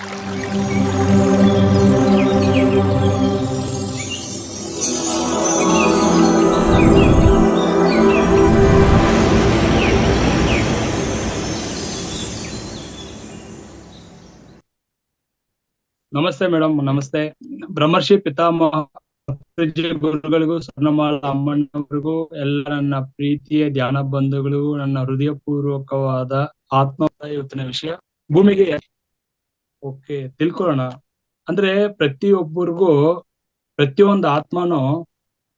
ನಮಸ್ತೆ ಮೇಡಮ್, ನಮಸ್ತೆ. ಬ್ರಹ್ಮರ್ಷಿ ಪಿತಾಮಹ ಪತ್ರಿಜಿ ಗುರುಗಳಿಗೂ, ಸ್ವರ್ಣಮಾಲ ಅಮ್ಮಣ್ಣವರಿಗೂ, ಎಲ್ಲ ನನ್ನ ಪ್ರೀತಿಯ ಧ್ಯಾನ ಬಂಧುಗಳಿಗೂ ನನ್ನ ಹೃದಯಪೂರ್ವಕವಾದ ಆತ್ಮ. ಇವತ್ತಿನ ವಿಷಯ ಭೂಮಿಗೆ. ಓಕೆ, ತಿಳ್ಕೊಳ್ಳೋಣ. ಅಂದ್ರೆ ಪ್ರತಿಯೊಬ್ಬರಿಗೂ, ಪ್ರತಿಯೊಂದು ಆತ್ಮನು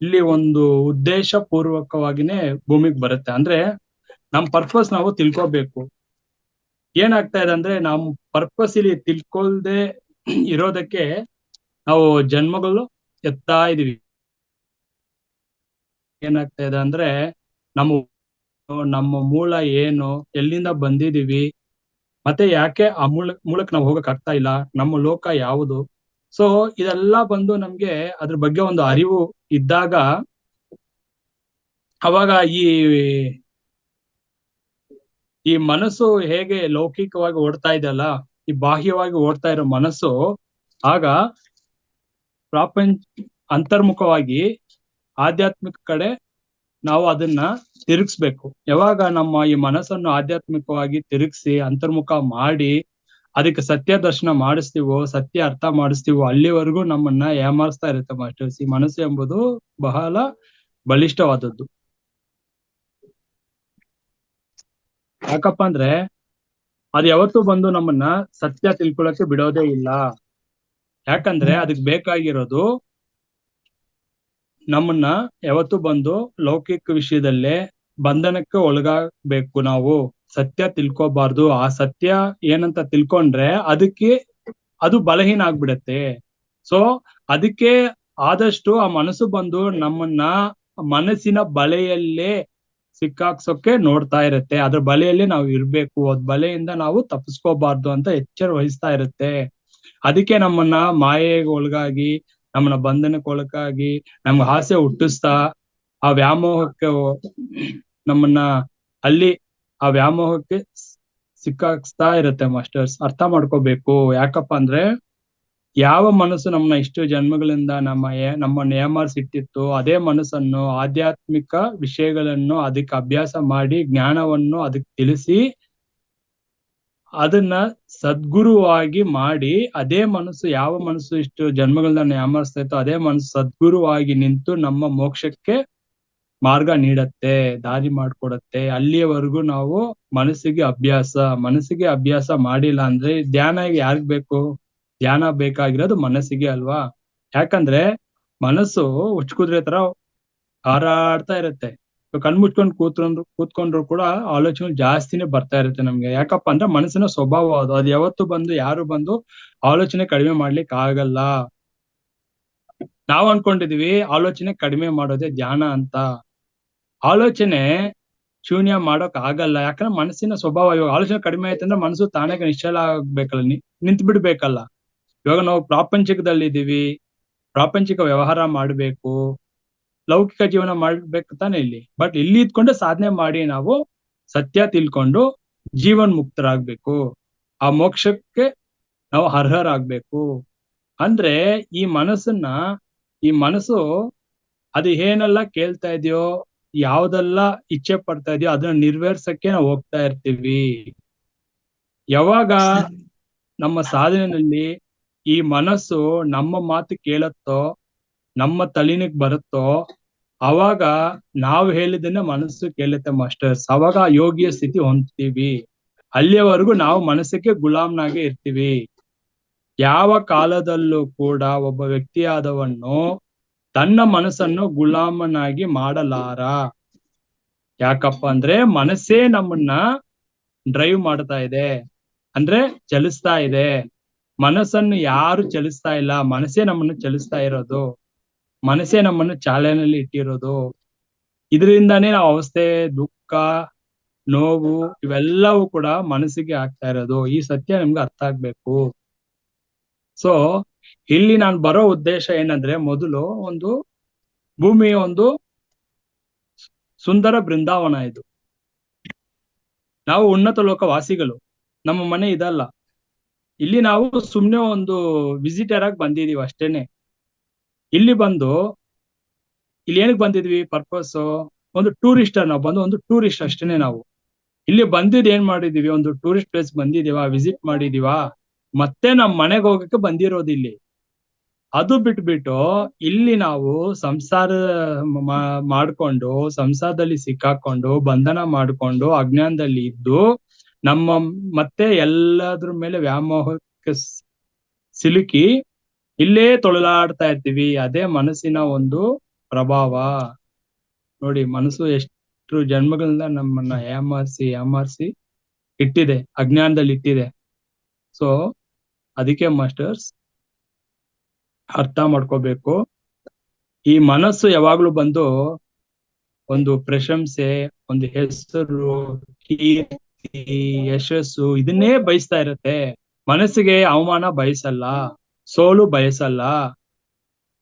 ಇಲ್ಲಿ ಒಂದು ಉದ್ದೇಶ ಪೂರ್ವಕವಾಗಿನೇ ಭೂಮಿಗೆ ಬರುತ್ತೆ. ಅಂದ್ರೆ ನಮ್ ಪರ್ಪಸ್ ನಾವು ತಿಳ್ಕೊಬೇಕು. ಏನಾಗ್ತಾ ಇದೆ ಅಂದ್ರೆ, ನಮ್ ಪರ್ಪಸ್ ಇಲ್ಲಿ ತಿಳ್ಕೊಳ್ದೆ ಇರೋದಕ್ಕೆ ನಾವು ಜನ್ಮಗಳು ಎತ್ತಾ ಇದೀವಿ. ಏನಾಗ್ತಾ ಇದೆ ಅಂದ್ರೆ, ನಮ್ಮ ನಮ್ಮ ಮೂಲ ಏನು, ಎಲ್ಲಿಂದ ಬಂದಿದೀವಿ, ಮತ್ತೆ ಯಾಕೆ ಆ ಮೂಲಕ್ ನಾವು ಹೋಗಕ್ ಆಗ್ತಾ ಇಲ್ಲ, ನಮ್ಮ ಲೋಕ ಯಾವುದು. ಸೊ ಇದೆಲ್ಲ ಬಂದು ನಮ್ಗೆ ಅದ್ರ ಬಗ್ಗೆ ಒಂದು ಅರಿವು ಇದ್ದಾಗ, ಅವಾಗ ಈ ಮನಸ್ಸು ಹೇಗೆ ಲೌಕಿಕವಾಗಿ ಓಡ್ತಾ ಇದೆಯಲ್ಲ, ಈ ಬಾಹ್ಯವಾಗಿ ಓಡ್ತಾ ಇರೋ ಮನಸ್ಸು ಆಗ ಪ್ರಾಪಂಚ ಅಂತರ್ಮುಖವಾಗಿ ಆಧ್ಯಾತ್ಮಿಕ ಕಡೆ ನಾವು ಅದನ್ನ ತಿರುಗಿಸ್ಬೇಕು. ಯಾವಾಗ ನಮ್ಮ ಈ ಮನಸ್ಸನ್ನು ಆಧ್ಯಾತ್ಮಿಕವಾಗಿ ತಿರುಗಿಸಿ ಅಂತರ್ಮುಖ ಮಾಡಿ ಅದಕ್ಕೆ ಸತ್ಯ ದರ್ಶನ ಮಾಡಿಸ್ತೀವೋ, ಸತ್ಯ ಅರ್ಥ ಮಾಡಿಸ್ತೀವೋ, ಅಲ್ಲಿವರೆಗೂ ನಮ್ಮನ್ನ ಏಮಾರಿಸ್ತಾ ಇರುತ್ತೆ ಮಾಸ್ಟರ್ಸ್. ಈ ಮನಸ್ಸು ಎಂಬುದು ಬಹಳ ಬಲಿಷ್ಠವಾದದ್ದು. ಯಾಕಪ್ಪ ಅಂದ್ರೆ ಅದು ಯಾವತ್ತೂ ಬಂದು ನಮ್ಮನ್ನ ಸತ್ಯ ತಿಳ್ಕೊಳಕ್ಕೆ ಬಿಡೋದೇ ಇಲ್ಲ. ಯಾಕಂದ್ರೆ ಅದಕ್ಕೆ ಬೇಕಾಗಿರೋದು ನಮ್ಮನ್ನ ಯಾವತ್ತೂ ಬಂದು ಲೌಕಿಕ ವಿಷಯದಲ್ಲೇ ಬಂಧನಕ್ಕೆ ಒಳಗಾಗಬೇಕು. ನಾವು ಸತ್ಯ ತಿಳ್ಕೊಬಾರ್ದು. ಆ ಸತ್ಯ ಏನಂತ ತಿಳ್ಕೊಂಡ್ರೆ ಅದಕ್ಕೆ ಅದು ಬಲಹೀನ ಆಗ್ಬಿಡತ್ತೆ. ಸೊ ಅದಕ್ಕೆ ಆದಷ್ಟು ಆ ಮನಸ್ಸು ಬಂದು ನಮ್ಮನ್ನ ಮನಸ್ಸಿನ ಬಲೆಯಲ್ಲೇ ಸಿಕ್ಕಾಕ್ಸೋಕೆ ನೋಡ್ತಾ ಇರುತ್ತೆ. ಅದ್ರ ಬಲೆಯಲ್ಲಿ ನಾವು ಇರ್ಬೇಕು. ಅದ್ ಬಲೆಯಿಂದ ನಾವು ತಪ್ಪಿಸ್ಕೋಬಾರ್ದು ಅಂತ ಎಚ್ಚರ ವಹಿಸ್ತಾ ಇರುತ್ತೆ. ಅದಕ್ಕೆ ನಮ್ಮನ್ನ ಮಾಯೆಗೆ ಒಳಗಾಗಿ, ನಮ್ಮನ್ನ ಬಂಧನಕ್ಕೆ ಒಳಗಾಗಿ, ನಮ್ಗೆ ಆಸೆ ಹುಟ್ಟಿಸ್ತಾ ಆ ವ್ಯಾಮೋಹಕ್ಕೆ ನಮ್ಮನ್ನ ಅಲ್ಲಿ ಆ ವ್ಯಾಮೋಹಕ್ಕೆ ಸಿಕ್ಕಾಕ್ಸ್ತಾ ಇರುತ್ತೆ ಮಾಸ್ಟರ್ಸ್. ಅರ್ಥ ಮಾಡ್ಕೋಬೇಕು. ಯಾಕಪ್ಪ ಅಂದ್ರೆ ಯಾವ ಮನಸ್ಸು ನಮ್ಮನ್ನ ಇಷ್ಟು ಜನ್ಮಗಳಿಂದ ನಮ್ಮನ್ನ ಏಮಾರಿಸಿಟ್ಟಿತ್ತು, ಅದೇ ಮನಸ್ಸನ್ನು ಆಧ್ಯಾತ್ಮಿಕ ವಿಷಯಗಳನ್ನು ಅದಕ್ಕೆ ಅಭ್ಯಾಸ ಮಾಡಿ, ಜ್ಞಾನವನ್ನು ಅದಕ್ಕೆ ತಿಳಿಸಿ, ಅದನ್ನ ಸದ್ಗುರುವಾಗಿ ಮಾಡಿ, ಅದೇ ಮನಸ್ಸು, ಯಾವ ಮನಸ್ಸು ಇಷ್ಟು ಜನ್ಮಗಳನ್ನ ಏಮಾರಿಸ್ತಾ ಇತ್ತು, ಅದೇ ಮನಸ್ಸು ಸದ್ಗುರುವಾಗಿ ನಿಂತು ನಮ್ಮ ಮೋಕ್ಷಕ್ಕೆ ಮಾರ್ಗ ನೀಡತ್ತೆ, ದಾರಿ ಮಾಡ್ಕೊಡತ್ತೆ. ಅಲ್ಲಿಯವರೆಗೂ ನಾವು ಮನಸ್ಸಿಗೆ ಅಭ್ಯಾಸ ಮಾಡಿಲ್ಲ ಅಂದ್ರೆ ಧ್ಯಾನ ಯಾರಿಗ್ ಬೇಕು? ಧ್ಯಾನ ಬೇಕಾಗಿರೋದು ಮನಸ್ಸಿಗೆ ಅಲ್ವಾ? ಯಾಕಂದ್ರೆ ಮನಸ್ಸು ಹುಚ್ಚುಕುದ್ರೆ ತರ ಹಾರಾಡ್ತಾ ಇರುತ್ತೆ. ಕಣ್ಮುಚ್ಕೊಂಡು ಕೂತ್ಕೊಂಡ್ರು ಕೂಡ ಆಲೋಚನೆ ಜಾಸ್ತಿನೇ ಬರ್ತಾ ಇರುತ್ತೆ ನಮ್ಗೆ. ಯಾಕಪ್ಪ ಅಂದ್ರೆ ಮನಸ್ಸಿನ ಸ್ವಭಾವ ಅದು ಯಾವತ್ತು ಬಂದು ಯಾರು ಬಂದು ಆಲೋಚನೆ ಕಡಿಮೆ ಮಾಡ್ಲಿಕ್ಕೆ ಆಗಲ್ಲ. ನಾವ್ ಅನ್ಕೊಂಡಿದೀವಿ ಆಲೋಚನೆ ಕಡಿಮೆ ಮಾಡೋದೇ ಧ್ಯಾನ ಅಂತ. ಆಲೋಚನೆ ಶೂನ್ಯ ಮಾಡೋಕ್ ಆಗಲ್ಲ. ಯಾಕಂದ್ರೆ ಮನಸ್ಸಿನ ಸ್ವಭಾವ. ಇವಾಗ ಆಲೋಚನೆ ಕಡಿಮೆ ಆಯ್ತಂದ್ರೆ ಮನಸ್ಸು ತಾನಾಗ ನಿಶ್ಚಲ ಆಗ್ಬೇಕಲ್ಲ, ನಿಂತ್ ಬಿಡ್ಬೇಕಲ್ಲ. ಇವಾಗ ನಾವು ಪ್ರಾಪಂಚಿಕದಲ್ಲಿ ಇದೀವಿ, ಪ್ರಾಪಂಚಿಕ ವ್ಯವಹಾರ ಮಾಡ್ಬೇಕು, ಲೌಕಿಕ ಜೀವನ ಮಾಡ್ಬೇಕು ತಾನೆ ಇಲ್ಲಿ. ಬಟ್ ಇಲ್ಲಿ ಇದ್ಕೊಂಡು ಸಾಧನೆ ಮಾಡಿ ನಾವು ಸತ್ಯ ತಿಳ್ಕೊಂಡು ಜೀವನ್ ಮುಕ್ತರಾಗ್ಬೇಕು. ಆ ಮೋಕ್ಷಕ್ಕೆ ನಾವು ಅರ್ಹರಾಗ್ಬೇಕು. ಅಂದ್ರೆ ಈ ಮನಸ್ಸು ಅದು ಏನೆಲ್ಲ ಕೇಳ್ತಾ ಇದೆಯೋ, ಯಾವ್ದೆಲ್ಲ ಇಚ್ಛೆ ಪಡ್ತಾ ಇದೆಯೋ ಅದನ್ನ ನಿರ್ವಹಿಸಕ್ಕೆ ನಾವು ಹೋಗ್ತಾ ಇರ್ತೀವಿ. ಯಾವಾಗ ನಮ್ಮ ಸಾಧನೆಯಲ್ಲಿ ಈ ಮನಸ್ಸು ನಮ್ಮ ಮಾತು ಕೇಳತ್ತೋ, ನಮ್ಮ ತಲೆನಿಗೆ ಬರುತ್ತೋ, ಅವಾಗ ನಾವು ಹೇಳಿದ್ದನ್ನ ಮನಸ್ಸು ಕೇಳುತ್ತೆ ಮಾಸ್ಟರ್ಸ್. ಅವಾಗ ಯೋಗಿಯ ಸ್ಥಿತಿ ಹೊಂದ್ತೀವಿ. ಅಲ್ಲಿಯವರೆಗೂ ನಾವು ಮನಸ್ಸಿಗೆ ಗುಲಾಮ್ನಾಗೆ ಇರ್ತೀವಿ. ಯಾವ ಕಾಲದಲ್ಲೂ ಕೂಡ ಒಬ್ಬ ವ್ಯಕ್ತಿಯಾದವನು ತನ್ನ ಮನಸ್ಸನ್ನು ಗುಲಾಮನಾಗಿ ಮಾಡಲಾರ. ಯಾಕಪ್ಪ ಅಂದ್ರೆ ಮನಸ್ಸೇ ನಮ್ಮನ್ನ ಡ್ರೈವ್ ಮಾಡ್ತಾ ಇದೆ, ಅಂದ್ರೆ ಚಲಿಸ್ತಾ ಇದೆ. ಮನಸ್ಸನ್ನು ಯಾರು ಚಲಿಸ್ತಾ ಇಲ್ಲ, ಮನಸ್ಸೇ ನಮ್ಮನ್ನು ಚಲಿಸ್ತಾ ಇರೋದು, ಮನಸ್ಸೇ ನಮ್ಮನ್ನು ಚಾಲನೆಯಲ್ಲಿ ಇಟ್ಟಿರೋದು. ಇದರಿಂದಾನೇ ನಾವು ಅವಸ್ಥೆ, ದುಃಖ, ನೋವು ಇವೆಲ್ಲವೂ ಕೂಡ ಮನಸ್ಸಿಗೆ ಆಗ್ತಾ ಇರೋದು. ಈ ಸತ್ಯ ನಿಮ್ಗೆ ಅರ್ಥ ಆಗ್ಬೇಕು. ಸೊ ಇಲ್ಲಿ ನಾನು ಬರೋ ಉದ್ದೇಶ ಏನಂದ್ರೆ, ಮೊದಲು ಒಂದು ಭೂಮಿಯ ಒಂದು ಸುಂದರ ಬೃಂದಾವನ ಇದು. ನಾವು ಉನ್ನತ ಲೋಕ ವಾಸಿಗಳು. ನಮ್ಮ ಮನೆ ಇದಲ್ಲ. ಇಲ್ಲಿ ನಾವು ಸುಮ್ನೆ ಒಂದು ವಿಸಿಟರ್ ಆಗಿ ಬಂದಿದೀವಿ ಅಷ್ಟೇನೆ. ಇಲ್ಲಿ ಬಂದು ಇಲ್ಲಿ ಏನಕ್ಕೆ ಬಂದಿದ್ವಿ ಪರ್ಪಸ್? ಒಂದು ಟೂರಿಸ್ಟರ್, ನಾವು ಬಂದು ಒಂದು ಟೂರಿಸ್ಟ್ ಅಷ್ಟೇನೆ. ನಾವು ಇಲ್ಲಿ ಬಂದಿದ್ ಏನ್ ಮಾಡಿದೀವಿ, ಒಂದು ಟೂರಿಸ್ಟ್ ಪ್ಲೇಸ್ ಬಂದಿದೀವ, ವಿಸಿಟ್ ಮಾಡಿದೀವ, ಮತ್ತೆ ನಮ್ ಮನೆಗೆ ಹೋಗಕ್ಕೆ ಬಂದಿರೋದು ಇಲ್ಲಿ. ಅದು ಬಿಟ್ಬಿಟ್ಟು ಇಲ್ಲಿ ನಾವು ಸಂಸಾರ ಮಾಡ್ಕೊಂಡು, ಸಂಸಾರದಲ್ಲಿ ಸಿಕ್ಕಾಕೊಂಡು, ಬಂಧನ ಮಾಡ್ಕೊಂಡು, ಅಜ್ಞಾನದಲ್ಲಿ ಇದ್ದು, ನಮ್ಮ ಮತ್ತೆ ಎಲ್ಲದ್ರ ಮೇಲೆ ವ್ಯಾಮೋಹಕ್ಕೆ ಸಿಲುಕಿ ಇಲ್ಲೇ ತೊಳಲಾಡ್ತಾ ಇರ್ತೀವಿ. ಅದೇ ಮನಸ್ಸಿನ ಒಂದು ಪ್ರಭಾವ. ನೋಡಿ, ಮನಸ್ಸು ಎಷ್ಟು ಜನ್ಮಗಳಿಂದ ನಮ್ಮನ್ನ ಯಾಮಾರಿಸಿ ಇಟ್ಟಿದೆ, ಅಜ್ಞಾನದಲ್ಲಿ ಇಟ್ಟಿದೆ. ಸೊ ಅದಕ್ಕೆ ಮಾಸ್ಟರ್ಸ್ ಅರ್ಥ ಮಾಡ್ಕೋಬೇಕು. ಈ ಮನಸ್ಸು ಯಾವಾಗ್ಲೂ ಬಂದು ಒಂದು ಪ್ರಶಂಸೆ, ಒಂದು ಹೆಸರು, ಕೀರ್ತಿ, ಯಶಸ್ಸು ಇದನ್ನೇ ಬಯಸ್ತಾ ಇರತ್ತೆ. ಮನಸ್ಸಿಗೆ ಅವಮಾನ ಬಯಸಲ್ಲ, ಸೋಲು ಬಯಸಲ್ಲ,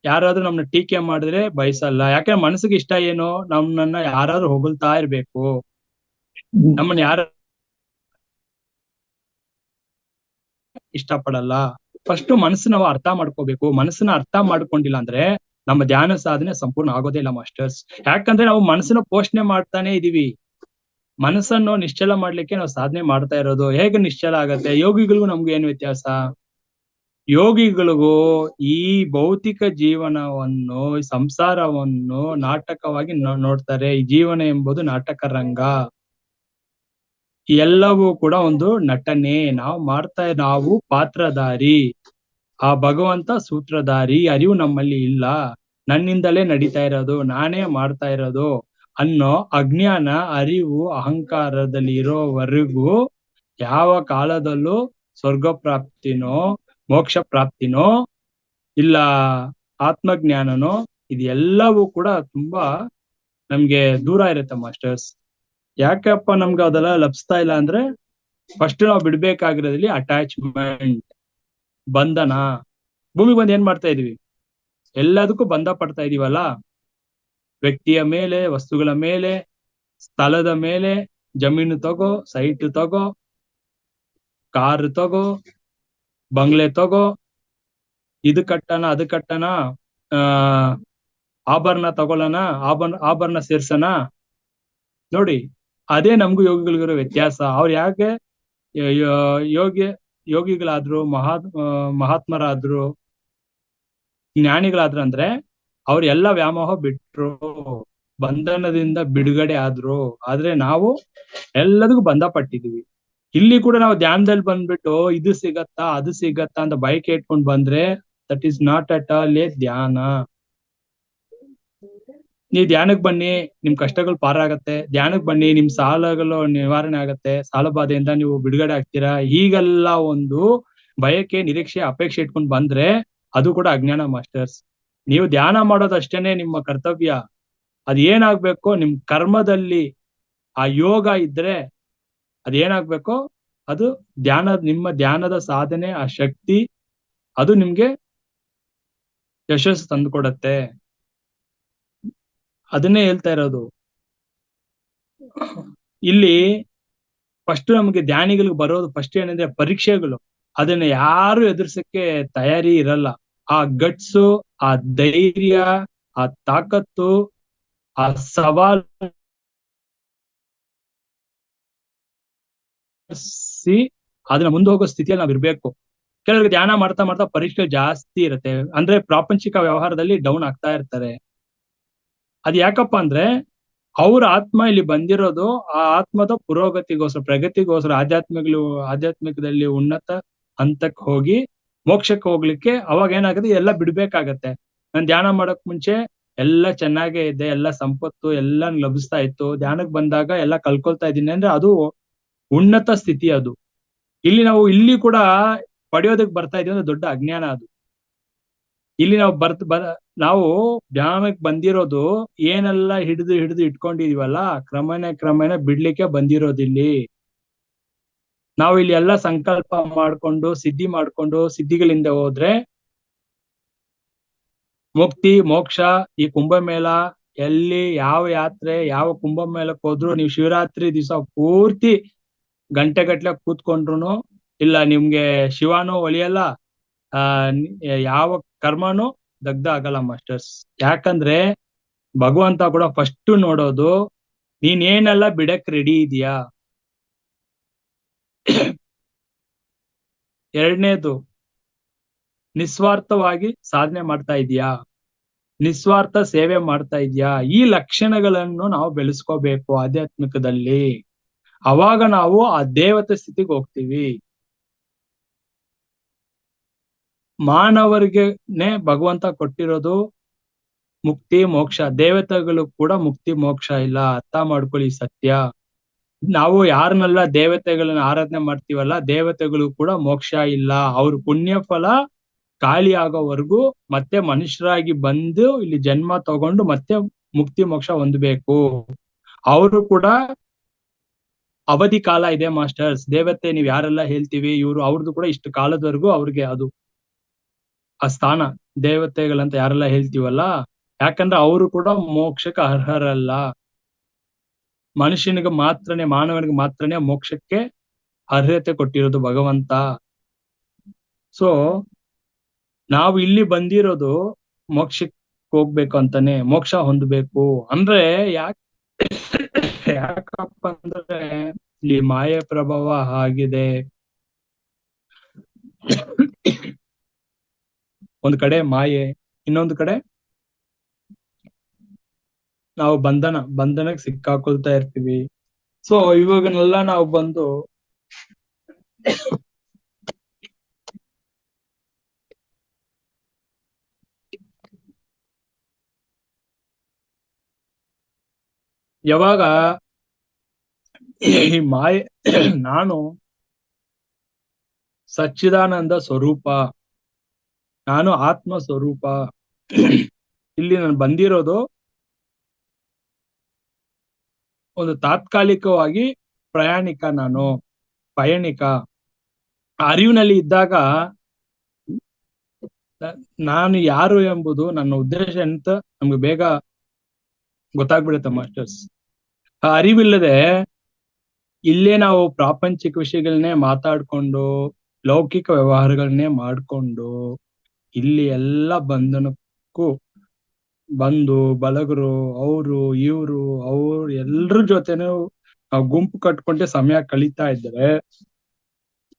ಯಾರಾದ್ರೂ ನಮ್ನ ಟೀಕೆ ಮಾಡಿದ್ರೆ ಬಯಸಲ್ಲ. ಯಾಕಂದ್ರೆ ಮನಸ್ಸಿಗೆ ಇಷ್ಟ ಏನು, ನಮ್ಮನ್ನ ಯಾರಾದ್ರೂ ಹೊಗಳ್ತಾ ಇರ್ಬೇಕು, ನಮ್ಮನ್ನ ಯಾರ ಇಷ್ಟಪಡಲ್ಲ. ಫಸ್ಟ್ ಮನಸ್ಸು ನಾವು ಅರ್ಥ ಮಾಡ್ಕೋಬೇಕು. ಮನಸ್ಸನ್ನ ಅರ್ಥ ಮಾಡ್ಕೊಂಡಿಲ್ಲ ಅಂದ್ರೆ ನಮ್ಮ ಧ್ಯಾನ ಸಾಧನೆ ಸಂಪೂರ್ಣ ಆಗೋದೇ ಇಲ್ಲ ಮಾಸ್ಟರ್ಸ್. ಯಾಕಂದ್ರೆ ನಾವು ಮನಸ್ಸನ್ನ ಪೋಷಣೆ ಮಾಡ್ತಾನೆ ಇದೀವಿ. ಮನಸ್ಸನ್ನು ನಿಶ್ಚಲ ಮಾಡ್ಲಿಕ್ಕೆ ನಾವು ಸಾಧನೆ ಮಾಡ್ತಾ ಇರೋದು. ಹೇಗೆ ನಿಶ್ಚಲ ಆಗತ್ತೆ? ಯೋಗಿಗಳಿಗೂ ನಮ್ಗೂ ಏನು ವ್ಯತ್ಯಾಸ? ಯೋಗಿಗಳಿಗೂ ಈ ಭೌತಿಕ ಜೀವನವನ್ನು, ಸಂಸಾರವನ್ನು ನಾಟಕವಾಗಿ ನೋಡ್ತಾರೆ. ಈ ಜೀವನ ಎಂಬುದು ನಾಟಕ ರಂಗ. ಎಲ್ಲವೂ ಕೂಡ ಒಂದು ನಟನೆ. ನಾವು ಪಾತ್ರಧಾರಿ, ಆ ಭಗವಂತ ಸೂತ್ರಧಾರಿ. ಅರಿವು ನಮ್ಮಲ್ಲಿ ಇಲ್ಲ. ನನ್ನಿಂದಲೇ ನಡೀತಾ ಇರೋದು, ನಾನೇ ಮಾಡ್ತಾ ಇರೋದು ಅನ್ನೋ ಅಜ್ಞಾನ, ಅರಿವು, ಅಹಂಕಾರದಲ್ಲಿ ಇರೋವರೆಗೂ ಯಾವ ಕಾಲದಲ್ಲೂ ಸ್ವರ್ಗ ಪ್ರಾಪ್ತಿನೋ, ಮೋಕ್ಷ ಪ್ರಾಪ್ತಿನೋ, ಇಲ್ಲ ಆತ್ಮಜ್ಞಾನನೋ, ಇದೆಲ್ಲವೂ ಕೂಡ ತುಂಬಾ ನಮ್ಗೆ ದೂರ ಇರುತ್ತೆ ಮಾಸ್ಟರ್ಸ್. ಯಾಕಪ್ಪ ನಮ್ಗೆ ಅದೆಲ್ಲ ಲಭಿಸ್ತಾ ಇಲ್ಲ ಅಂದ್ರೆ, ಫಸ್ಟ್ ನಾವು ಬಿಡ್ಬೇಕಾಗಿರೋದ್ರಲ್ಲಿ ಅಟ್ಯಾಚ್ಮೆಂಟ್, ಬಂಧನ. ಭೂಮಿಗೆ ಬಂದು ಏನ್ ಮಾಡ್ತಾ ಇದೀವಿ? ಎಲ್ಲದಕ್ಕೂ ಬಂಧ ಪಡ್ತಾ ಇದೀವಲ್ಲ. ವ್ಯಕ್ತಿಯ ಮೇಲೆ, ವಸ್ತುಗಳ ಮೇಲೆ, ಸ್ಥಳದ ಮೇಲೆ, ಜಮೀನು ತಗೋ, ಸೈಟ್ ತಗೋ, ಕಾರ್ ತಗೋ, ಬಂಗ್ಲೆ ತಗೋ, ಇದು ಕಟ್ಟಣ, ಅದು ಕಟ್ಟಣ, ಆಭರಣ ತಗೊಳ್ಳೋಣ, ಆಭರಣ ಸೇರ್ಸೋಣ. ನೋಡಿ, ಅದೇ ನಮ್ಗೂ ಯೋಗಿಗಳಿಗಿರೋ ವ್ಯತ್ಯಾಸ. ಅವ್ರು ಯಾಕೆ ಯೋಗಿಗಳಾದ್ರು, ಮಹಾತ್ಮರಾದ್ರು, ಜ್ಞಾನಿಗಳಾದ್ರು ಅಂದ್ರೆ ಅವ್ರು ಎಲ್ಲ ವ್ಯಾಮೋಹ ಬಿಟ್ರು, ಬಂಧನದಿಂದ ಬಿಡುಗಡೆ ಆದ್ರು. ಆದ್ರೆ ನಾವು ಎಲ್ಲದಕ್ಕೂ ಬಂಧ ಪಟ್ಟಿದೀವಿ. ಇಲ್ಲಿ ಕೂಡ ನಾವು ಧ್ಯಾನದಲ್ಲಿ ಬಂದ್ಬಿಟ್ಟು ಇದು ಸಿಗತ್ತಾ, ಅದು ಸಿಗತ್ತಾ ಅಂತ ಬಯಕೆ ಇಟ್ಕೊಂಡ್ ಬಂದ್ರೆ that is not at all A ಧ್ಯಾನ. ನೀವ್ ಧ್ಯಾನಕ್ ಬನ್ನಿ, ನಿಮ್ ಕಷ್ಟಗಳು ಪಾರಾಗತ್ತೆ. ಧ್ಯಾನಕ್ ಬನ್ನಿ, ನಿಮ್ ಸಾಲಗಳು ನಿವಾರಣೆ ಆಗತ್ತೆ, ಸಾಲ ಬಾಧೆಯಿಂದ ನೀವು ಬಿಡುಗಡೆ ಆಗ್ತೀರಾ. ಹೀಗೆಲ್ಲ ಒಂದು ಬಯಕೆ, ನಿರೀಕ್ಷೆ, ಅಪೇಕ್ಷೆ ಇಟ್ಕೊಂಡ್ ಬಂದ್ರೆ ಅದು ಕೂಡ ಅಜ್ಞಾನ ಮಾಸ್ಟರ್ಸ್. ನೀವು ಧ್ಯಾನ ಮಾಡೋದಷ್ಟೇನೆ ನಿಮ್ಮ ಕರ್ತವ್ಯ. ಅದ್ ಏನಾಗ್ಬೇಕು, ನಿಮ್ ಕರ್ಮದಲ್ಲಿ ಆ ಯೋಗ ಇದ್ರೆ ಅದೇನಾಗ್ಬೇಕು, ಅದು ನಿಮ್ಮ ಧ್ಯಾನದ ಸಾಧನೆ, ಆ ಶಕ್ತಿ, ಅದು ನಿಮ್ಗೆ ಯಶಸ್ಸು ತಂದುಕೊಡತ್ತೆ. ಅದನ್ನೇ ಹೇಳ್ತಾ ಇರೋದು. ಇಲ್ಲಿ ಫಸ್ಟ್ ನಮ್ಗೆ ಧ್ಯಾನಿಗಳಿಗೆ ಬರೋದು ಫಸ್ಟ್ ಏನಂದ್ರೆ ಪರೀಕ್ಷೆಗಳು. ಅದನ್ನ ಯಾರು ಎದುರ್ಸಕ್ಕೆ ತಯಾರಿ ಇರಲ್ಲ. ಆ ಗಟ್ಸು, ಆ ಧೈರ್ಯ, ಆ ತಾಕತ್ತು, ಆ ಸವಾಲ್ ಅದನ್ನ ಮುಂದೆ ಹೋಗೋ ಸ್ಥಿತಿಯಲ್ಲಿ ನಾವ್ ಇರ್ಬೇಕು. ಕೆಲವ್ರಿಗೆ ಧ್ಯಾನ ಮಾಡ್ತಾ ಮಾಡ್ತಾ ಪರೀಕ್ಷೆ ಜಾಸ್ತಿ ಇರುತ್ತೆ, ಅಂದ್ರೆ ಪ್ರಾಪಂಚಿಕ ವ್ಯವಹಾರದಲ್ಲಿ ಡೌನ್ ಆಗ್ತಾ ಇರ್ತಾರೆ. ಅದ್ ಯಾಕಪ್ಪ ಅಂದ್ರೆ ಅವ್ರ ಆತ್ಮ ಇಲ್ಲಿ ಬಂದಿರೋದು ಆ ಆತ್ಮದ ಪುರೋಗತಿಗೋಸ್ಕರ, ಪ್ರಗತಿಗೋಸ್ಕರ, ಆಧ್ಯಾತ್ಮಿಕದಲ್ಲಿ ಉನ್ನತ ಹಂತಕ್ಕೆ ಹೋಗಿ ಮೋಕ್ಷಕ್ಕೆ ಹೋಗ್ಲಿಕ್ಕೆ. ಅವಾಗ ಏನಾಗುತ್ತೆ, ಎಲ್ಲ ಬಿಡ್ಬೇಕಾಗತ್ತೆ. ನಾನ್ ಧ್ಯಾನ ಮಾಡಕ್ ಮುಂಚೆ ಎಲ್ಲ ಚೆನ್ನಾಗೇ ಇದೆ, ಎಲ್ಲ ಸಂಪತ್ತು ಎಲ್ಲ ಲಭಿಸ್ತಾ ಇತ್ತು. ಧ್ಯಾನಕ್ಕೆ ಬಂದಾಗ ಎಲ್ಲ ಕಲ್ಕೊಳ್ತಾ ಇದ್ದೀನಿ ಅಂದ್ರೆ ಅದು ಉನ್ನತ ಸ್ಥಿತಿ. ಅದು ಇಲ್ಲಿ ಕೂಡ ಪಡೆಯೋದಕ್ಕೆ ಬರ್ತಾ ಇದೀವಿ ಅಂದ್ರೆ ದೊಡ್ಡ ಅಜ್ಞಾನ ಅದು. ಇಲ್ಲಿ ನಾವು ಧ್ಯಾನಕ್ಕೆ ಬಂದಿರೋದು ಏನೆಲ್ಲ ಹಿಡಿದು ಇಟ್ಕೊಂಡಿದೀವಲ್ಲ, ಕ್ರಮೇಣ ಬಿಡ್ಲಿಕ್ಕೆ ಬಂದಿರೋದಿಲ್ಲಿ. ನಾವು ಇಲ್ಲಿ ಎಲ್ಲ ಸಂಕಲ್ಪ ಮಾಡ್ಕೊಂಡು ಸಿದ್ಧಿಗಳಿಂದ ಹೋದ್ರೆ ಮುಕ್ತಿ, ಮೋಕ್ಷ. ಈ ಕುಂಭಮೇಳ ಎಲ್ಲಿ, ಯಾವ ಯಾತ್ರೆ, ಯಾವ ಕುಂಭಮೇಳಕ್ಕೆ ಹೋದ್ರು, ನೀವು ಶಿವರಾತ್ರಿ ದಿವಸ ಪೂರ್ತಿ ಗಂಟೆಗಟ್ಲೆ ಕೂತ್ಕೊಂಡ್ರು ಇಲ್ಲ ನಿಮ್ಗೆ ಶಿವನೂ ಒಲಿಯಲ್ಲ, ಆ ಯಾವ ಕರ್ಮನೂ ದಗ್ಧ ಆಗಲ್ಲ ಮಾಸ್ಟರ್ಸ್. ಯಾಕಂದ್ರೆ ಭಗವಂತ ಕೂಡ ಫಸ್ಟ್ ನೋಡೋದು ನೀನ್ ಏನೆಲ್ಲ ಬಿಡಕ್ ರೆಡಿ ಇದೀಯಾ. ಎರಡನೇದು, ನಿಸ್ವಾರ್ಥವಾಗಿ ಸಾಧನೆ ಮಾಡ್ತಾ ಇದೀಯಾ, ನಿಸ್ವಾರ್ಥ ಸೇವೆ ಮಾಡ್ತಾ ಇದ್ಯಾ. ಈ ಲಕ್ಷಣಗಳನ್ನು ನಾವು ಬೆಳೆಸ್ಕೋಬೇಕು ಆಧ್ಯಾತ್ಮಿಕದಲ್ಲಿ. ಅವಾಗ ನಾವು ಆ ದೇವತೆ ಸ್ಥಿತಿಗೆ ಹೋಗ್ತೀವಿ. ಮಾನವರಿಗೆನೆ ಭಗವಂತ ಕೊಟ್ಟಿರೋದು ಮುಕ್ತಿ ಮೋಕ್ಷ, ದೇವತೆಗಳು ಕೂಡ ಮುಕ್ತಿ ಮೋಕ್ಷ ಇಲ್ಲ. ಅರ್ಥ ಮಾಡ್ಕೊಳ್ಳಿ ಸತ್ಯ. ನಾವು ಯಾರನ್ನೆಲ್ಲ ದೇವತೆಗಳನ್ನ ಆರಾಧನೆ ಮಾಡ್ತೀವಲ್ಲ, ದೇವತೆಗಳು ಕೂಡ ಮೋಕ್ಷ ಇಲ್ಲ. ಅವ್ರ ಪುಣ್ಯ ಫಲ ಖಾಲಿ ಆಗೋವರೆಗೂ ಮತ್ತೆ ಮನುಷ್ಯರಾಗಿ ಬಂದು ಇಲ್ಲಿ ಜನ್ಮ ತಗೊಂಡು ಮತ್ತೆ ಮುಕ್ತಿ ಮೋಕ್ಷ ಹೊಂದಬೇಕು. ಅವರು ಕೂಡ ಅವಧಿ ಕಾಲ ಇದೆ ಮಾಸ್ಟರ್ಸ್. ದೇವತೆ ನೀವ್ ಯಾರೆಲ್ಲ ಹೇಳ್ತೀವಿ ಇವ್ರು, ಅವ್ರದ್ದು ಕೂಡ ಇಷ್ಟು ಕಾಲದವರೆಗೂ ಅವ್ರಿಗೆ ಅದು ಆ ಸ್ಥಾನ. ದೇವತೆಗಳಂತ ಯಾರೆಲ್ಲ ಹೇಳ್ತೀವಲ್ಲ, ಯಾಕಂದ್ರೆ ಅವರು ಕೂಡ ಮೋಕ್ಷಕ್ಕೆ ಅರ್ಹರಲ್ಲ. ಮನುಷ್ಯನಿಗೆ ಮಾತ್ರನೇ, ಮಾನವನಿಗೆ ಮಾತ್ರನೇ ಮೋಕ್ಷಕ್ಕೆ ಅರ್ಹತೆ ಕೊಟ್ಟಿರೋದು ಭಗವಂತ. ಸೊ ನಾವು ಇಲ್ಲಿ ಬಂದಿರೋದು ಮೋಕ್ಷಕ್ಕೆ ಹೋಗ್ಬೇಕು ಅಂತಾನೆ, ಮೋಕ್ಷ ಹೊಂದಬೇಕು. ಅಂದ್ರೆ ಯಾಕಪ್ಪ ಅಂದ್ರೆ ಇಲ್ಲಿ ಮಾಯೆ ಪ್ರಭಾವ ಆಗಿದೆ. ಒಂದ್ ಕಡೆ ಮಾಯೆ, ಇನ್ನೊಂದು ಕಡೆ ನಾವು ಬಂಧನಕ್ಕೆ ಸಿಕ್ಕಾಕೊಳ್ತಾ ಇರ್ತೀವಿ. ಸೊ ಇವಾಗನೆಲ್ಲ ನಾವು ಬಂದು ಯಾವಾಗ ಈ ಮಾಯೆ ನಾನು ಸಚ್ಚಿದಾನಂದ ಸ್ವರೂಪ, ನಾನು ಆತ್ಮ ಸ್ವರೂಪ, ಇಲ್ಲಿ ನಾನು ಬಂದಿರೋದು ಒಂದು ತಾತ್ಕಾಲಿಕವಾಗಿ ಪ್ರಯಾಣಿಕ, ನಾನು ಪಯಣಿಕ. ಅರಿವಿನಲ್ಲಿ ಇದ್ದಾಗ ನಾನು ಯಾರು ಎಂಬುದು, ನನ್ನ ಉದ್ದೇಶ ಅಂತ ನಮ್ಗೆ ಬೇಗ ಗೊತ್ತಾಗ್ಬಿಡುತ್ತೆ ಮಾಸ್ಟರ್ಸ್. ಆ ಅರಿವಿಲ್ಲದೆ ಇಲ್ಲೇ ನಾವು ಪ್ರಾಪಂಚಿಕ ವಿಷಯಗಳನ್ನೇ ಮಾತಾಡ್ಕೊಂಡು, ಲೌಕಿಕ ವ್ಯವಹಾರಗಳನ್ನೇ ಮಾಡ್ಕೊಂಡು, ಇಲ್ಲಿ ಎಲ್ಲ ಬಂಧನಕ್ಕೂ ಬಂದು ಬಳಗರು, ಅವರು ಇವರು ಅವ್ರು ಎಲ್ರ ಜೊತೆನೂ ನಾವು ಗುಂಪು ಕಟ್ಕೊಂಡೆ ಸಮಯ ಕಳೀತಾ ಇದ್ರೆ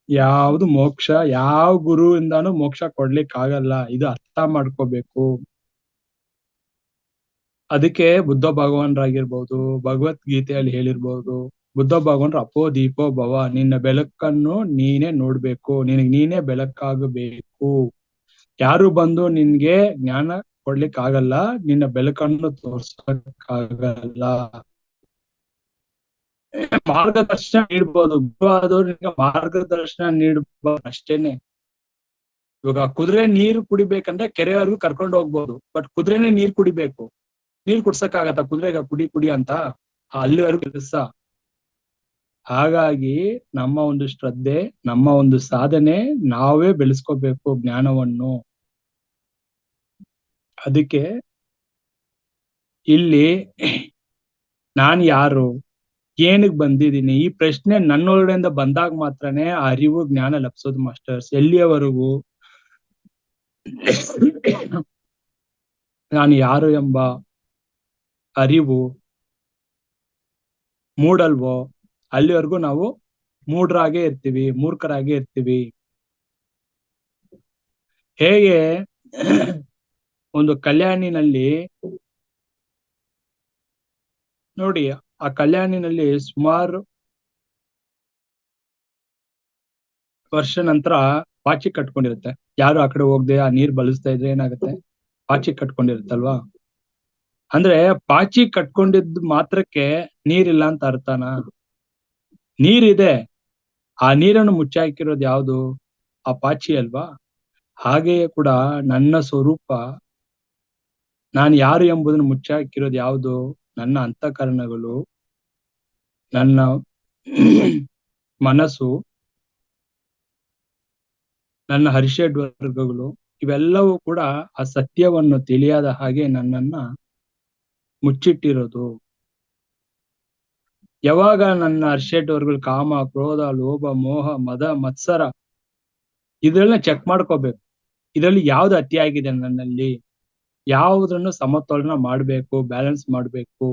ಯಾವ್ದು ಮೋಕ್ಷ, ಯಾವ ಗುರುವಿಂದಾನು ಮೋಕ್ಷ ಕೊಡ್ಲಿಕ್ ಆಗಲ್ಲ. ಇದು ಅರ್ಥ ಮಾಡ್ಕೋಬೇಕು. ಅದಕ್ಕೆ ಬುದ್ಧ ಭಗವಾನ್ರಾಗಿರ್ಬೋದು, ಭಗವದ್ಗೀತೆಯಲ್ಲಿ ಹೇಳಿರ್ಬೋದು, ಬುದ್ಧ ಭಗವಾನ್ರು ಅಪೋ ದೀಪೋ ಭವ, ನಿನ್ನ ಬೆಳಕನ್ನು ನೀನೇ ನೋಡ್ಬೇಕು, ನಿನಗ್ ನೀನೇ ಬೆಳಕಾಗಬೇಕು. ಯಾರು ಬಂದು ನಿನ್ಗೆ ಜ್ಞಾನ ಕೊಡ್ಲಿಕ್ ಆಗಲ್ಲ, ನಿನ್ನ ಬೆಳಕನ್ನು ತೋರ್ಸಕ್ಕಾಗಲ್ಲ. ಮಾರ್ಗದರ್ಶನ ನೀಡ್ಬೋದು, ಗುರು ಆದವ್ರು ನಿನ್ಗೆ ಮಾರ್ಗದರ್ಶನ ನೀಡ್ಬೋದು ಅಷ್ಟೇನೆ. ಇವಾಗ ಕುದುರೆ ನೀರು ಕುಡಿಬೇಕಂದ್ರೆ ಕೆರೆವರೆಗೂ ಕರ್ಕೊಂಡು ಹೋಗ್ಬೋದು, ಬಟ್ ಕುದುರೆನೇ ನೀರ್ ಕುಡಿಬೇಕು. ನೀರ್ ಕುಡ್ಸಕ್ಕಾಗತ್ತ ಕುದುರೆಗ ಕುಡಿ ಕುಡಿ ಅಂತ? ಅಲ್ಲಿವರೆಗೂ ಕೆಲಸ. ಹಾಗಾಗಿ ನಮ್ಮ ಒಂದು ಶ್ರದ್ಧೆ, ನಮ್ಮ ಒಂದು ಸಾಧನೆ ನಾವೇ ಬೆಳೆಸ್ಕೋಬೇಕು ಜ್ಞಾನವನ್ನು. ಅದಕ್ಕೆ ಇಲ್ಲಿ ನಾನ್ ಯಾರು, ಏನಕ್ ಬಂದಿದ್ದೀನಿ, ಈ ಪ್ರಶ್ನೆ ನನ್ನೊಳಗಡೆಯಿಂದ ಬಂದಾಗ ಮಾತ್ರನೇ ಆ ಅರಿವು ಜ್ಞಾನ ಲಭಿಸೋದು ಮಾಸ್ಟರ್ಸ್. ಎಲ್ಲಿಯವರೆಗೂ ನಾನು ಯಾರು ಎಂಬ ಅರಿವು ಮೂಡಲ್ವೋ ಅಲ್ಲಿವರೆಗೂ ನಾವು ಮೂಢರಾಗೇ ಇರ್ತೀವಿ, ಮೂರ್ಖರಾಗೇ ಇರ್ತೀವಿ. ಹೇಗೆ ಒಂದು ಕಲ್ಯಾಣಿನಲ್ಲಿ ನೋಡಿ, ಆ ಕಲ್ಯಾಣಿನಲ್ಲಿ ಸುಮಾರು ವರ್ಷ ನಂತರ ಪಾಚಿ ಕಟ್ಕೊಂಡಿರುತ್ತೆ. ಯಾರು ಆ ಕಡೆ ಹೋಗದೆ ಆ ನೀರ್ ಬಳಸ್ತಾ ಇದ್ರೆ ಏನಾಗುತ್ತೆ, ಪಾಚಿ ಕಟ್ಕೊಂಡಿರುತ್ತಲ್ವಾ. ಅಂದ್ರೆ ಪಾಚಿ ಕಟ್ಕೊಂಡಿದ್ ಮಾತ್ರಕ್ಕೆ ನೀರಿಲ್ಲ ಅಂತ ಅರ್ಥನಾ? ನೀರಿದೆ, ಆ ನೀರನ್ನು ಮುಚ್ಚಾಕಿರೋದು ಯಾವುದು, ಆ ಪಾಚಿ ಅಲ್ವಾ. ಹಾಗೆಯೇ ಕೂಡ ನನ್ನ ಸ್ವರೂಪ, ನಾನು ಯಾರು ಎಂಬುದನ್ನು ಮುಚ್ಚಾಕಿರೋದು ಯಾವುದು, ನನ್ನ ಅಂತಃಕರಣಗಳು, ನನ್ನ ಮನಸ್ಸು, ನನ್ನ ಹರ್ಷಡ್ ವರ್ಗಗಳು. ಇವೆಲ್ಲವೂ ಕೂಡ ಆ ಸತ್ಯವನ್ನು ತಿಳಿಯಾದ ಹಾಗೆ ನನ್ನನ್ನ ಮುಚ್ಚಿಟ್ಟಿರೋದು. ಯಾವಾಗ ನನ್ನ ಹರ್ಷಡ್ವರ್ಗಳು ಕಾಮ, ಕ್ರೋಧ, ಲೋಭ, ಮೋಹ, ಮದ, ಮತ್ಸರ ಇದ್ರನ್ನ ಚೆಕ್ ಮಾಡ್ಕೋಬೇಕು. ಇದರಲ್ಲಿ ಯಾವ್ದು ಅತಿಯಾಗಿದೆ ನನ್ನಲ್ಲಿ, ಯಾವುದನ್ನು ಸಮತೋಲನ ಮಾಡ್ಬೇಕು, ಬ್ಯಾಲೆನ್ಸ್ ಮಾಡ್ಬೇಕು.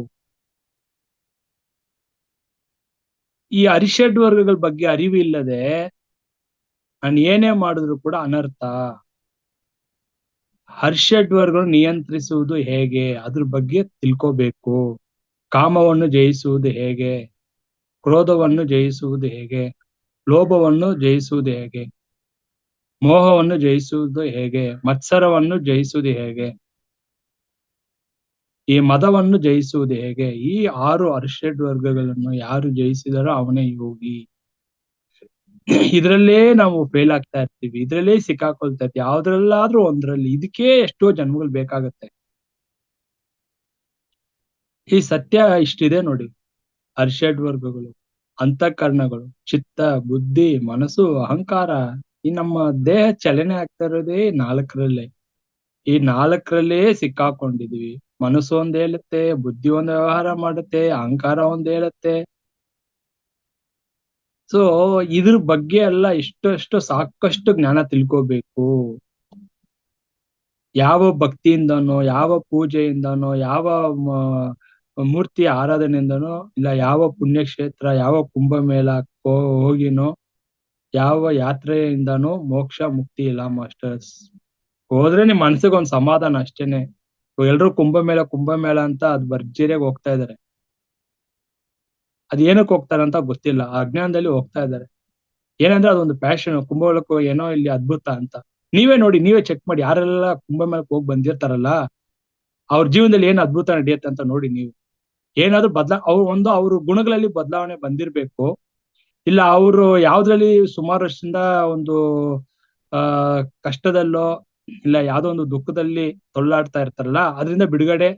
ಈ ಅರಿಷಡ್ವರ್ಗಗಳ ಬಗ್ಗೆ ಅರಿವು ಇಲ್ಲದೆ ನಾನು ಏನೇ ಮಾಡಿದ್ರು ಕೂಡ ಅನರ್ಥ. ಹರ್ಷಡ್ವರ್ಗಗಳು ನಿಯಂತ್ರಿಸುವುದು ಹೇಗೆ ಅದ್ರ ಬಗ್ಗೆ ತಿಳ್ಕೋಬೇಕು. ಕಾಮವನ್ನು ಜಯಿಸುವುದು ಹೇಗೆ, ಕ್ರೋಧವನ್ನು ಜಯಿಸುವುದು ಹೇಗೆ, ಲೋಭವನ್ನು ಜಯಿಸುವುದು ಹೇಗೆ, ಮೋಹವನ್ನು ಜಯಿಸುವುದು ಹೇಗೆ, ಮತ್ಸರವನ್ನು ಜಯಿಸುವುದು ಹೇಗೆ, ಈ ಮದವನ್ನು ಜಯಿಸುವುದು ಹೇಗೆ. ಈ 6 ಅರಿಷಡ್ವರ್ಗಗಳನ್ನು ಯಾರು ಜಯಿಸಿದಾರೋ ಅವನೇ ಯೋಗಿ. ಇದ್ರಲ್ಲೇ ನಾವು ಫೇಲ್ ಆಗ್ತಾ ಇರ್ತೀವಿ, ಇದ್ರಲ್ಲೇ ಸಿಕ್ಕಾಕೊಳ್ತಾ ಇರ್ತೀವಿ, ಯಾವ್ದ್ರಲ್ಲಾದ್ರೂ ಒಂದ್ರಲ್ಲಿ. ಇದಕ್ಕೆ ಎಷ್ಟೋ ಜನ್ಮಗಳು ಬೇಕಾಗತ್ತೆ. ಈ ಸತ್ಯ ಇಷ್ಟಿದೆ ನೋಡಿ. ಅರಿಷಡ್ವರ್ಗಗಳು, ಅಂತಃಕರಣಗಳು, ಚಿತ್ತ, ಬುದ್ಧಿ, ಮನಸ್ಸು, ಅಹಂಕಾರ, ಈ ನಮ್ಮ ದೇಹ ಚಲನೆ ಆಗ್ತಾ ಇರೋದೇ 4ರಲ್ಲೇ. ಈ 4ರಲ್ಲೇ ಸಿಕ್ಕಾಕೊಂಡಿದೀವಿ. ಮನಸ್ಸು ಒಂದ್ ಹೇಳುತ್ತೆ, ಬುದ್ಧಿ ಒಂದ್ ವ್ಯವಹಾರ ಮಾಡುತ್ತೆ, ಅಹಂಕಾರ ಒಂದ್ ಹೇಳುತ್ತೆ. ಸೊ ಇದ್ರ ಬಗ್ಗೆ ಎಲ್ಲ ಇಷ್ಟು ಸಾಕಷ್ಟು ಜ್ಞಾನ ತಿಳ್ಕೋಬೇಕು. ಯಾವ ಭಕ್ತಿಯಿಂದನೋ, ಯಾವ ಪೂಜೆಯಿಂದನೋ, ಯಾವ ಮೂರ್ತಿ ಆರಾಧನೆಯಿಂದನೋ, ಇಲ್ಲ ಯಾವ ಪುಣ್ಯಕ್ಷೇತ್ರ, ಯಾವ ಕುಂಭಮೇಳ ಹೋಗಿನೋ, ಯಾವ ಯಾತ್ರೆಯಿಂದನೋ ಮೋಕ್ಷ ಮುಕ್ತಿ ಇಲ್ಲ ಮಾಸ್ಟರ್ಸ್. ಹೋದ್ರೆ ನಿಮ್ ಮನ್ಸಿಗೆ ಒಂದ್ ಸಮಾಧಾನ ಅಷ್ಟೇನೆ. ಎಲ್ರು ಕುಂಭಮೇಳ ಅಂತ ಅದ್ ಭರ್ಜರಿಯಾಗಿ ಹೋಗ್ತಾ ಇದಾರೆ. ಅದ್ ಏನಕ್ಕೆ ಹೋಗ್ತಾರೆ ಅಂತ ಗೊತ್ತಿಲ್ಲ, ಅಜ್ಞಾನದಲ್ಲಿ ಹೋಗ್ತಾ ಇದಾರೆ. ಏನಂದ್ರೆ ಅದೊಂದು ಪ್ಯಾಷನ್, ಕುಂಭಮೇಳಕ್ಕೆ ಏನೋ ಇಲ್ಲಿ ಅದ್ಭುತ ಅಂತ. ನೀವೇ ನೋಡಿ, ನೀವೇ ಚೆಕ್ ಮಾಡಿ, ಯಾರೆಲ್ಲ ಕುಂಭಮೇಳಕ್ಕೆ ಹೋಗಿ ಬಂದಿರ್ತಾರಲ್ಲ ಅವ್ರ ಜೀವನದಲ್ಲಿ ಏನ್ ಅದ್ಭುತ ನಡೆಯುತ್ತೆ ಅಂತ ನೋಡಿ ನೀವು. ಏನಾದ್ರು ಅವ್ರ ಗುಣಗಳಲ್ಲಿ ಬದಲಾವಣೆ ಬಂದಿರ್ಬೇಕು, ಇಲ್ಲ ಅವರು ಯಾವ್ದ್ರಲ್ಲಿ ಸುಮಾರು ವರ್ಷದಿಂದ ಒಂದು ಆ ಕಷ್ಟದಲ್ಲೋ ಇಲ್ಲ ಯಾವ್ದೋ ಒಂದು ದುಃಖದಲ್ಲಿ ತೊಳ್ಳಾಡ್ತಾ ಇರ್ತಾರಲ್ಲ, ಅದರಿಂದ ಬಿಡುಗಡೆ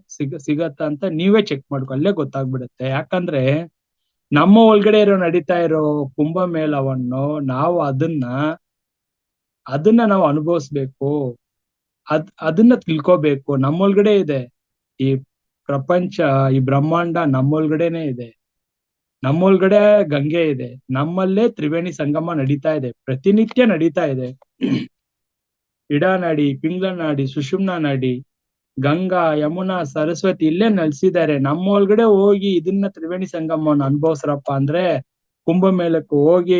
ಸಿಗತ್ತ ಅಂತ ನೀವೇ ಚೆಕ್ ಮಾಡ್ಕೊ, ಅಲ್ಲೇ ಗೊತ್ತಾಗ್ಬಿಡುತ್ತೆ. ಯಾಕಂದ್ರೆ ನಮ್ಮ ಒಳಗಡೆ ನಡೀತಾ ಇರೋ ಕುಂಭಮೇಳವನ್ನು ನಾವು ಅದನ್ನ ನಾವು ಅನುಭವಿಸ್ಬೇಕು. ಅದನ್ನ ತಿಳ್ಕೋಬೇಕು. ನಮ್ಮೊಳಗಡೆ ಇದೆ ಈ ಪ್ರಪಂಚ, ಈ ಬ್ರಹ್ಮಾಂಡ ನಮ್ಮೊಳಗಡೆನೆ ಇದೆ. ನಮ್ಮೊಳಗಡೆ ಗಂಗೆ ಇದೆ, ನಮ್ಮಲ್ಲೇ ತ್ರಿವೇಣಿ ಸಂಗಮ ನಡೀತಾ ಇದೆ, ಪ್ರತಿನಿತ್ಯ ನಡೀತಾ ಇದೆ. ಇಡಾನಾಡಿ, ಪಿಂಗ್ಲನಾಡಿ, ಸುಷುಮ್ನಾ ನಾಡಿ, ಗಂಗಾ, ಯಮುನಾ, ಸರಸ್ವತಿ ಇಲ್ಲೇ ನೆಲೆಸಿದ್ದಾರೆ. ನಮ್ಮೊಳಗಡೆ ಹೋಗಿ ಇದನ್ನ ತ್ರಿವೇಣಿ ಸಂಗಮವನ್ನು ಅನುಭವಿಸ್ರಪ್ಪ ಅಂದ್ರೆ, ಕುಂಭಮೇಳಕ್ಕೆ ಹೋಗಿ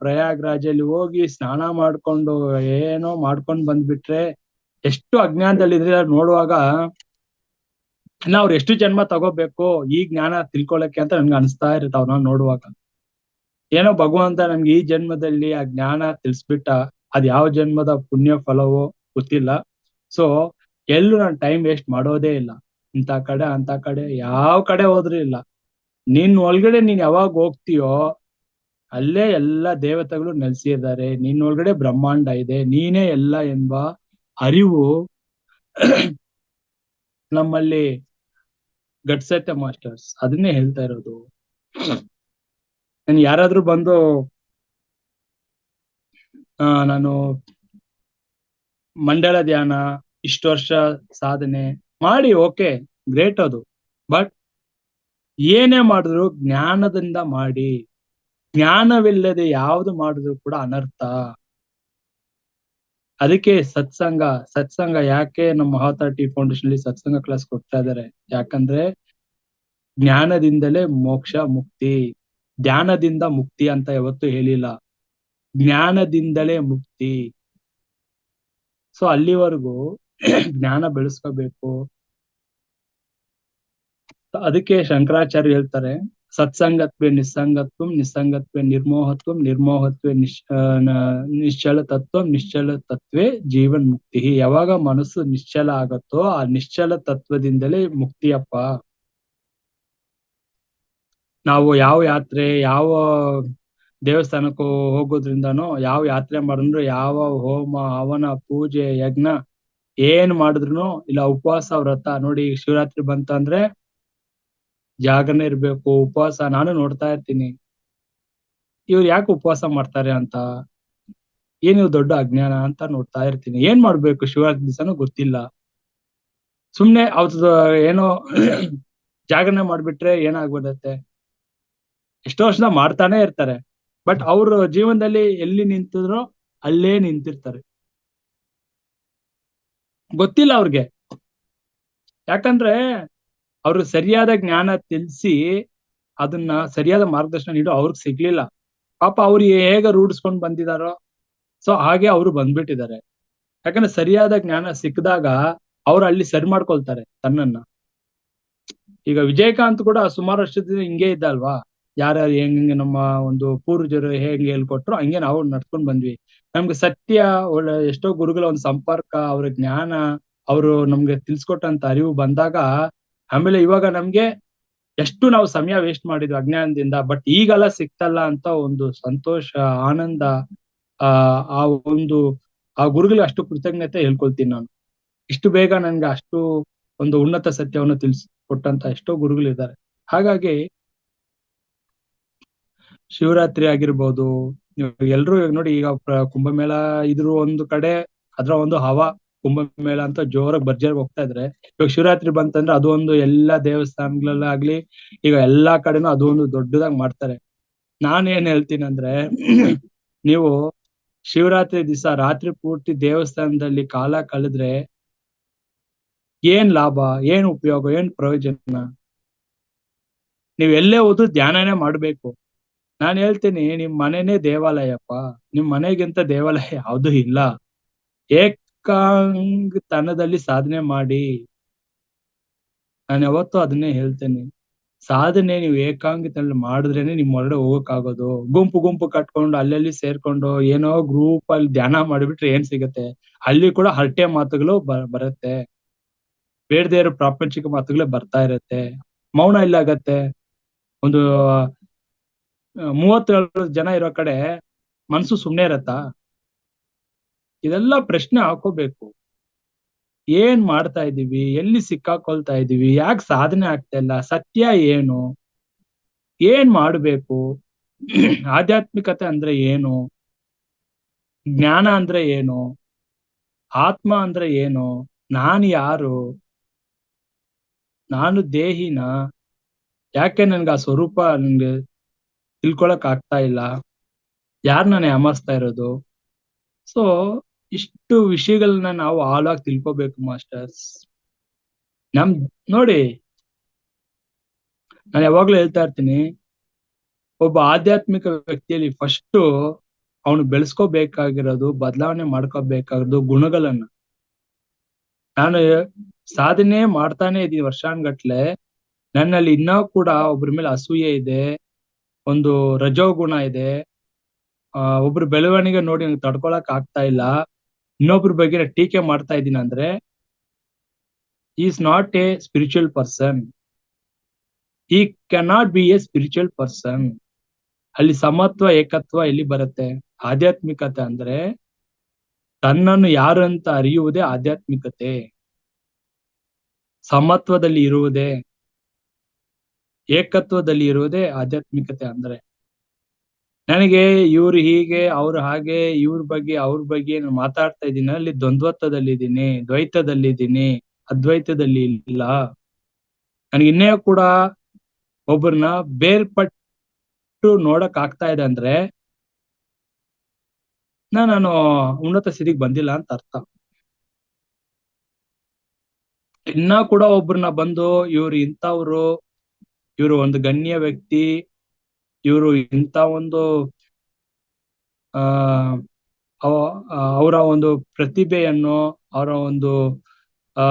ಪ್ರಯಾಗ್ರಾಜಲ್ಲಿ ಹೋಗಿ ಸ್ನಾನ ಮಾಡ್ಕೊಂಡು ಏನೋ ಮಾಡ್ಕೊಂಡ್ ಬಂದ್ಬಿಟ್ರೆ, ಎಷ್ಟು ಅಜ್ಞಾನದಲ್ಲಿದ್ರೆ ನೋಡುವಾಗ ಇನ್ನ ಅವ್ರು ಎಷ್ಟು ಜನ್ಮ ತಗೋಬೇಕು ಈ ಜ್ಞಾನ ತಿಳ್ಕೊಳಕ್ಕೆ ಅಂತ ನನ್ಗೆ ಅನಿಸ್ತಾ ಇರುತ್ತೆ ಅವ್ರನ್ನ ನೋಡುವಾಗ. ಏನೋ ಭಗವಂತ ನನ್ಗೆ ಈ ಜನ್ಮದಲ್ಲಿ ಆ ಜ್ಞಾನ ತಿಳಿಸ್ಬಿಟ್ಟ, ಅದ್ ಯಾವ ಜನ್ಮದ ಪುಣ್ಯ ಫಲವೋ ಗೊತ್ತಿಲ್ಲ. ಸೊ ಎಲ್ಲೂ ನಾನು ಟೈಮ್ ವೇಸ್ಟ್ ಮಾಡೋದೇ ಇಲ್ಲ. ಇಂಥ ಕಡೆ ಅಂತ ಕಡೆ ಯಾವ ಕಡೆ ಹೋದ್ರೂ ಇಲ್ಲ. ನಿನ್ ಒಳಗಡೆ ನೀನ್ ಯಾವಾಗ ಹೋಗ್ತೀಯೋ ಅಲ್ಲೇ ಎಲ್ಲಾ ದೇವತೆಗಳು ನೆಲೆಸಿದ್ದಾರೆ. ನಿನ್ ಒಳಗಡೆ ಬ್ರಹ್ಮಾಂಡ ಇದೆ, ನೀನೇ ಎಲ್ಲ ಎಂಬ ಅರಿವು ನಮ್ಮಲ್ಲಿ ಗಟ್ಸತ್ತೆ ಮಾಸ್ಟರ್ಸ್. ಅದನ್ನೇ ಹೇಳ್ತಾ ಇರೋದು. ನನ್ ಯಾರಾದ್ರೂ ಬಂದು ನಾನು ಮಂಡಳ ಧ್ಯಾನ ಇಷ್ಟು ವರ್ಷ ಸಾಧನೆ ಮಾಡಿ, ಓಕೆ ಗ್ರೇಟ್ ಅದು. ಬಟ್ ಏನೇ ಮಾಡಿದ್ರು ಜ್ಞಾನದಿಂದ ಮಾಡಿ. ಜ್ಞಾನವಿಲ್ಲದೆ ಯಾವ್ದು ಮಾಡಿದ್ರು ಕೂಡ ಅನರ್ಥ. ಅದಕ್ಕೆ ಸತ್ಸಂಗ ಯಾಕೆ ನಮ್ಮ ಮಹಾತಾ ಟಿ ಫೌಂಡೇಶನ್ ಅಲ್ಲಿ ಸತ್ಸಂಗ ಕ್ಲಾಸ್ ಕೊಡ್ತಾ ಇದಾರೆ? ಯಾಕಂದ್ರೆ ಜ್ಞಾನದಿಂದಲೇ ಮೋಕ್ಷ ಮುಕ್ತಿ. ಧ್ಯಾನದಿಂದ ಮುಕ್ತಿ ಅಂತ ಯಾವತ್ತೂ ಹೇಳಿಲ್ಲ, ಜ್ಞಾನದಿಂದಲೇ ಮುಕ್ತಿ. ಸೊ ಅಲ್ಲಿವರೆಗೂ ಜ್ಞಾನ ಬೆಳೆಸ್ಕೋಬೇಕು. ಅದಕ್ಕೆ ಶಂಕರಾಚಾರ್ಯ ಹೇಳ್ತಾರೆ, ಸತ್ಸಂಗತ್ವೇ ನಿಸ್ಸಂಗತ್ವಂ, ನಿಸ್ಸಂಗತ್ವೇ ನಿರ್ಮೋಹತ್ವಂ, ನಿರ್ಮೋಹತ್ವೇ ನಿಶ್ಚಲ ತತ್ವಂ, ನಿಶ್ಚಲ ತತ್ವೇ ಜೀವನ್ ಮುಕ್ತಿ. ಯಾವಾಗ ಮನಸ್ಸು ನಿಶ್ಚಲ ಆಗತ್ತೋ ಆ ನಿಶ್ಚಲ ತತ್ವದಿಂದಲೇ ಮುಕ್ತಿಯಪ್ಪ. ನಾವು ಯಾವ ಯಾತ್ರೆ, ಯಾವ ದೇವಸ್ಥಾನಕ್ಕೂ ಹೋಗೋದ್ರಿಂದನೋ, ಯಾವ ಯಾತ್ರೆ ಮಾಡಿದ್ರು, ಯಾವ ಹೋಮ ಹವನ ಪೂಜೆ ಯಜ್ಞ ಏನ್ ಮಾಡಿದ್ರು, ಇಲ್ಲ ಉಪವಾಸ ವ್ರತ ನೋಡಿ, ಶಿವರಾತ್ರಿ ಬಂತಂದ್ರೆ ಜಾಗರಣೆ ಇರ್ಬೇಕು, ಉಪವಾಸ. ನಾನು ನೋಡ್ತಾ ಇರ್ತೀನಿ ಇವ್ರು ಯಾಕೆ ಉಪವಾಸ ಮಾಡ್ತಾರೆ ಅಂತ, ಏನು ದೊಡ್ಡ ಅಜ್ಞಾನ ಅಂತ ನೋಡ್ತಾ ಇರ್ತೀನಿ. ಏನ್ ಮಾಡ್ಬೇಕು ಶಿವರಾತ್ರಿ ದಿವಸನೂ ಗೊತ್ತಿಲ್ಲ. ಸುಮ್ನೆ ಅವ್ರದ್ದು ಏನೋ ಜಾಗರಣೆ ಮಾಡ್ಬಿಟ್ರೆ ಏನಾಗ್ಬಿಡತ್ತೆ, ಎಷ್ಟೋ ವರ್ಷದ ಮಾಡ್ತಾನೆ ಇರ್ತಾರೆ. ಬಟ್ ಅವ್ರ ಜೀವನದಲ್ಲಿ ಎಲ್ಲಿ ನಿಂತಿದ್ರೋ ಅಲ್ಲೇ ನಿಂತಿರ್ತಾರೆ. ಗೊತ್ತಿಲ್ಲ ಅವ್ರಿಗೆ. ಯಾಕಂದ್ರೆ ಅವ್ರು ಸರಿಯಾದ ಜ್ಞಾನ ತಿಳಿಸಿ ಅದನ್ನ ಸರಿಯಾದ ಮಾರ್ಗದರ್ಶನ ನೀಡೋ ಅವ್ರಿಗೆ ಸಿಗ್ಲಿಲ್ಲ. ಪಾಪ ಅವ್ರು ಹೇಗ ರೂಢಿಸ್ಕೊಂಡ್ ಬಂದಿದಾರೋ ಸೊ ಹಾಗೆ ಅವರು ಬಂದ್ಬಿಟ್ಟಿದ್ದಾರೆ. ಯಾಕಂದ್ರೆ ಸರಿಯಾದ ಜ್ಞಾನ ಸಿಕ್ಕಿದಾಗ ಅವ್ರು ಅಲ್ಲಿ ಸರಿ ಮಾಡ್ಕೊಳ್ತಾರೆ ತನ್ನನ್ನ. ಈಗ ವಿಜಯಕಾಂತ್ ಕೂಡ ಸುಮಾರು ವರ್ಷದಿಂದ ಹಿಂಗೆ ಇದ್ದ ಅಲ್ವಾ. ಯಾರ್ಯಾರು ಹೆಂಗೆ ನಮ್ಮ ಒಂದು ಪೂರ್ವಜರು ಹೇಗೆ ಹೇಳ್ಕೊಟ್ರು ಹಂಗೆ ನಾವು ನಡ್ಸ್ಕೊಂಡ್ ಬಂದ್ವಿ. ನಮ್ಗೆ ಸತ್ಯ ಒಳ್ಳೆ ಎಷ್ಟೋ ಗುರುಗಳ ಒಂದು ಸಂಪರ್ಕ, ಅವ್ರ ಜ್ಞಾನ, ಅವರು ನಮ್ಗೆ ತಿಳ್ಸ್ಕೊಟ್ಟಂತ ಅರಿವು ಬಂದಾಗ ಆಮೇಲೆ ಇವಾಗ ನಮ್ಗೆ ಎಷ್ಟು ನಾವು ಸಮಯ ವೇಸ್ಟ್ ಮಾಡಿದ್ವಿ ಅಜ್ಞಾನದಿಂದ, ಬಟ್ ಈಗೆಲ್ಲ ಸಿಕ್ತಲ್ಲ ಅಂತ ಒಂದು ಸಂತೋಷ, ಆನಂದ, ಆ ಆ ಒಂದು ಆ ಗುರುಗಳಿಗೆ ಅಷ್ಟು ಕೃತಜ್ಞತೆ ಹೇಳ್ಕೊಳ್ತೀನಿ ನಾನು. ಇಷ್ಟು ಬೇಗ ನನ್ಗೆ ಅಷ್ಟು ಒಂದು ಉನ್ನತ ಸತ್ಯವನ್ನು ತಿಳಿಸ್ಕೊಟ್ಟಂತ ಎಷ್ಟೋ ಗುರುಗಳಿದ್ದಾರೆ. ಹಾಗಾಗಿ ಶಿವರಾತ್ರಿ ಆಗಿರ್ಬೋದು, ಎಲ್ರು ಇವಾಗ ನೋಡಿ, ಈಗ ಕುಂಭಮೇಳ ಇದ್ರ ಒಂದು ಕಡೆ ಅದ್ರ ಒಂದು ಹವಾ, ಕುಂಭಮೇಳ ಅಂತ ಜೋರಾಗಿ ಭರ್ಜರಿ ಹೋಗ್ತಾ ಇದ್ರೆ, ಇವಾಗ ಶಿವರಾತ್ರಿ ಬಂತಂದ್ರೆ ಅದು ಒಂದು ಎಲ್ಲಾ ದೇವಸ್ಥಾನಗಳಲ್ಲಾಗ್ಲಿ ಈಗ ಎಲ್ಲಾ ಕಡೆನೂ ಅದು ಒಂದು ದೊಡ್ಡದಾಗಿ ಮಾಡ್ತಾರೆ. ನಾನ್ ಏನ್ ಹೇಳ್ತೀನಿ ಅಂದ್ರೆ ನೀವು ಶಿವರಾತ್ರಿ ದಿವಸ ರಾತ್ರಿ ಪೂರ್ತಿ ದೇವಸ್ಥಾನದಲ್ಲಿ ಕಾಲ ಕಳೆದ್ರೆ ಏನ್ ಲಾಭ, ಏನ್ ಉಪಯೋಗ, ಏನ್ ಪ್ರಯೋಜನ? ನೀವ್ ಎಲ್ಲೇ ಹೋದ್ರು ಧ್ಯಾನನೇ ಮಾಡ್ಬೇಕು. ನಾನ್ ಹೇಳ್ತೀನಿ, ನಿಮ್ ಮನೆನೇ ದೇವಾಲಯಪ್ಪ. ನಿಮ್ ಮನೆಗಿಂತ ದೇವಾಲಯ ಯಾವ್ದು ಇಲ್ಲ. ಏಕಾಂಗತನದಲ್ಲಿ ಸಾಧನೆ ಮಾಡಿ. ನಾನು ಯಾವತ್ತೂ ಅದನ್ನೇ ಹೇಳ್ತೇನೆ. ಸಾಧನೆ ನೀವು ಏಕಾಂಗಿತನಲ್ಲಿ ಮಾಡಿದ್ರೇನೆ ನಿಮ್ ಹೊರಗಡೆ ಹೋಗಕ್ಕಾಗೋದು. ಗುಂಪು ಗುಂಪು ಕಟ್ಕೊಂಡು ಅಲ್ಲಲ್ಲಿ ಸೇರ್ಕೊಂಡು ಏನೋ ಗ್ರೂಪ್ ಅಲ್ಲಿ ಧ್ಯಾನ ಮಾಡಿಬಿಟ್ರೆ ಏನ್ ಸಿಗತ್ತೆ? ಅಲ್ಲಿ ಕೂಡ ಹರಟೆ ಮಾತುಗಳು ಬರುತ್ತೆ. ಬೇಡದೇ ಇರೋ ಪ್ರಾಪಂಚಿಕ ಮಾತುಗಳೇ ಬರ್ತಾ ಇರತ್ತೆ. ಮೌನ ಇಲ್ಲ ಆಗತ್ತೆ. ಒಂದು 30 ಜನ ಇರೋ ಕಡೆ ಮನ್ಸು ಸುಮ್ನೆ ಇರತ್ತಾ? ಇದೆಲ್ಲ ಪ್ರಶ್ನೆ ಹಾಕೋಬೇಕು. ಏನ್ ಮಾಡ್ತಾ ಇದೀವಿ? ಎಲ್ಲಿ ಸಿಕ್ಕಾಕೊಳ್ತಾ ಇದೀವಿ? ಯಾಕೆ ಸಾಧನೆ ಆಗ್ತಾ ಇಲ್ಲ? ಸತ್ಯ ಏನು? ಏನ್ ಮಾಡ್ಬೇಕು? ಆಧ್ಯಾತ್ಮಿಕತೆ ಅಂದ್ರೆ ಏನು? ಜ್ಞಾನ ಅಂದ್ರೆ ಏನು? ಆತ್ಮ ಅಂದ್ರೆ ಏನು? ನಾನು ಯಾರು? ನಾನು ದೇಹಿನ? ಯಾಕೆ ನನ್ಗೆ ಆ ಸ್ವರೂಪ ನನ್ಗೆ ತಿಳ್ಕೊಳಕ್ ಆಗ್ತಾ ಇಲ್ಲ? ಯಾರ್ ನಾನು ಯಾಮರ್ಸ್ತಾ ಇರೋದು? ಸೊ ಇಷ್ಟು ವಿಷಯಗಳನ್ನ ನಾವು ಆಳವಾಗಿ ತಿಳ್ಕೊಬೇಕು ಮಾಸ್ಟರ್ಸ್. ನಮ್ ನೋಡಿ, ನಾನು ಯಾವಾಗ್ಲೂ ಹೇಳ್ತಾ ಇರ್ತೀನಿ, ಒಬ್ಬ ಆಧ್ಯಾತ್ಮಿಕ ವ್ಯಕ್ತಿಯಲ್ಲಿ ಫಸ್ಟ್ ಅವನು ಬೆಳೆಸ್ಕೋಬೇಕಾಗಿರೋದು, ಬದಲಾವಣೆ ಮಾಡ್ಕೋಬೇಕಾಗಿರೋದು ಗುಣಗಳನ್ನ. ನಾನು ಸಾಧನೆ ಮಾಡ್ತಾನೆ ಇದೀನಿ ವರ್ಷಾನ್ಗಟ್ಲೆ, ನನ್ನಲ್ಲಿ ಇನ್ನೂ ಕೂಡ ಒಬ್ರ ಮೇಲೆ ಅಸೂಯೆ ಇದೆ, ಒಂದು ರಜೋಗುಣ ಇದೆ, ಒಬ್ರ ಬೆಳವಣಿಗೆ ನೋಡಿ ನಂಗೆ ತಡ್ಕೊಳಕ್ ಆಗ್ತಾ ಇಲ್ಲ, ಇನ್ನೊಬ್ರ ಬಗ್ಗೆ ಟೀಕೆ ಮಾಡ್ತಾ ಇದ್ದೀನಿ ಅಂದ್ರೆ is not a spiritual person. He cannot be a spiritual person. ಅಲ್ಲಿ ಸಮತ್ವ ಏಕತ್ವ ಎಲ್ಲಿ ಬರುತ್ತೆ? ಆಧ್ಯಾತ್ಮಿಕತೆ ಅಂದ್ರೆ ತನ್ನನ್ನು ಯಾರು ಅಂತ ಅರಿಯುವುದೇ ಆಧ್ಯಾತ್ಮಿಕತೆ. ಸಮತ್ವದಲ್ಲಿ ಇರುವುದೇ, ಏಕತ್ವದಲ್ಲಿ ಇರುವುದೇ ಆಧ್ಯಾತ್ಮಿಕತೆ ಅಂದ್ರೆ. ನನಗೆ ಇವ್ರು ಹೀಗೆ, ಅವ್ರು ಹಾಗೆ, ಇವ್ರ ಬಗ್ಗೆ ಅವ್ರ ಬಗ್ಗೆ ನಾನು ಮಾತಾಡ್ತಾ ಇದ್ದೀನಿ, ಅಲ್ಲಿ ದ್ವಂದ್ವತ್ವದಲ್ಲಿದ್ದೀನಿ, ದ್ವೈತದಲ್ಲಿದ್ದೀನಿ, ಅದ್ವೈತದಲ್ಲಿ ಇಲ್ಲ. ನನಗೆ ಇನ್ನೇ ಕೂಡ ಒಬ್ಬರನ್ನ ಬೇರ್ಪಟ್ಟು ನೋಡಕ್ ಆಗ್ತಾ ಇದೆ ಅಂದ್ರೆ ನಾನು ಉನ್ನತ ಸ್ಥಿತಿಗೆ ಬಂದಿಲ್ಲ ಅಂತ ಅರ್ಥ. ಇನ್ನ ಕೂಡ ಒಬ್ರನ್ನ ಬಂದು ಇವ್ರು ಇಂಥವ್ರು, ಇವರು ಒಂದು ಗಣ್ಯ ವ್ಯಕ್ತಿ, ಇವರು ಇಂಥ ಒಂದು ಆ ಅವರ ಒಂದು ಪ್ರತಿಭೆಯನ್ನು, ಅವರ ಒಂದು ಆ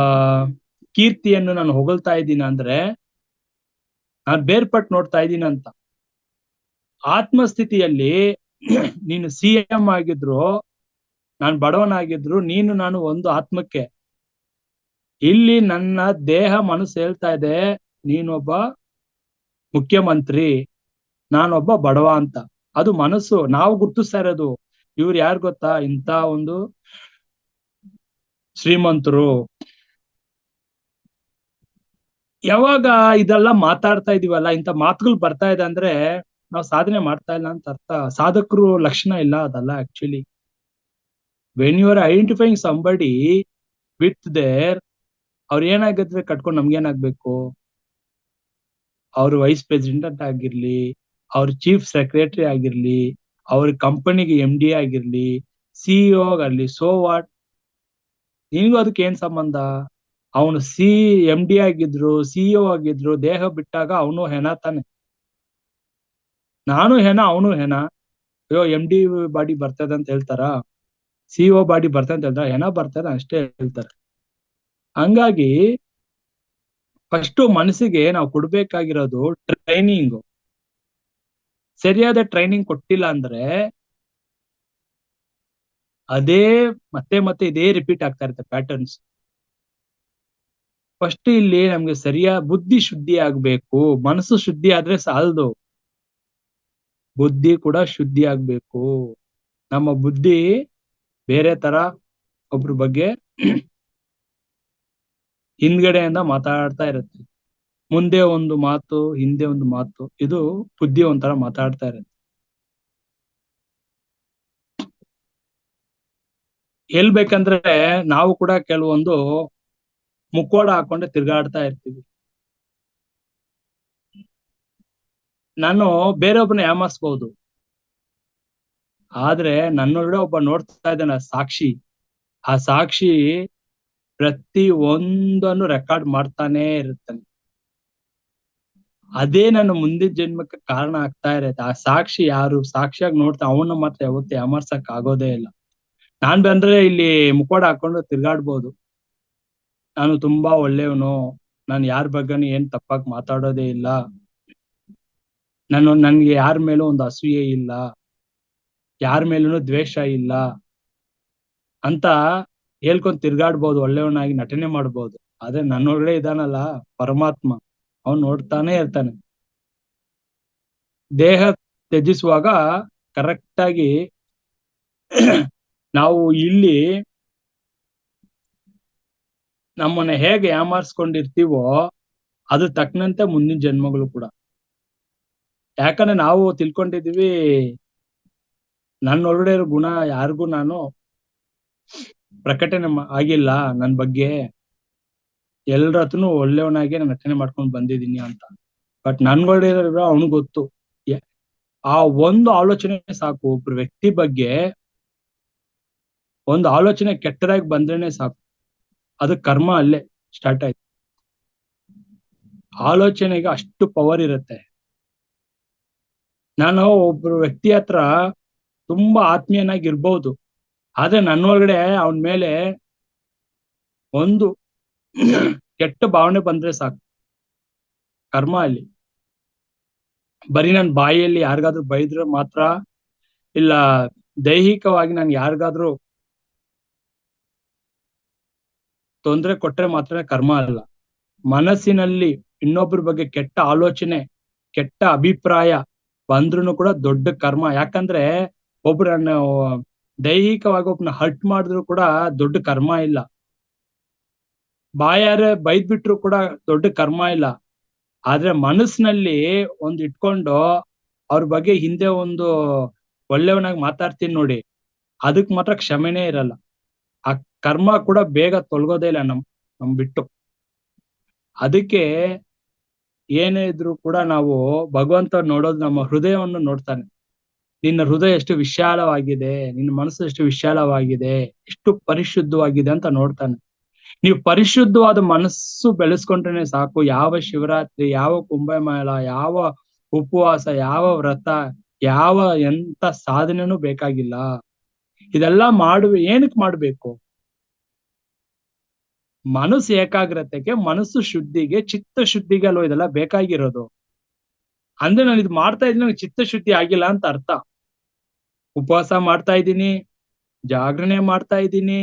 ಕೀರ್ತಿಯನ್ನು ನಾನು ಹೊಗಳ್ತಾ ಇದ್ದೀನಿ ಅಂದ್ರೆ ನಾನು ಬೇರ್ಪಟ್ಟು ನೋಡ್ತಾ ಇದ್ದೀನಿ ಅಂತ. ಆತ್ಮಸ್ಥಿತಿಯಲ್ಲಿ ನೀನು CM ಆಗಿದ್ರು, ನಾನು ಬಡವನಾಗಿದ್ರು, ನೀನು ನಾನು ಒಂದು ಆತ್ಮಕ್ಕೆ. ಇಲ್ಲಿ ನನ್ನ ದೇಹ ಮನಸ್ಸು ಹೇಳ್ತಾ ಇದೆ ನೀನೊಬ್ಬ ಮುಖ್ಯಮಂತ್ರಿ, ನಾನೊಬ್ಬ ಬಡವ ಅಂತ. ಅದು ಮನಸ್ಸು ನಾವು ಗುರ್ತಿಸ್ತಾ ಇರೋದು. ಇವ್ರು ಯಾರು ಗೊತ್ತಾ? ಇಂಥ ಒಂದು ಶ್ರೀಮಂತರು. ಯಾವಾಗ ಇದೆಲ್ಲ ಮಾತಾಡ್ತಾ ಇದೀವಲ್ಲ, ಇಂಥ ಮಾತುಗಳು ಬರ್ತಾ ಇದೆ ಅಂದ್ರೆ ನಾವು ಸಾಧನೆ ಮಾಡ್ತಾ ಇಲ್ಲ ಅಂತ ಅರ್ಥ. ಸಾಧಕರು ಲಕ್ಷಣ ಇಲ್ಲ ಅದಲ್ಲ actually. When you are identifying somebody with their, ಅವ್ರು ಏನಾಗಿದ್ರೆ ಕಟ್ಕೊಂಡು ನಮ್ಗೇನಾಗ್ಬೇಕು? ಅವ್ರು ವೈಸ್ ಪ್ರೆಸಿಡೆಂಟ್ ಆಗಿರ್ಲಿ, ಅವ್ರ ಚೀಫ್ ಸೆಕ್ರೆಟರಿ ಆಗಿರ್ಲಿ, ಅವ್ರ ಕಂಪನಿಗೆ MD ಆಗಿರ್ಲಿ, CEO ಆಗಿರ್ಲಿ, ಸೋ ವಾಟ್, ನಿನ್ಗೂ ಅದಕ್ಕೆ ಏನ್ ಸಂಬಂಧ? ಅವನು MD ಆಗಿದ್ರು, CEO ಆಗಿದ್ರು, ದೇಹ ಬಿಟ್ಟಾಗ ಅವನು ಹೆಣ ತಾನೆ. ನಾನು ಹೆಣ, ಅವನು ಹೆಣ. ಅಯ್ಯೋ MD ಬಾಡಿ ಬರ್ತದೆ ಅಂತ ಹೇಳ್ತಾರ, CEO ಬಾಡಿ ಬರ್ತದೆ ಅಂತ ಹೇಳ್ತಾರ? ಹೆಣ ಬರ್ತದೆ ಅಷ್ಟೇ ಹೇಳ್ತಾರೆ. ಹಂಗಾಗಿ ಫಸ್ಟ್ ಮನಸ್ಸಿಗೆ ನಾವು ಕೊಡ್ಬೇಕಾಗಿರೋದು ಟ್ರೈನಿಂಗ್. ಸರಿಯಾದ ಟ್ರೈನಿಂಗ್ ಕೊಟ್ಟಿಲ್ಲ ಅಂದ್ರೆ ಅದೇ ಮತ್ತೆ ಮತ್ತೆ ಇದೇ ರಿಪೀಟ್ ಆಗ್ತಾ ಇರುತ್ತೆ ಪ್ಯಾಟರ್ನ್ಸ್. ಫಸ್ಟ್ ಇಲ್ಲಿ ನಮ್ಗೆ ಬುದ್ಧಿ ಶುದ್ಧಿ ಆಗ್ಬೇಕು. ಮನಸ್ಸು ಶುದ್ಧಿ ಆದ್ರೆ ಸಾಲದು, ಬುದ್ಧಿ ಕೂಡ ಶುದ್ಧಿ ಆಗ್ಬೇಕು. ನಮ್ಮ ಬುದ್ಧಿ ಬೇರೆ ತರ ಒಬ್ರ ಬಗ್ಗೆ ಹಿಂದ್ಗಡೆಯಿಂದ ಮಾತಾಡ್ತಾ ಇರುತ್ತೆ. ಮುಂದೆ ಒಂದು ಮಾತು, ಹಿಂದೆ ಒಂದು ಮಾತು, ಇದು ಬುದ್ಧಿ ಒಂಥರ ಮಾತಾಡ್ತಾ ಇರುತ್ತೆ. ಹೇಳ್ಬೇಕಂದ್ರೆ ನಾವು ಕೂಡ ಕೆಲವೊಂದು ಮುಕ್ಕೋಡ ಹಾಕೊಂಡು ತಿರ್ಗಾಡ್ತಾ ಇರ್ತೀವಿ. ನಾನು ಬೇರೊಬ್ಬನ ಯಾಮಾರಿಸ್ಬಹುದು, ಆದ್ರೆ ನನ್ನೊಳಗಡೆ ಒಬ್ಬ ನೋಡ್ತಾ ಇದ್ದಾನೆ ಸಾಕ್ಷಿ. ಆ ಸಾಕ್ಷಿ ಪ್ರತಿ ಒಂದನ್ನು ರೆಕಾರ್ಡ್ ಮಾಡ್ತಾನೆ ಇರುತ್ತಾನೆ. ಅದೇ ನನ್ನ ಮುಂದಿನ ಜನ್ಮಕ್ಕೆ ಕಾರಣ ಆಗ್ತಾ ಇರತ್ತೆ. ಆ ಸಾಕ್ಷಿ ಯಾರು? ಸಾಕ್ಷಿಯಾಗಿ ನೋಡ್ತಾ ಅವನ್ನ ಮಾತ್ರ ಯಾವತ್ತೂ ಯಾಮಾರ್ಸಕ್ ಆಗೋದೇ ಇಲ್ಲ. ನಾನ್ ಬಂದ್ರೆ ಇಲ್ಲಿ ಮುಕ್ಕೋಡ ಹಾಕೊಂಡು ತಿರ್ಗಾಡ್ಬೋದು, ನಾನು ತುಂಬಾ ಒಳ್ಳೆಯವನು, ನಾನು ಯಾರ ಬಗ್ಗೆನೂ ಏನ್ ತಪ್ಪಾಗಿ ಮಾತಾಡೋದೇ ಇಲ್ಲ, ನನ್ಗೆ ಯಾರ ಮೇಲೂ ಒಂದು ಅಸೂಯೆ ಇಲ್ಲ, ಯಾರ ಮೇಲೂ ದ್ವೇಷ ಇಲ್ಲ ಅಂತ ಹೇಳ್ಕೊಂಡ್ ತಿರ್ಗಾಡ್ಬೋದು, ಒಳ್ಳೆಯವನಾಗಿ ನಟನೆ ಮಾಡ್ಬೋದು. ಆದ್ರೆ ನನ್ನೊಳಗಡೆ ಇದಾನಲ್ಲ ಪರಮಾತ್ಮ, ಅವನ್ ನೋಡ್ತಾನೆ ಇರ್ತಾನೆ. ದೇಹ ತ್ಯಜಿಸುವಾಗ ಕರೆಕ್ಟ್ ಆಗಿ ನಾವು ಇಲ್ಲಿ ನಮ್ಮನ್ನ ಹೇಗೆ ಯಾಮಾರ್ಸ್ಕೊಂಡಿರ್ತೀವೋ ಅದು ತಕ್ಕನಂತೆ ಮುಂದಿನ ಜನ್ಮಗಳು ಕೂಡ. ಯಾಕಂದ್ರೆ ನಾವು ತಿಳ್ಕೊಂಡಿದೀವಿ ನನ್ನೊಳಗಡೆ ಇರೋ ಗುಣ ಯಾರಿಗೂ ನಾನು ಪ್ರಕಟಣೆ ಆಗಿಲ್ಲ, ನನ್ ಬಗ್ಗೆ ಎಲ್ರ ಹತ್ರನು ಒಳ್ಳೆಯವನಾಗಿ ನಾನು ನಟನೆ ಮಾಡ್ಕೊಂಡು ಬಂದಿದ್ದೀನಿ ಅಂತ. ಬಟ್ ನನ್ಗೊಳಗಡೆ ಇರೋ ಅವನಿಗೆ ಗೊತ್ತು. ಆ ಒಂದು ಆಲೋಚನೆ ಸಾಕು, ಒಬ್ರು ವ್ಯಕ್ತಿ ಬಗ್ಗೆ ಒಂದು ಆಲೋಚನೆ ಕೆಟ್ಟದಾಗಿ ಬಂದ್ರೇನೆ ಸಾಕು, ಅದು ಕರ್ಮ ಅಲ್ಲೇ ಸ್ಟಾರ್ಟ್ ಆಯ್ತು. ಆಲೋಚನೆಗೆ ಅಷ್ಟು ಪವರ್ ಇರುತ್ತೆ. ನಾನು ಒಬ್ರು ವ್ಯಕ್ತಿ ಹತ್ರ ತುಂಬಾ ಆತ್ಮೀಯನಾಗಿ ಇರ್ಬಹುದು, ಆದ್ರೆ ನನ್ನೊಳಗಡೆ ಅವನ ಮೇಲೆ ಒಂದು ಕೆಟ್ಟ ಭಾವನೆ ಬಂದ್ರೆ ಸಾಕು, ಕರ್ಮ ಅಲ್ಲಿ. ಬರೀ ನನ್ ಬಾಯಿಯಲ್ಲಿ ಯಾರಿಗಾದ್ರೂ ಬೈದ್ರೆ ಮಾತ್ರ, ಇಲ್ಲ ದೈಹಿಕವಾಗಿ ನಾನು ಯಾರಿಗಾದ್ರೂ ತೊಂದರೆ ಕೊಟ್ರೆ ಮಾತ್ರ ಕರ್ಮ ಅಲ್ಲ. ಮನಸ್ಸಿನಲ್ಲಿ ಇನ್ನೊಬ್ಬರ ಬಗ್ಗೆ ಕೆಟ್ಟ ಆಲೋಚನೆ, ಕೆಟ್ಟ ಅಭಿಪ್ರಾಯ ಬಂದ್ರೂ ಕೂಡ ದೊಡ್ಡ ಕರ್ಮ. ಯಾಕಂದ್ರೆ ಒಬ್ರನ್ನ ದೈಹಿಕವಾಗಿ ಒಬ್ನ ಹರ್ಟ್ ಮಾಡಿದ್ರು ಕೂಡ ದೊಡ್ಡ ಕರ್ಮ ಇಲ್ಲ, ಬಾಯಾರೆ ಬೈದ್ ಬಿಟ್ರು ಕೂಡ ದೊಡ್ಡ ಕರ್ಮ ಇಲ್ಲ. ಆದ್ರೆ ಮನಸ್ಸಿನಲ್ಲಿ ಒಂದು ಇಟ್ಕೊಂಡು ಅವ್ರ ಬಗ್ಗೆ ಹಿಂದೆ ಒಂದು ಒಳ್ಳೆಯವನಾಗಿ ಮಾತಾಡ್ತೀನಿ ನೋಡಿ, ಅದಕ್ ಮಾತ್ರ ಕ್ಷಮೆನೇ ಇರಲ್ಲ. ಆ ಕರ್ಮ ಕೂಡ ಬೇಗ ತೊಲಗೋದೇ ಇಲ್ಲ ನಮ್ ಬಿಟ್ಟು. ಅದಕ್ಕೆ ಏನೇ ಇದ್ರು ಕೂಡ ನಾವು ಭಗವಂತ ನೋಡೋದು ನಮ್ಮ ಹೃದಯವನ್ನು ನೋಡ್ತಾನೆ. ನಿನ್ನ ಹೃದಯ ಎಷ್ಟು ವಿಶಾಲವಾಗಿದೆ, ನಿನ್ನ ಮನಸ್ಸು ಎಷ್ಟು ವಿಶಾಲವಾಗಿದೆ, ಎಷ್ಟು ಪರಿಶುದ್ಧವಾಗಿದೆ ಅಂತ ನೋಡ್ತಾನೆ. ನೀವು ಪರಿಶುದ್ಧವಾದ ಮನಸ್ಸು ಬೆಳೆಸ್ಕೊಂಡ್ರೆ ಸಾಕು, ಯಾವ ಶಿವರಾತ್ರಿ, ಯಾವ ಕುಂಭಮೇಳ, ಯಾವ ಉಪವಾಸ, ಯಾವ ವ್ರತ, ಯಾವ ಎಂತ ಸಾಧನೆನೂ ಬೇಕಾಗಿಲ್ಲ. ಇದೆಲ್ಲ ಏನಕ್ಕೆ ಮಾಡ್ಬೇಕು? ಮನಸ್ಸು ಏಕಾಗ್ರತೆಗೆ, ಮನಸ್ಸು ಶುದ್ಧಿಗೆ, ಚಿತ್ತ ಶುದ್ಧಿಗೆ ಅಲ್ವ ಇದೆಲ್ಲ ಬೇಕಾಗಿರೋದು. ಅಂದ್ರೆ ನಾನು ಇದು ಮಾಡ್ತಾ ಇದ್ದೀನಿ, ನನಗೆ ಚಿತ್ತ ಶುದ್ಧಿ ಆಗಿಲ್ಲ ಅಂತ ಅರ್ಥ. ಉಪವಾಸ ಮಾಡ್ತಾ ಇದ್ದೀನಿ, ಜಾಗರಣೆ ಮಾಡ್ತಾ ಇದ್ದೀನಿ,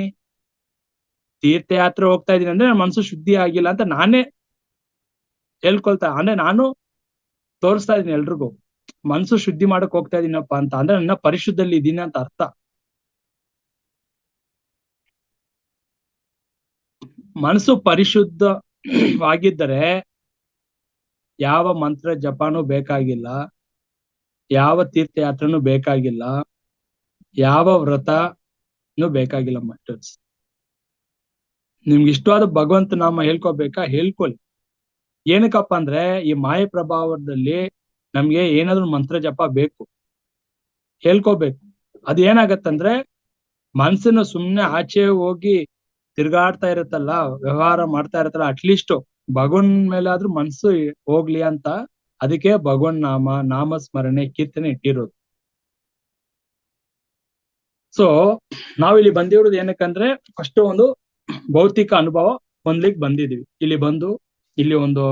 ತೀರ್ಥಯಾತ್ರೆ ಹೋಗ್ತಾ ಇದ್ದೀನಿ ಅಂದ್ರೆ ನನ್ನ ಮನಸ್ಸು ಶುದ್ಧಿ ಆಗಿಲ್ಲ ಅಂತ ನಾನೇ ಹೇಳ್ಕೊಳ್ತಾ, ಅಂದ್ರೆ ನಾನು ತೋರಿಸ್ತಾ ಇದ್ದೀನಿ ಎಲ್ರಿಗೂ ಮನಸ್ಸು ಶುದ್ಧಿ ಮಾಡಕ್ ಹೋಗ್ತಾ ಇದೀನಪ್ಪ ಅಂತ, ಅಂದ್ರೆ ನನ್ನ ಪರಿಶುದ್ಧಲ್ಲಿ ಇದ್ದೀನಿ ಅಂತ ಅರ್ಥ. ಮನಸ್ಸು ಪರಿಶುದ್ಧವಾಗಿದ್ದರೆ ಯಾವ ಮಂತ್ರ ಜಪಾನೂ ಬೇಕಾಗಿಲ್ಲ, ಯಾವ ತೀರ್ಥಯಾತ್ರೆನೂ ಬೇಕಾಗಿಲ್ಲ, ಯಾವ ವ್ರತನೂ ಬೇಕಾಗಿಲ್ಲ. ಮಾಸ್ಟರ್ಸ್, ನಿಮ್ಗೆ ಇಷ್ಟವಾದ ಭಗವಂತ ನಾಮ ಹೇಳ್ಕೊಬೇಕಾ, ಹೇಳ್ಕೊಳ್ಳಿ. ಏನಕ್ಕಪ್ಪ ಅಂದ್ರೆ ಈ ಮಾಯ ಪ್ರಭಾವದಲ್ಲಿ ನಮ್ಗೆ ಏನಾದ್ರು ಮಂತ್ರ ಜಪ ಬೇಕು, ಹೇಳ್ಕೋಬೇಕು. ಅದೇನಾಗತ್ತಂದ್ರೆ ಮನ್ಸನ್ನ ಸುಮ್ನೆ ಆಚೆ ಹೋಗಿ ತಿರ್ಗಾಡ್ತಾ ಇರುತ್ತಲ್ಲ, ವ್ಯವಹಾರ ಮಾಡ್ತಾ ಇರುತ್ತಲ್ಲ, ಅಟ್ಲೀಸ್ಟ್ ಭಗವನ್ ಮೇಲಾದ್ರೂ ಮನ್ಸು ಹೋಗ್ಲಿ ಅಂತ ಅದಕ್ಕೆ ಭಗವನ್ ನಾಮ ಸ್ಮರಣೆ ಕೀರ್ತನೆ ಇಟ್ಟಿರೋದು. ಸೊ ನಾವಿಲ್ಲಿ ಬಂದಿರೋದು ಏನಕ್ಕಂದ್ರೆ ಫಸ್ಟ್ ಒಂದು ಭೌತಿಕ ಅನುಭವ ಹೊಂದ್ಲಿಕ್ಕೆ ಬಂದಿದೀವಿ. ಇಲ್ಲಿ ಬಂದು ಇಲ್ಲಿ ಒಂದು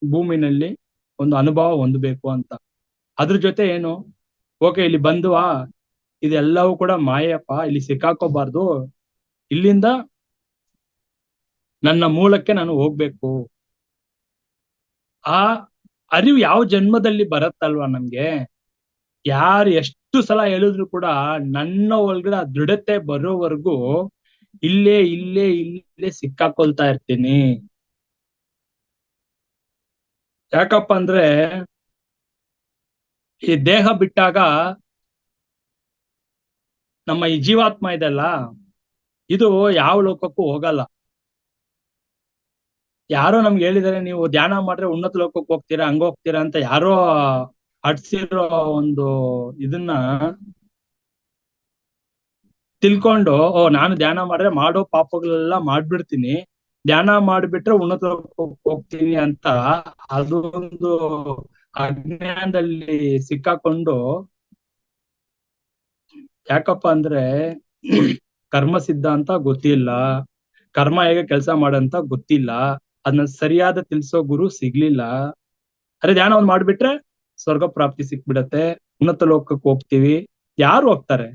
ಭೂಮಿನಲ್ಲಿ ಒಂದು ಅನುಭವ ಹೊಂದಬೇಕು ಅಂತ. ಅದ್ರ ಜೊತೆ ಏನು, ಓಕೆ ಇಲ್ಲಿ ಬಂದುವಾ ಇದೆಲ್ಲವೂ ಕೂಡ ಮಾಯಪ್ಪ, ಇಲ್ಲಿ ಸಿಕ್ಕಾಕೋಬಾರ್ದು, ಇಲ್ಲಿಂದ ನನ್ನ ಮೂಲಕ್ಕೆ ನಾನು ಹೋಗ್ಬೇಕು. ಆ ಅರಿವು ಯಾವ ಜನ್ಮದಲ್ಲಿ ಬರತ್ತಲ್ವಾ ನಮ್ಗೆ, ಯಾರು ಎಷ್ಟು ಸಲ ಹೇಳಿದ್ರು ಕೂಡ ನನ್ನ ಒಳಗಡೆ ಆ ದೃಢತೆ ಬರೋವರೆಗೂ ಇಲ್ಲೇ ಇಲ್ಲೇ ಇಲ್ಲೇ ಸಿಕ್ಕಾಕೊಳ್ತಾ ಇರ್ತೀನಿ. ಯಾಕಪ್ಪ ಅಂದ್ರೆ ಈ ದೇಹ ಬಿಟ್ಟಾಗ ನಮ್ಮ ಈ ಜೀವಾತ್ಮ ಇದೆಲ್ಲ, ಇದು ಯಾವ ಲೋಕಕ್ಕೂ ಹೋಗಲ್ಲ. ಯಾರೋ ನಮ್ಗೆ ಹೇಳಿದಾರೆ ನೀವು ಧ್ಯಾನ ಮಾಡ್ರೆ ಉನ್ನತ ಲೋಕಕ್ಕೆ ಹೋಗ್ತೀರಾ, ಹಂಗ ಹೋಗ್ತೀರಾ ಅಂತ ಯಾರೋ ಅಡ್ಸಿರೋ ಒಂದು ಇದನ್ನ ತಿಳ್ಕೊಂಡು, ಓ ನಾನು ಧ್ಯಾನ ಮಾಡ್ರೆ ಮಾಡೋ ಪಾಪಗಳೆಲ್ಲ ಮಾಡ್ಬಿಡ್ತೀನಿ, ಧ್ಯಾನ ಮಾಡ್ಬಿಟ್ರೆ ಉನ್ನತ ಲೋಕಕ್ಕೆ ಹೋಗ್ತೀನಿ ಅಂತ ಅದೊಂದು ಅಜ್ಞಾನದಲ್ಲಿ ಸಿಕ್ಕಾಕೊಂಡು, ಯಾಕಪ್ಪ ಅಂದ್ರೆ ಕರ್ಮ ಸಿದ್ಧಾಂತ ಗೊತ್ತಿಲ್ಲ, ಕರ್ಮ ಹೇಗೆ ಕೆಲಸ ಮಾಡಂತ ಗೊತ್ತಿಲ್ಲ, ಅದನ್ನ ಸರಿಯಾದ ತಿಳ್ಸೋ ಗುರು ಸಿಗ್ಲಿಲ್ಲ. ಅರೆ ಧ್ಯಾನ ಒಂದ್ ಮಾಡ್ಬಿಟ್ರೆ ಸ್ವರ್ಗ ಪ್ರಾಪ್ತಿ ಸಿಕ್ಬಿಡತ್ತೆ, ಉನ್ನತ ಲೋಕಕ್ಕೆ ಹೋಗ್ತೀವಿ. ಯಾರು ಹೋಗ್ತಾರೆ?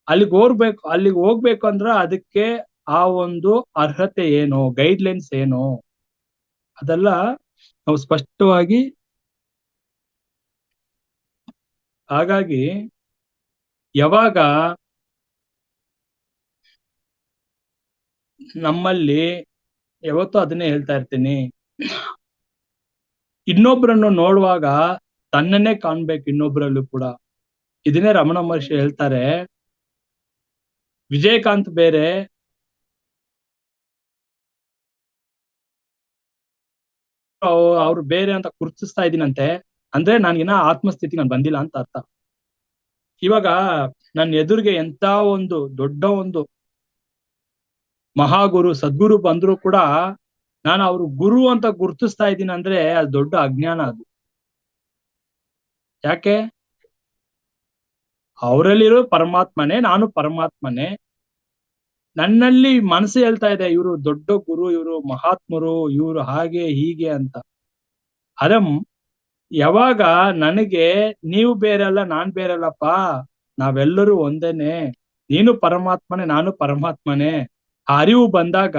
ಅಲ್ಲಿಗೆ ಹೋಗ್ಬೇಕು ಅಂದ್ರ ಅದಕ್ಕೆ ಆ ಒಂದು ಅರ್ಹತೆ ಏನು, ಗೈಡ್ಲೈನ್ಸ್ ಏನು, ಅದೆಲ್ಲ ನಾವು ಸ್ಪಷ್ಟವಾಗಿ. ಹಾಗಾಗಿ ಯಾವಾಗ ನಮ್ಮಲ್ಲಿ, ಯಾವತ್ತೂ ಅದನ್ನೇ ಹೇಳ್ತಾ ಇರ್ತೀನಿ, ಇನ್ನೊಬ್ರನ್ನು ನೋಡುವಾಗ ತನ್ನನ್ನೇ ಕಾಣ್ಬೇಕು ಇನ್ನೊಬ್ರಲ್ಲೂ ಕೂಡ. ಇದನ್ನೇ ರಮಣ ಮಹರ್ಷಿ ಹೇಳ್ತಾರೆ, ವಿಜಯಕಾಂತ್ ಬೇರೆ, ಅವ್ರು ಬೇರೆ ಅಂತ ಗುರುತಿಸ್ತಾ ಇದೀನಂತೆ, ಅಂದ್ರೆ ನಾನಿನ್ನ ಆತ್ಮಸ್ಥಿತಿ ನಾನು ಬಂದಿಲ್ಲ ಅಂತ ಅರ್ಥ. ಇವಾಗ ನನ್ನ ಎದುರಿಗೆ ಎಂತ ಒಂದು ದೊಡ್ಡ ಒಂದು ಮಹಾಗುರು ಸದ್ಗುರು ಬಂದ್ರು ಕೂಡ ನಾನು ಅವ್ರು ಗುರು ಅಂತ ಗುರುತಿಸ್ತಾ ಇದ್ದೀನಿ ಅಂದ್ರೆ ಅದು ದೊಡ್ಡ ಅಜ್ಞಾನ. ಅದು ಯಾಕೆ? ಅವರಲ್ಲಿರೋ ಪರಮಾತ್ಮನೇ, ನಾನು ಪರಮಾತ್ಮನೇ, ನನ್ನಲ್ಲಿ ಮನಸ್ಸು ಹೇಳ್ತಾ ಇದೆ ಇವರು ದೊಡ್ಡ ಗುರು, ಇವರು ಮಹಾತ್ಮರು, ಇವರು ಹಾಗೆ ಹೀಗೆ ಅಂತ. ಅದೇ ಯಾವಾಗ ನನಗೆ ನೀವು ಬೇರೆಲ್ಲ ನಾನ್ ಬೇರೆಲ್ಲಪ್ಪ, ನಾವೆಲ್ಲರೂ ಒಂದೇನೆ, ನೀನು ಪರಮಾತ್ಮನೇ ನಾನು ಪರಮಾತ್ಮನೇ, ಆ ಅರಿವು ಬಂದಾಗ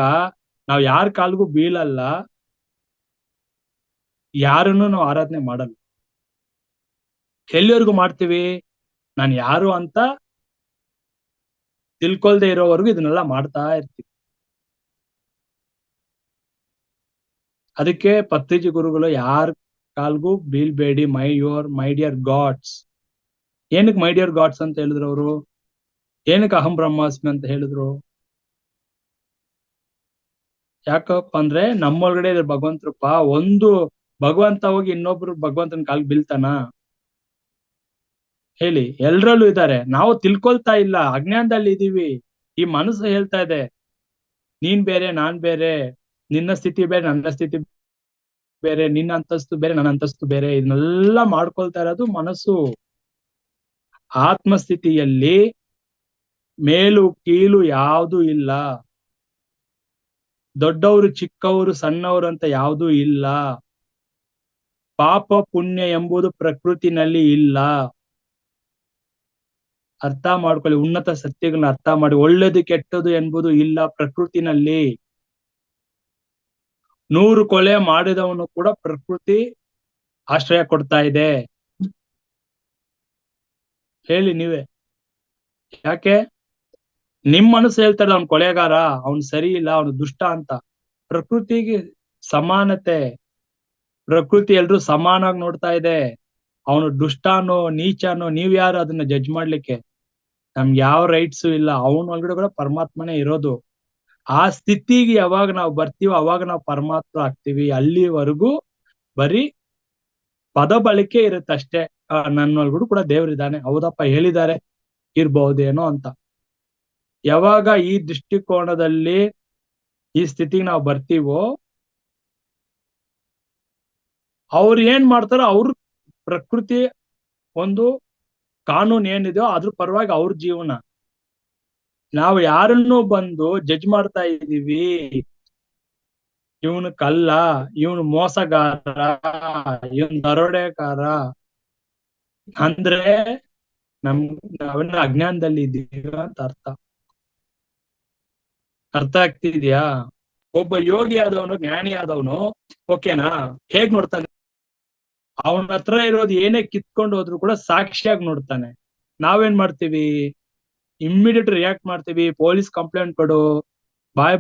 ನಾವ್ ಯಾರ ಕಾಲ್ಗೂ ಬೀಳಲ್ಲ, ಯಾರನ್ನು ನಾವು ಆರಾಧನೆ ಮಾಡಲ್ಲ. ಎಲ್ಲಿವರೆಗೂ ಮಾಡ್ತೀವಿ? ನಾನು ಯಾರು ಅಂತ ತಿಳ್ಕೊಳ್ದೆ ಇರೋವರೆಗೂ ಇದನ್ನೆಲ್ಲ ಮಾಡ್ತಾ ಇರ್ತೀವಿ. ಅದಕ್ಕೆ ಪತ್ರಿಜಿ ಗುರುಗಳು ಯಾರ ಕಾಲ್ಗೂ ಬೀಳ್ಬೇಡಿ, ಮೈ ಡಿಯರ್ ಗಾಡ್ಸ್. ಏನಕ್ಕೆ ಮೈ ಡಿಯರ್ ಗಾಡ್ಸ್ ಅಂತ ಹೇಳಿದ್ರು ಅವರು? ಏನಕ್ಕೆ ಅಹಂ ಬ್ರಹ್ಮಾಸ್ಮಿ ಅಂತ ಹೇಳಿದ್ರು? ಯಾಕಪ್ಪ ಅಂದ್ರೆ ನಮ್ಮೊಳಗಡೆ ಇದ್ರ ಭಗವಂತರಪ್ಪ. ಒಂದು ಭಗವಂತ ಹೋಗಿ ಇನ್ನೊಬ್ರು ಭಗವಂತನ ಕಾಲ್ ಬೀಳ್ತಾನ? ಹೇಳಿ, ಎಲ್ರಲ್ಲೂ ಇದ್ದಾರೆ, ನಾವು ತಿಳ್ಕೊಳ್ತಾ ಇಲ್ಲ, ಅಜ್ಞಾನದಲ್ಲಿ ಇದೀವಿ. ಈ ಮನಸ್ಸು ಹೇಳ್ತಾ ಇದೆ ನೀನ್ ಬೇರೆ ನಾನ್ ಬೇರೆ, ನಿನ್ನ ಸ್ಥಿತಿ ಬೇರೆ ನನ್ನ ಸ್ಥಿತಿ ಬೇರೆ, ನಿನ್ನ ಅಂತಸ್ತು ಬೇರೆ ನನ್ನ ಅಂತಸ್ತು ಬೇರೆ, ಇದನ್ನೆಲ್ಲ ಮಾಡ್ಕೊಳ್ತಾ ಇರೋದು ಮನಸ್ಸು. ಆತ್ಮಸ್ಥಿತಿಯಲ್ಲಿ ಮೇಲು ಕೀಳು ಯಾವುದು ಇಲ್ಲ, ದೊಡ್ಡವರು ಚಿಕ್ಕವರು ಸಣ್ಣವರು ಅಂತ ಯಾವುದೂ ಇಲ್ಲ, ಪಾಪ ಪುಣ್ಯ ಎಂಬುದು ಪ್ರಕೃತಿನಲ್ಲಿ ಇಲ್ಲ. ಅರ್ಥ ಮಾಡ್ಕೊಳ್ಳಿ, ಉನ್ನತ ಸತ್ಯಗಳನ್ನ ಅರ್ಥ ಮಾಡಿ. ಒಳ್ಳೇದು ಕೆಟ್ಟದು ಎಂಬುದು ಇಲ್ಲ ಪ್ರಕೃತಿನಲ್ಲಿ. 100 ಕೊಲೆ ಮಾಡಿದವನು ಕೂಡ ಪ್ರಕೃತಿ ಆಶ್ರಯ ಕೊಡ್ತಾ ಇದೆ. ಹೇಳಿ ನೀವೇ, ಯಾಕೆ? ನಿಮ್ ಮನಸ್ಸು ಹೇಳ್ತಾರೆ ಅವ್ನ್ ಕೊಲೆಗಾರ, ಅವ್ನ್ ಸರಿ ಇಲ್ಲ, ಅವ್ನು ದುಷ್ಟ ಅಂತ. ಪ್ರಕೃತಿಗೆ ಸಮಾನತೆ, ಪ್ರಕೃತಿ ಎಲ್ರು ಸಮಾನಾಗಿ ನೋಡ್ತಾ ಇದೆ. ಅವನು ದುಷ್ಟನೋ ನೀಚನೋ ನೀವ್ ಯಾರು ಅದನ್ನ ಜಡ್ಜ್ ಮಾಡ್ಲಿಕ್ಕೆ? ನಮ್ಗೆ ಯಾವ ರೈಟ್ಸು ಇಲ್ಲ. ಅವನ ಒಳಗಡೆ ಕೂಡ ಪರಮಾತ್ಮನೇ ಇರೋದು. ಆ ಸ್ಥಿತಿಗೆ ಯಾವಾಗ ನಾವು ಬರ್ತೀವೋ ಅವಾಗ ನಾವು ಪರಮಾತ್ಮ ಆಗ್ತೀವಿ. ಅಲ್ಲಿವರೆಗೂ ಬರೀ ಪದ ಬಳಕೆ ಇರುತ್ತಷ್ಟೇ. ನನ್ನೊಳಗಡೆ ಕೂಡ ದೇವ್ರಿದ್ದಾನೆ, ಹೌದಪ್ಪ ಹೇಳಿದ್ದಾರೆ, ಇರ್ಬಹುದೇನೋ ಅಂತ. ಯಾವಾಗ ಈ ದೃಷ್ಟಿಕೋನದಲ್ಲಿ ಈ ಸ್ಥಿತಿಗೆ ನಾವು ಬರ್ತೀವೋ, ಅವ್ರು ಏನ್ ಮಾಡ್ತಾರೋ ಅವ್ರ ಪ್ರಕೃತಿ ಒಂದು ಕಾನೂನು ಏನಿದೆಯೋ ಅದ್ರ ಪರವಾಗಿ ಅವ್ರ ಜೀವನ. ನಾವು ಯಾರನ್ನು ಬಂದು ಜಡ್ಜ್ ಮಾಡ್ತಾ ಇದೀವಿ, ಇವನು ಕಲ್ಲ, ಇವನು ಮೋಸಗಾರ, ಇವನ್ ದರೋಡೆಕಾರ ಅಂದ್ರೆ ನಾವೆಲ್ಲ ಅಜ್ಞಾನದಲ್ಲಿ ಇದ್ದೀವಿ ಅಂತ ಅರ್ಥ ಆಗ್ತಿದ್ಯಾ? ಒಬ್ಬ ಯೋಗಿ ಆದವನು, ಜ್ಞಾನಿ ಆದವನು, ಓಕೆನಾ, ಹೇಗ್ ನೋಡ್ತಾನೆ? ಅವನ ಹತ್ರ ಇರೋದು ಏನೇ ಕಿತ್ಕೊಂಡು ಹೋದ್ರು ಕೂಡ ಸಾಕ್ಷಿಯಾಗಿ ನೋಡ್ತಾನೆ. ನಾವೇನ್ ಮಾಡ್ತೀವಿ? ಇಮ್ಮಿಡಿಯೇಟ್ ರಿಯಾಕ್ಟ್ ಮಾಡ್ತೀವಿ, ಪೊಲೀಸ್ ಕಂಪ್ಲೇಂಟ್ ಕೊಡು, ಬಾಯ್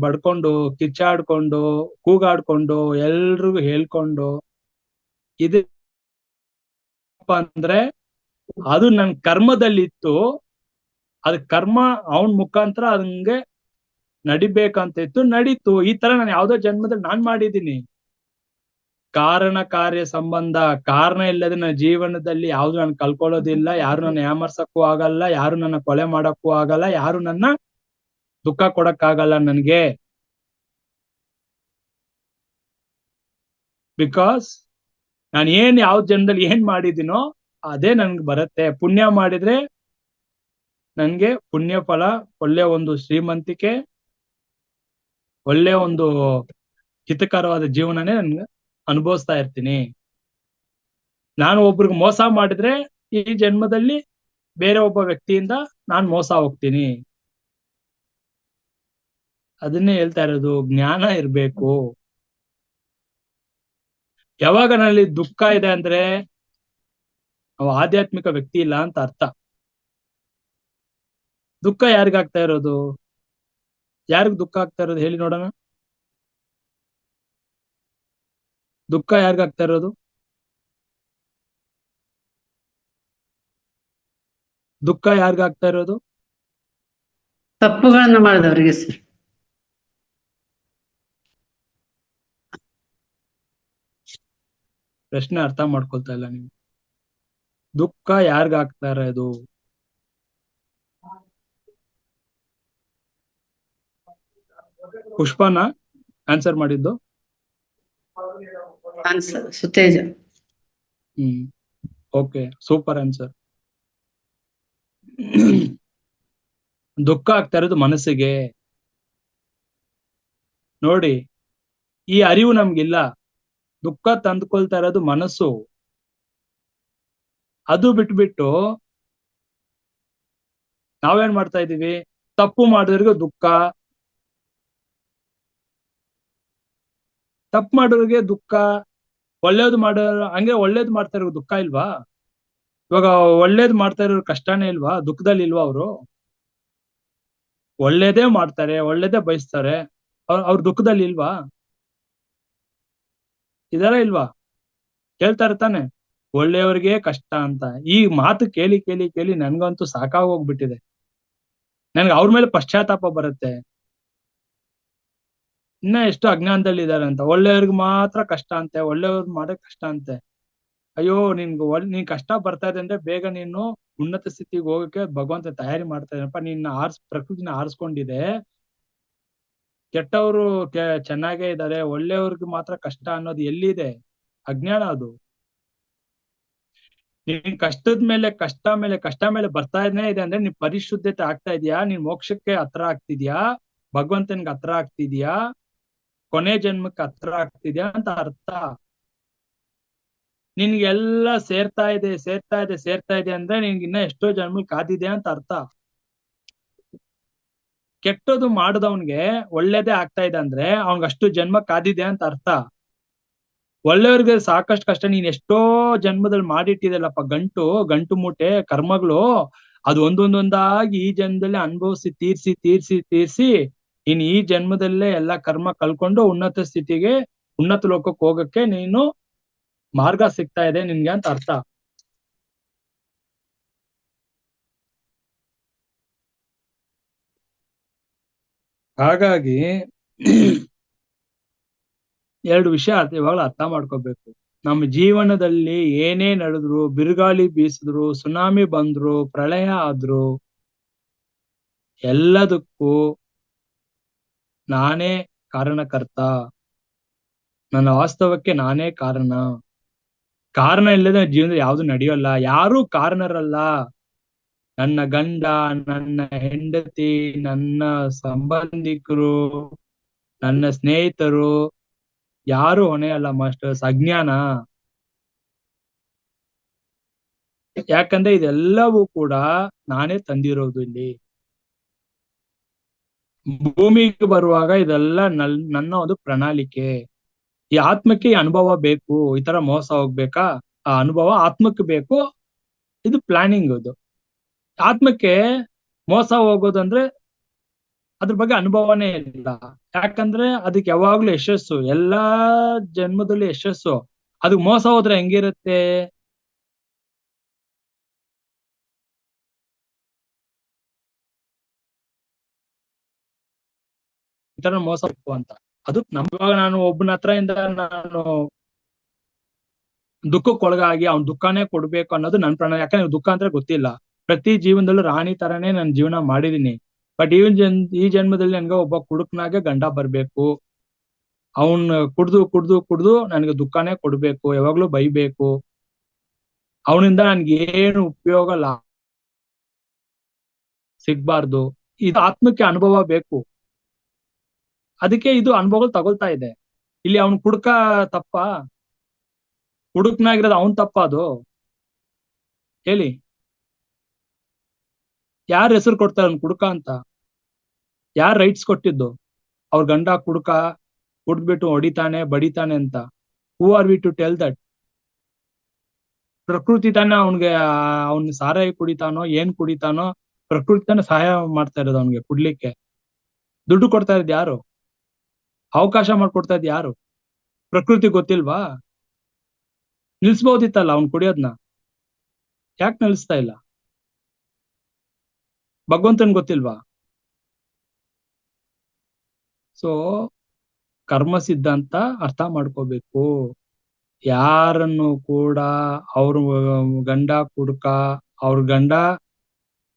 ಬಡ್ಕೊಂಡು, ಕಿಚ್ಚಾಡ್ಕೊಂಡು, ಕೂಗಾಡ್ಕೊಂಡು, ಎಲ್ರಿಗೂ ಹೇಳ್ಕೊಂಡು. ಇದಪ್ಪ ಅಂದ್ರೆ ಅದು ನನ್ ಕರ್ಮದಲ್ಲಿತ್ತು, ಅದ್ ಕರ್ಮ ಅವನ್ ಮುಖಾಂತರ ಅದಂಗೆ ನಡಿಬೇಕಂತ ಇತ್ತು, ನಡೀತು. ಈ ತರ ನಾನು ಯಾವ್ದೋ ಜನ್ಮದಲ್ಲಿ ನಾನ್ ಮಾಡಿದೀನಿ. ಕಾರಣ ಕಾರ್ಯ ಸಂಬಂಧ, ಕಾರಣ ಇಲ್ಲದೆ ನನ್ನ ಜೀವನದಲ್ಲಿ ಯಾವ್ದು ನಾನು ಕಲ್ಕೊಳ್ಳೋದಿಲ್ಲ, ಯಾರು ನನ್ನ ಯಾಮರ್ಸಕ್ಕೂ ಆಗಲ್ಲ, ಯಾರು ನನ್ನ ಕೊಲೆ ಮಾಡಕ್ಕೂ ಆಗಲ್ಲ, ಯಾರು ನನ್ನ ದುಃಖ ಕೊಡಕ್ಕಾಗಲ್ಲ ನನ್ಗೆ. ಬಿಕಾಸ್ ನಾನು ಯಾವ ಜನ್ಮದಲ್ಲಿ ಏನ್ ಮಾಡಿದೀನೋ ಅದೇ ನನ್ಗೆ ಬರುತ್ತೆ. ಪುಣ್ಯ ಮಾಡಿದ್ರೆ ನನ್ಗೆ ಪುಣ್ಯ ಫಲ, ಒಳ್ಳೆ ಒಂದು ಶ್ರೀಮಂತಿಕೆ, ಒಳ್ಳೆ ಒಂದು ಹಿತಕರವಾದ ಜೀವನನೇ ನನ್ಗೆ ಅನುಭವಿಸ್ತಾ ಇರ್ತೀನಿ. ನಾನು ಒಬ್ರಿಗೆ ಮೋಸ ಮಾಡಿದ್ರೆ ಈ ಜನ್ಮದಲ್ಲಿ ಬೇರೆ ಒಬ್ಬ ವ್ಯಕ್ತಿಯಿಂದ ನಾನ್ ಮೋಸ ಹೋಗ್ತೀನಿ. ಅದನ್ನೇ ಹೇಳ್ತಾ ಇರೋದು, ಜ್ಞಾನ ಇರ್ಬೇಕು. ಯಾವಾಗ ನನ್ನಲ್ಲಿ ದುಃಖ ಇದೆ ಅಂದ್ರೆ ಅವ ಆಧ್ಯಾತ್ಮಿಕ ವ್ಯಕ್ತಿ ಇಲ್ಲ ಅಂತ ಅರ್ಥ. ದುಃಖ ಯಾರಿಗಾಗ್ತಾ ಇರೋದು? ಯಾರಿಗ್ ದುಃಖ ಆಗ್ತಾ ಇರೋದು ಹೇಳಿ ನೋಡೋಣ. ದುಃಖ ಯಾರಿಗಾಗ್ತಾ ಇರೋದು? ದುಃಖ ಯಾರಿಗಾಗ್ತಾ ಇರೋದು? ತಪ್ಪುಗಳನ್ನ ಮಾಡಿದವರಿಗೆ ಸರ್. ಪ್ರಶ್ನೆ ಅರ್ಥ ಮಾಡ್ಕೊಳ್ತಾ ಇಲ್ಲ ನೀವು. ದುಃಖ ಯಾರಿಗಾಗ್ತಾ ಇರೋದು? ಪುಷ್ಪನ ಆನ್ಸರ್ ಮಾಡಿದ್ದು? ಸುತೇಜ. Okay, super answer. ದುಃಖ ಆಗ್ತಾ ಇರೋದು ಮನಸ್ಸಿಗೆ. ನೋಡಿ, ಈ ಅರಿವು ನಮ್ಗಿಲ್ಲ. ದುಃಖ ತಂದ್ಕೊಳ್ತಾ ಇರೋದು ಮನಸ್ಸು. ಅದು ಬಿಟ್ಬಿಟ್ಟು ನಾವೇನ್ ಮಾಡ್ತಾ ಇದೀವಿ? ತಪ್ಪು ಮಾಡಿದ್ರಿಗೂ ದುಃಖ, ತಪ್ಪು ಮಾಡೋರಿಗೆ ದುಃಖ, ಒಳ್ಳೇದು ಮಾಡೋ ಹಂಗೆ ಒಳ್ಳೇದು ಮಾಡ್ತಾ ಇರೋ ದುಃಖ ಇಲ್ವಾ? ಇವಾಗ ಒಳ್ಳೇದು ಮಾಡ್ತಾ ಇರೋ ಕಷ್ಟನೇ ಇಲ್ವಾ? ದುಃಖದಲ್ಲಿ ಇಲ್ವಾ ಅವರು? ಒಳ್ಳೇದೇ ಮಾಡ್ತಾರೆ, ಒಳ್ಳೇದೇ ಬಯಸ್ತಾರೆ, ಅವ್ರ ದುಃಖದಲ್ಲಿ ಇಲ್ವಾ? ಇದರ ಇಲ್ವಾ? ಕೇಳ್ತಾರೆ ತಾನೆ, ಒಳ್ಳೆಯವ್ರಿಗೆ ಕಷ್ಟ ಅಂತ. ಈ ಮಾತು ಕೇಳಿ ಕೇಳಿ ಕೇಳಿ ನನ್ಗಂತೂ ಸಾಕಾಗೋಗ್ಬಿಟ್ಟಿದೆ. ನನ್ಗೆ ಅವ್ರ ಮೇಲೆ ಪಶ್ಚಾತ್ತಾಪ ಬರುತ್ತೆ. ಇನ್ನ ಎಷ್ಟು ಅಜ್ಞಾನದಲ್ಲಿ ಇದಾರೆ ಅಂತ. ಒಳ್ಳೆಯವ್ರಿಗೆ ಮಾತ್ರ ಕಷ್ಟ ಅಂತೆ, ಒಳ್ಳೆಯವ್ರು ಮಾಡಕ್ ಕಷ್ಟ ಅಂತೆ. ಅಯ್ಯೋ, ನೀನ್ ಕಷ್ಟ ಬರ್ತಾ ಇದೆ ಅಂದ್ರೆ ಬೇಗ ನೀನು ಉನ್ನತ ಸ್ಥಿತಿಗೆ ಹೋಗಕ್ಕೆ ಭಗವಂತ ತಯಾರಿ ಮಾಡ್ತಾ ಇದ್ದಾನಪ್ಪ. ನಿನ್ನ ಪ್ರಕೃತಿನ ಆರಿಸ್ಕೊಂಡಿದೆ. ಕೆಟ್ಟವರು ಚೆನ್ನಾಗೇ ಇದ್ದಾರೆ, ಒಳ್ಳೆಯವ್ರಿಗೆ ಮಾತ್ರ ಕಷ್ಟ ಅನ್ನೋದು ಎಲ್ಲಿದೆ? ಅಜ್ಞಾನ ಅದು. ನೀನ್ ಕಷ್ಟದ ಮೇಲೆ ಕಷ್ಟ ಮೇಲೆ ಬರ್ತಾನೆ ಇದೆ ಅಂದ್ರೆ ನೀನ್ ಪರಿಶುದ್ಧತೆ ಆಗ್ತಾ ಇದೀಯಾ, ನೀನ್ ಮೋಕ್ಷಕ್ಕೆ ಹತ್ರ ಆಗ್ತಿದ್ಯಾ, ಭಗವಂತನ್ಗೆ ಹತ್ರ ಆಗ್ತಿದ್ಯಾ, ಕೊನೆ ಜನ್ಮಕ್ಕೆ ಹತ್ರ ಆಗ್ತಿದ್ಯಾ ಅಂತ ಅರ್ಥ. ನಿನ್ಗೆಲ್ಲ ಸೇರ್ತಾ ಇದೆ ಅಂದ್ರೆ ನಿನ್ಗೆ ಇನ್ನ ಎಷ್ಟೋ ಜನ್ಮ ಕಾದಿದೆ ಅಂತ ಅರ್ಥ. ಕೆಟ್ಟದು ಮಾಡದವನ್ಗೆ ಒಳ್ಳೇದೇ ಆಗ್ತಾ ಇದೆ ಅಂದ್ರೆ ಅವನ್ಗಷ್ಟು ಜನ್ಮ ಕಾದಿದೆ ಅಂತ ಅರ್ಥ. ಒಳ್ಳೆಯವ್ರಿಗೆ ಸಾಕಷ್ಟು ಕಷ್ಟ, ನೀನ್ ಎಷ್ಟೋ ಜನ್ಮದಲ್ಲಿ ಮಾಡಿಟ್ಟಿದೆಲ್ಲಪ್ಪ ಗಂಟು ಮೂಟೆ ಕರ್ಮಗಳು, ಅದು ಒಂದೊಂದೊಂದಾಗಿ ಈ ಜನ್ಮದಲ್ಲಿ ಅನುಭವಿಸಿ ತೀರ್ಸಿ ಇನ್ ಈ ಜನ್ಮದಲ್ಲೇ ಎಲ್ಲಾ ಕರ್ಮ ಕಳ್ಕೊಂಡು ಉನ್ನತ ಸ್ಥಿತಿಗೆ, ಉನ್ನತ ಲೋಕಕ್ಕೆ ಹೋಗಕ್ಕೆ ನೀನು ಮಾರ್ಗ ಸಿಗ್ತಾ ಇದೆ ನಿನ್ಗೆ ಅಂತ ಅರ್ಥ. ಹಾಗಾಗಿ ಎರಡು ವಿಷಯ ಇವಾಗಲೂ ಅರ್ಥ ಮಾಡ್ಕೋಬೇಕು. ನಮ್ಮ ಜೀವನದಲ್ಲಿ ಏನೇ ನಡೆದ್ರು, ಬಿರುಗಾಳಿ ಬೀಸಿದ್ರು, ಸುನಾಮಿ ಬಂದ್ರು, ಪ್ರಳಯ ಆದ್ರು, ಎಲ್ಲದಕ್ಕೂ ನಾನೇ ಕಾರಣಕರ್ತ. ನನ್ನ ವಾಸ್ತವಕ್ಕೆ ನಾನೇ ಕಾರಣ. ಕಾರಣ ಇಲ್ಲದೆ ಜೀವನದಲ್ಲಿ ಯಾವ್ದು ನಡೆಯೋಲ್ಲ. ಯಾರೂ ಕಾರಣರಲ್ಲ. ನನ್ನ ಗಂಡ, ನನ್ನ ಹೆಂಡತಿ, ನನ್ನ ಸಂಬಂಧಿಕರು, ನನ್ನ ಸ್ನೇಹಿತರು ಯಾರು ಹೊಣೆ ಅಲ್ಲ ಮಾಸ್ಟರ್ಸ್. ಅಜ್ಞಾನ. ಯಾಕಂದ್ರೆ ಇದೆಲ್ಲವೂ ಕೂಡ ನಾನೇ ತಂದಿರೋದು. ಇಲ್ಲಿ ಭೂಮಿಗೆ ಬರುವಾಗ ಇದೆಲ್ಲ ನನ್ನ ಒಂದು ಪ್ರಣಾಳಿಕೆ. ಈ ಆತ್ಮಕ್ಕೆ ಈ ಅನುಭವ ಬೇಕು. ಈ ತರ ಮೋಸ ಹೋಗ್ಬೇಕಾ? ಆ ಅನುಭವ ಆತ್ಮಕ್ಕೆ ಬೇಕು. ಇದು ಪ್ಲಾನಿಂಗ್. ಇದು ಆತ್ಮಕ್ಕೆ ಮೋಸ ಹೋಗೋದಂದ್ರೆ ಅದ್ರ ಬಗ್ಗೆ ಅನುಭವನೇ ಇಲ್ಲ. ಯಾಕಂದ್ರೆ ಅದಕ್ಕೆ ಯಾವಾಗ್ಲೂ ಯಶಸ್ಸು, ಎಲ್ಲಾ ಜನ್ಮದಲ್ಲಿ ಯಶಸ್ಸು. ಅದಕ್ಕೆ ಮೋಸ ಹೋದ್ರೆ ಹೆಂಗಿರುತ್ತೆ? ಈ ತರ ಮೋಸ ಅಂತ. ಅದು ಇವಾಗ ನಾನು ಒಬ್ಬನ ಹತ್ರ ಇಂದ ನಾನು ದುಃಖಕ್ಕೊಳಗಾಗಿ ಅವ್ನ್ ದುಃಖನೇ ಕೊಡ್ಬೇಕು ಅನ್ನೋದು ನನ್ ಪ್ರಾಣ. ಯಾಕಂದ್ರೆ ದುಃಖ ಅಂದ್ರೆ ಗೊತ್ತಿಲ್ಲ. ಪ್ರತಿ ಜೀವನದಲ್ಲೂ ರಾಣಿ ತರಾನೇ ನನ್ ಜೀವನ ಮಾಡಿದೀನಿ. ಬಟ್ ಈ ಜನ್ಮದಲ್ಲಿ ನನ್ಗೆ ಒಬ್ಬ ಕುಡುಕನಾಗೆ ಗಂಡ ಬರ್ಬೇಕು. ಅವನ್ ಕುಡ್ದು ಕುಡ್ದು ಕುಡ್ದು ನನ್ಗೆ ದುಃಖನೇ ಕೊಡ್ಬೇಕು, ಯಾವಾಗ್ಲೂ ಬೈಬೇಕು. ಅವನಿಂದ ನನ್ಗೆ ಏನು ಉಪಯೋಗ ಸಿಗ್ಬಾರ್ದು. ಇದು ಆತ್ಮಕ್ಕೆ ಅನುಭವ ಬೇಕು. ಅದಕ್ಕೆ ಇದು ಅನುಭವಗಳು ತಗೊಳ್ತಾ ಇದೆ. ಇಲ್ಲಿ ಅವ್ನ್ ಕುಡ್ಕ ತಪ್ಪ? ಕುಡುಕ್ನಾಗಿರೋದು ಅವನ್ ತಪ್ಪ? ಅದು ಹೇಳಿ. ಯಾರ ಹೆಸರು ಕೊಡ್ತಾರೆ ಅವ್ನ್ ಕುಡುಕ ಅಂತ? ಯಾರ್ ರೈಟ್ಸ್ ಕೊಟ್ಟಿದ್ದು? ಅವ್ರ ಗಂಡ ಕುಡುಕ, ಕುಡ್ದ್ಬಿಟ್ಟು ಹೊಡಿತಾನೆ ಬಡಿತಾನೆ ಅಂತ. Who are we to tell that? ಪ್ರಕೃತಿ ತಾನೆ ಅವ್ನ್ ಸಾರಾಯಿ ಕುಡಿತಾನೋ ಏನ್ ಕುಡಿತಾನೋ, ಪ್ರಕೃತಿ ತಾನೆ ಸಹಾಯ ಮಾಡ್ತಾ ಇರೋದು ಅವ್ನಿಗೆ ಕುಡ್ಲಿಕ್ಕೆ. ದುಡ್ಡು ಕೊಡ್ತಾ ಇರೋದು ಯಾರು? ಅವಕಾಶ ಮಾಡ್ಕೊಡ್ತಾ ಇದ್ ಯಾರು? ಪ್ರಕೃತಿ ಗೊತ್ತಿಲ್ವಾ? ನಿಲ್ಸ್ಬೋದಿತ್ತಲ್ಲ ಅವ್ನ್ ಕುಡಿಯೋದ್ನ. ಯಾಕೆ ನಿಲ್ಸ್ತಾ ಇಲ್ಲ? ಭಗವಂತನ್ ಗೊತ್ತಿಲ್ವಾ? ಸೊ ಕರ್ಮ ಸಿದ್ಧಾಂತ ಅರ್ಥ ಮಾಡ್ಕೋಬೇಕು. ಯಾರನ್ನು ಕೂಡ ಅವ್ರ ಗಂಡ ಕುಡ್ಕ, ಅವ್ರ ಗಂಡ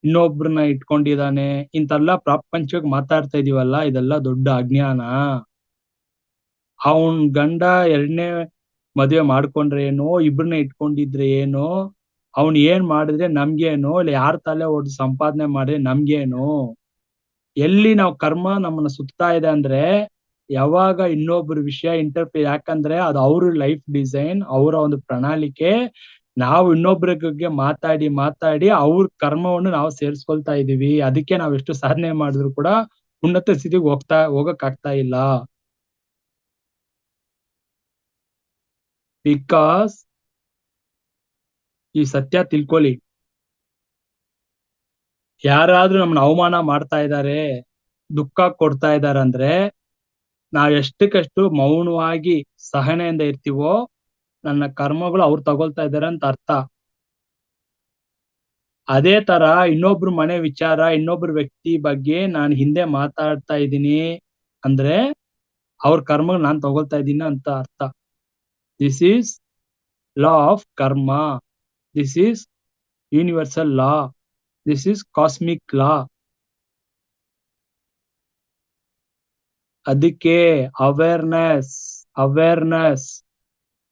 ಇನ್ನೊಬ್ರನ್ನ ಇಟ್ಕೊಂಡಿದಾನೆ ಇಂತೆಲ್ಲ ಪ್ರಾಪಂಚಿಕವಾಗಿ ಮಾತಾಡ್ತಾ ಇದೀವಲ್ಲ, ಇದೆಲ್ಲ ದೊಡ್ಡ ಅಜ್ಞಾನ. ಅವನ್ ಗಂಡ ಎರಡನೇ ಮದುವೆ ಮಾಡ್ಕೊಂಡ್ರೆ ಏನೋ, ಇಬ್ರನ್ನ ಇಟ್ಕೊಂಡಿದ್ರೆ ಏನೋ, ಅವನ್ ಏನ್ ಮಾಡಿದ್ರೆ ನಮ್ಗೇನು, ಇಲ್ಲ ಯಾರ ತಲೆ ಹೊಡೆದು ಸಂಪಾದನೆ ಮಾಡಿದ್ರೆ ನಮ್ಗೇನು? ಎಲ್ಲಿ ನಾವು ಕರ್ಮ ನಮ್ಮನ್ನ ಸುತ್ತಾ ಇದೆ ಅಂದ್ರೆ ಯಾವಾಗ ಇನ್ನೊಬ್ರ ವಿಷಯ ಇಂಟರ್ಫಿಯರ್. ಯಾಕಂದ್ರೆ ಅದು ಅವ್ರ ಲೈಫ್ ಡಿಸೈನ್, ಅವರ ಒಂದು ಪ್ರಣಾಳಿಕೆ. ನಾವು ಇನ್ನೊಬ್ರ ಬಗ್ಗೆ ಮಾತಾಡಿ ಮಾತಾಡಿ ಅವ್ರ ಕರ್ಮವನ್ನು ನಾವು ಸೇರಿಸ್ಕೊಳ್ತಾ ಇದೀವಿ. ಅದಕ್ಕೆ ನಾವ್ ಎಷ್ಟು ಸಾಧನೆ ಮಾಡಿದ್ರು ಕೂಡ ಉನ್ನತ ಸ್ಥಿತಿಗೆ ಹೋಗಕ್ ಆಗ್ತಾ ಇಲ್ಲ. ಬಿಕಾಸ್ ಈ ಸತ್ಯ ತಿಳ್ಕೊಳ್ಳಿ. ಯಾರಾದ್ರೂ ನಮ್ಮನ್ನ ಅವಮಾನ ಮಾಡ್ತಾ ಇದ್ದಾರೆ, ದುಃಖ ಕೊಡ್ತಾ ಇದಾರೆ ಅಂದ್ರೆ ನಾವ್ ಎಷ್ಟಕ್ಕಷ್ಟು ಮೌನವಾಗಿ ಸಹನೆಯಿಂದ ಇರ್ತೀವೋ ನನ್ನ ಕರ್ಮಗಳು ಅವ್ರು ತಗೊಳ್ತಾ ಇದಾರೆ ಅಂತ ಅರ್ಥ. ಅದೇ ತರ ಇನ್ನೊಬ್ರು ಮನೆ ವಿಚಾರ, ಇನ್ನೊಬ್ರು ವ್ಯಕ್ತಿ ಬಗ್ಗೆ ನಾನು ಹಿಂದೆ ಮಾತಾಡ್ತಾ ಇದ್ದೀನಿ ಅಂದ್ರೆ ಅವ್ರ ಕರ್ಮಗಳು ನಾನ್ ತಗೊಳ್ತಾ ಇದ್ದೀನಿ ಅಂತ ಅರ್ಥ. This is law of karma. This is universal law. This is cosmic law. ಅದಕ್ಕೆ awareness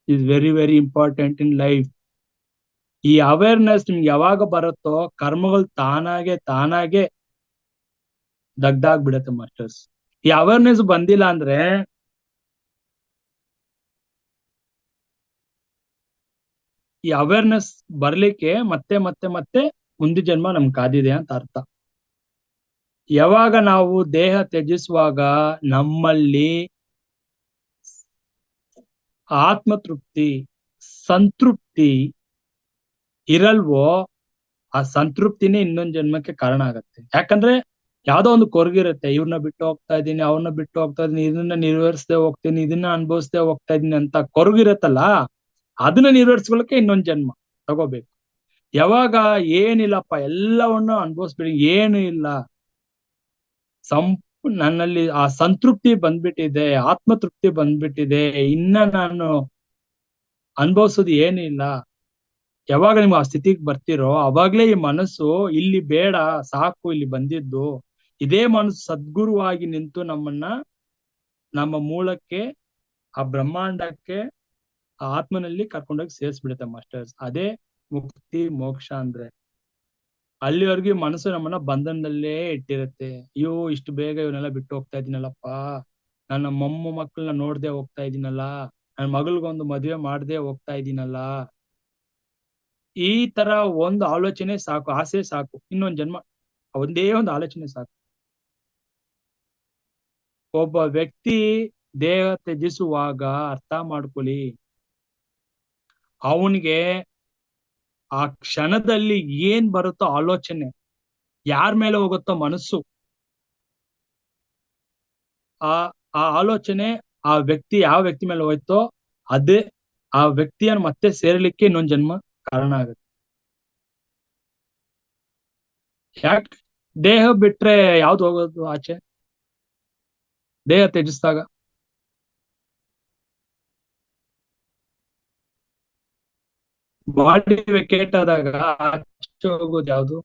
is very very important in life. ಈ ಅವೇರ್ನೆಸ್ ನಿಮ್ಗೆ ಯಾವಾಗ ಬರುತ್ತೋ ಕರ್ಮಗಳು ತಾನಾಗೆ ದಗ್ದಾಗ್ಬಿಡತ್ತೆ ಮಾಸ್ಟರ್ಸ್. ಈ ಅವೇರ್ನೆಸ್ ಬಂದಿಲ್ಲ ಅಂದ್ರೆ ಈ ಅವೇರ್ನೆಸ್ ಬರ್ಲಿಕ್ಕೆ ಮತ್ತೆ ಮತ್ತೆ ಮತ್ತೆ ಮುಂದಿನ ಜನ್ಮ ನಮ್ಗೆ ಕಾದಿದೆ ಅಂತ ಅರ್ಥ. ಯಾವಾಗ ನಾವು ದೇಹ ತ್ಯಜಿಸುವಾಗ ನಮ್ಮಲ್ಲಿ ಆತ್ಮತೃಪ್ತಿ, ಸಂತೃಪ್ತಿ ಇರಲ್ವೋ, ಆ ಸಂತೃಪ್ತಿನೇ ಇನ್ನೊಂದ್ ಜನ್ಮಕ್ಕೆ ಕಾರಣ ಆಗತ್ತೆ. ಯಾಕಂದ್ರೆ ಯಾವ್ದೋ ಒಂದು ಕೊರಗಿರುತ್ತೆ. ಇವ್ರನ್ನ ಬಿಟ್ಟು ಹೋಗ್ತಾ ಇದ್ದೀನಿ, ಅವ್ರನ್ನ ಬಿಟ್ಟು ಹೋಗ್ತಾ ಇದೀನಿ, ಇದನ್ನ ನಿರ್ವಹಿಸದೆ ಹೋಗ್ತೀನಿ, ಇದನ್ನ ಅನುಭವಿಸದೆ ಹೋಗ್ತಾ ಇದೀನಿ ಅಂತ ಕೊರಗಿರತ್ತಲ್ಲ, ಅದನ್ನ ನಿರ್ವಹಿಸ್ಕೊಳ್ಳಕ್ಕೆ ಇನ್ನೊಂದ್ ಜನ್ಮ ತಗೋಬೇಕು. ಯಾವಾಗ ಏನಿಲ್ಲಪ್ಪ ಎಲ್ಲವನ್ನೂ ಅನುಭವಿಸ್ಬಿಡಿ, ಏನು ಇಲ್ಲ, ನನ್ನಲ್ಲಿ ಆ ಸಂತೃಪ್ತಿ ಬಂದ್ಬಿಟ್ಟಿದೆ, ಆತ್ಮತೃಪ್ತಿ ಬಂದ್ಬಿಟ್ಟಿದೆ, ಇನ್ನ ನಾನು ಅನುಭವಿಸೋದು ಏನಿಲ್ಲ. ಯಾವಾಗ ನಿಮ್ಗೆ ಆ ಸ್ಥಿತಿಗೆ ಬರ್ತಿರೋ ಅವಾಗ್ಲೇ ಈ ಮನಸ್ಸು ಇಲ್ಲಿ ಬೇಡ, ಸಾಕು ಇಲ್ಲಿ ಬಂದಿದ್ದು. ಇದೇ ಮನಸ್ಸು ಸದ್ಗುರುವಾಗಿ ನಿಂತು ನಮ್ಮನ್ನ ನಮ್ಮ ಮೂಲಕ್ಕೆ, ಆ ಬ್ರಹ್ಮಾಂಡಕ್ಕೆ, ಆ ಆತ್ಮನಲ್ಲಿ ಕರ್ಕೊಂಡೋಗಿ ಸೇರಿಸ್ಬಿಡುತ್ತೆ ಮಾಸ್ಟರ್ಸ್. ಅದೇ ಮುಕ್ತಿ ಮೋಕ್ಷ ಅಂದ್ರೆ. ಅಲ್ಲಿವರೆಗೂ ಮನಸ್ಸು ನಮ್ಮನ್ನ ಬಂಧನದಲ್ಲೇ ಇಟ್ಟಿರುತ್ತೆ. ಅಯ್ಯೋ ಇಷ್ಟು ಬೇಗ ಇವನ್ನೆಲ್ಲ ಬಿಟ್ಟು ಹೋಗ್ತಾ ಇದೀನಲ್ಲಪ್ಪ, ನನ್ನ ಮಕ್ಕಳನ್ನ ನೋಡ್ದೆ ಹೋಗ್ತಾ ಇದೀನಲ್ಲ, ನನ್ನ ಮಗಳಿಗೊಂದು ಮದುವೆ ಮಾಡ್ದೆ ಹೋಗ್ತಾ ಇದೀನಲ್ಲ. ಈ ತರ ಒಂದು ಆಲೋಚನೆ ಸಾಕು, ಆಸೆ ಸಾಕು, ಇನ್ನೊಂದು ಜನ್ಮ ಒಂದೇ ಒಂದು ಆಲೋಚನೆ ಸಾಕು. ಒಬ್ಬ ವ್ಯಕ್ತಿ ದೇಹ ತ್ಯಜಿಸುವಾಗ ಅರ್ಥ ಮಾಡ್ಕೊಳ್ಳಿ, ಅವನಿಗೆ ಆ ಕ್ಷಣದಲ್ಲಿ ಏನ್ ಬರುತ್ತೋ ಆಲೋಚನೆ, ಯಾರ ಮೇಲೆ ಹೋಗುತ್ತೋ ಮನಸ್ಸು, ಆ ಆ ಆಲೋಚನೆ ಆ ವ್ಯಕ್ತಿ ಯಾವ ವ್ಯಕ್ತಿ ಮೇಲೆ ಹೋಯ್ತೋ ಅದೇ ಆ ವ್ಯಕ್ತಿಯನ್ನು ಮತ್ತೆ ಸೇರ್ಲಿಕ್ಕೆ ಇನ್ನೊಂದ್ ಜನ್ಮ ಕಾರಣ ಆಗುತ್ತೆ. ಯಾಕೆ ದೇಹ ಬಿಟ್ರೆ ಯಾವ್ದು ಹೋಗೋದು ಆಚೆ? ದೇಹ ತ್ಯಜಿಸಿದಾಗ ಬಾಡಿ ವೆಕೇಟ್ ಆದಾಗ ಆಚೆ ಹೋಗೋದು ಯಾವ್ದು?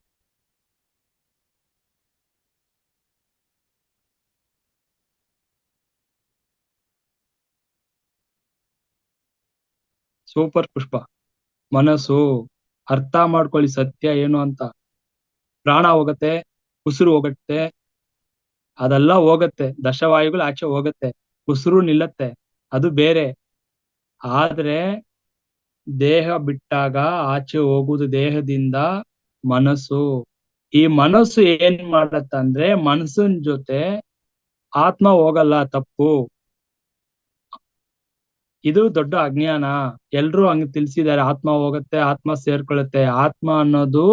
ಸೂಪರ್ ಪುಷ್ಪ. ಮನಸ್ಸು ಅರ್ಥ ಮಾಡ್ಕೊಳ್ಳಿ ಸತ್ಯ ಏನು ಅಂತ. ಪ್ರಾಣ ಹೋಗತ್ತೆ, ಉಸಿರು ಹೋಗತ್ತೆ, ಅದೆಲ್ಲ ಹೋಗತ್ತೆ, ದಶವಾಯುಗಳು ಆಚೆ ಹೋಗತ್ತೆ, ಉಸಿರು ನಿಲ್ಲತ್ತೆ, ಅದು ಬೇರೆ. ಆದ್ರೆ ದೇಹ ಬಿಟ್ಟಾಗ ಆಚೆ ಹೋಗುವುದು ದೇಹದಿಂದ ಮನಸ್ಸು. ಈ ಮನಸ್ಸು ಏನ್ ಮಾಡತ್ತಂದ್ರೆ ಮನಸ್ಸಿನ ಜೊತೆ ಆತ್ಮ ಹೋಗಲ್ಲ, ತಪ್ಪು. ಇದು ದೊಡ್ಡ ಅಜ್ಞಾನ. ಎಲ್ರು ಹಂಗ್ ತಿಳ್ಸಿದ್ದಾರೆ, ಆತ್ಮ ಹೋಗತ್ತೆ, ಆತ್ಮ ಸೇರ್ಕೊಳ್ಳುತ್ತೆ. ಆತ್ಮ ಅನ್ನೋದು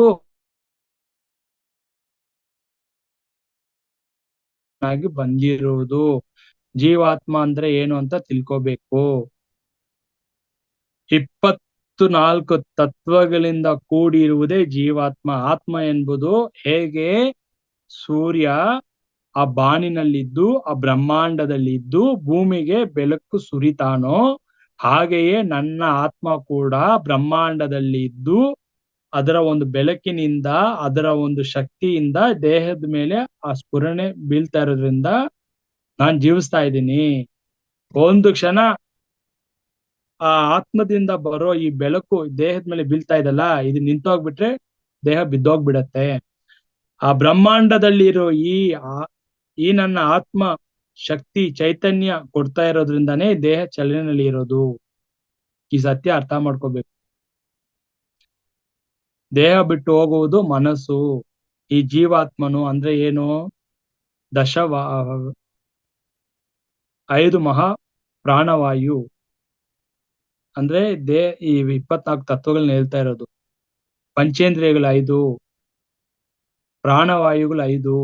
ಆಗಿ ಬಂದಿರುವುದು. ಜೀವಾತ್ಮ ಅಂದ್ರೆ ಏನು ಅಂತ ತಿಳ್ಕೋಬೇಕು. 24 ತತ್ವಗಳಿಂದ ಕೂಡಿರುವುದೇ ಜೀವಾತ್ಮ. ಆತ್ಮ ಎಂಬುದು ಹೇಗೆ ಸೂರ್ಯ ಆ ಬಾನಿನಲ್ಲಿದ್ದು ಆ ಬ್ರಹ್ಮಾಂಡದಲ್ಲಿದ್ದು ಭೂಮಿಗೆ ಬೆಳಕು ಸುರಿತಾನೋ, ಹಾಗೆಯೇ ನನ್ನ ಆತ್ಮ ಕೂಡ ಬ್ರಹ್ಮಾಂಡದಲ್ಲಿ ಇದ್ದು ಅದರ ಒಂದು ಬೆಳಕಿನಿಂದ, ಅದರ ಒಂದು ಶಕ್ತಿಯಿಂದ ದೇಹದ ಮೇಲೆ ಆ ಸ್ಫುರಣೆ ಬೀಳ್ತಾ ಇರೋದ್ರಿಂದ ನಾನ್ ಜೀವಿಸ್ತಾ ಇದ್ದೀನಿ. ಒಂದು ಕ್ಷಣ ಆ ಆತ್ಮದಿಂದ ಬರೋ ಈ ಬೆಳಕು ದೇಹದ ಮೇಲೆ ಬೀಳ್ತಾ ಇದಲ್ಲ, ಇದು ನಿಂತೋಗ್ಬಿಟ್ರೆ ದೇಹ ಬಿದ್ದೋಗ್ಬಿಡತ್ತೆ. ಆ ಬ್ರಹ್ಮಾಂಡದಲ್ಲಿರೋ ಈ ನನ್ನ ಆತ್ಮ ಶಕ್ತಿ ಚೈತನ್ಯ ಕೊಡ್ತಾ ಇರೋದ್ರಿಂದಾನೇ ದೇಹ ಚಲನೆಯಲ್ಲಿ ಇರೋದು. ಈ ಸತ್ಯ ಅರ್ಥ ಮಾಡ್ಕೋಬೇಕು. ದೇಹ ಬಿಟ್ಟು ಹೋಗುವುದು ಮನಸ್ಸು. ಈ ಜೀವಾತ್ಮನು ಅಂದ್ರೆ ಏನು? ದಶವ 5 ಮಹಾ ಪ್ರಾಣವಾಯು ಅಂದ್ರೆ ಈ 24 ತತ್ವಗಳನ್ನ ಹೇಳ್ತಾ ಇರೋದು. ಪಂಚೇಂದ್ರಿಯಗಳು 5, ಪ್ರಾಣವಾಯುಗಳು 5,